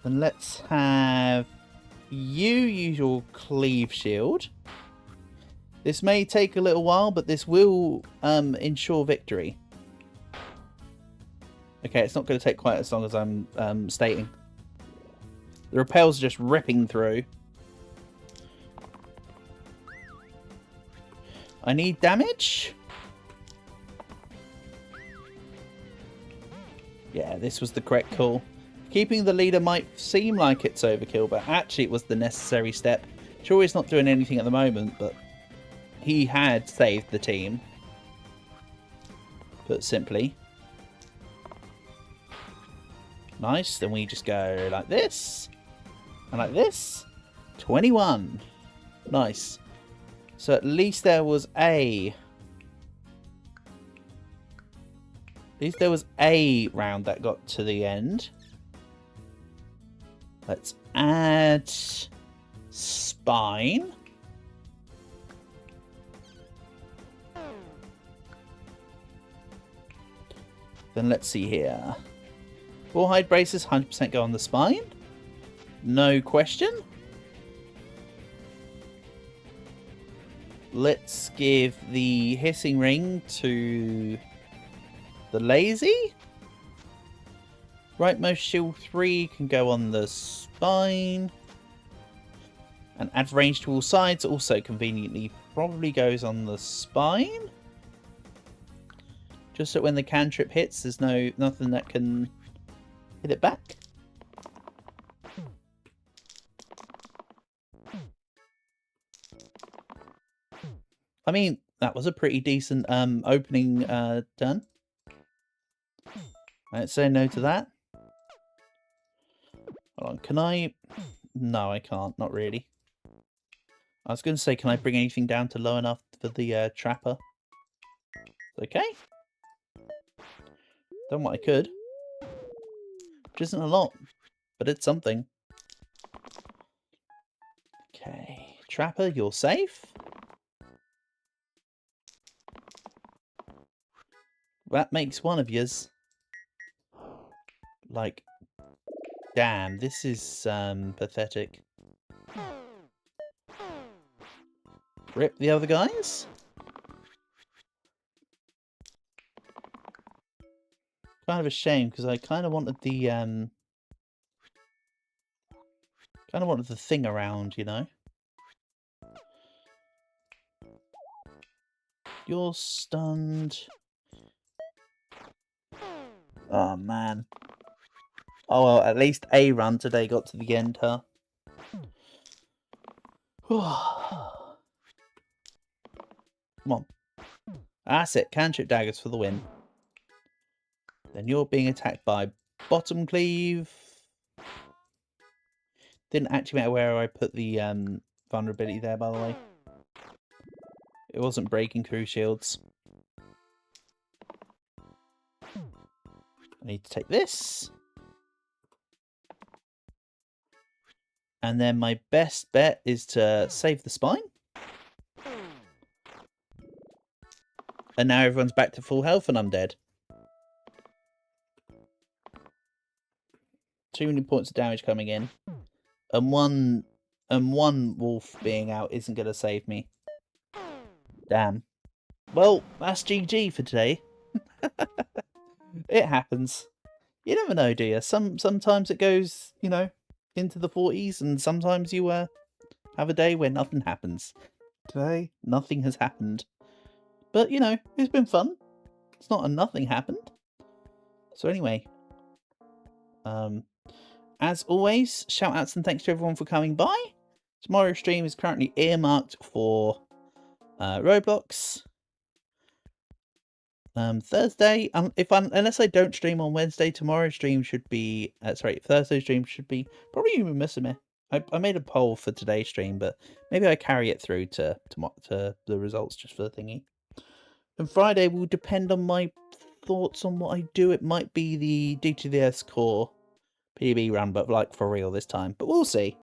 Then let's have you use your cleave shield. This may take a little while, but this will ensure victory. Okay, it's not going to take quite as long as I'm stating. The repels are just ripping through. I need damage. Yeah, this was the correct call. Keeping the leader might seem like it's overkill, but actually it was the necessary step. Sure, he's not doing anything at the moment, but he had saved the team. Put simply. Nice, then we just go like this. And like this. 21. Nice. So at least there was a... At least there was a round that got to the end. Let's add spine. Then let's see here. Rawhide braces 100% go on the spine. No question. Let's give the hissing ring to the lazy. Rightmost shield 3 can go on the spine. And add range to all sides also conveniently probably goes on the spine. Just so when the cantrip hits, there's nothing that can hit it back. I mean, that was a pretty decent opening turn. Let's say no to that. Hold on, can I... No, I can't, not really. I was going to say, can I bring anything down to low enough for the trapper? Okay. Done what I could. Which isn't a lot, but it's something. Okay, trapper, you're safe. That makes one of yous. Like, damn, this is pathetic. Rip the other guys. Kind of a shame because I kind of wanted the thing around, you know. You're stunned. Oh man. Oh well, at least a run today got to the end, huh? Come on. That's it. Cantrip daggers for the win. Then you're being attacked by bottom cleave. Didn't actually matter where I put the vulnerability there, by the way. It wasn't breaking through shields. I need to take this. And then my best bet is to save the spine. And now everyone's back to full health and I'm dead. Too many points of damage coming in. And one wolf being out isn't going to save me. Damn. Well, that's GG for today. It happens. You never know, do you? Sometimes it goes, you know, into the 40s, and sometimes you have a day where nothing happens. Today, nothing has happened. But, you know, it's been fun. It's not a nothing happened. So anyway, as always, shout outs and thanks to everyone for coming by. Tomorrow's stream is currently earmarked for Roblox. Thursday, unless I don't stream on Wednesday, tomorrow's stream should be Thursday's stream should be probably Musume. I made a poll for today's stream, but maybe I carry it through to the results just for the thingy. And Friday will depend on my thoughts on what I do. It might be the DTDS core PB run, but like for real this time. But we'll see.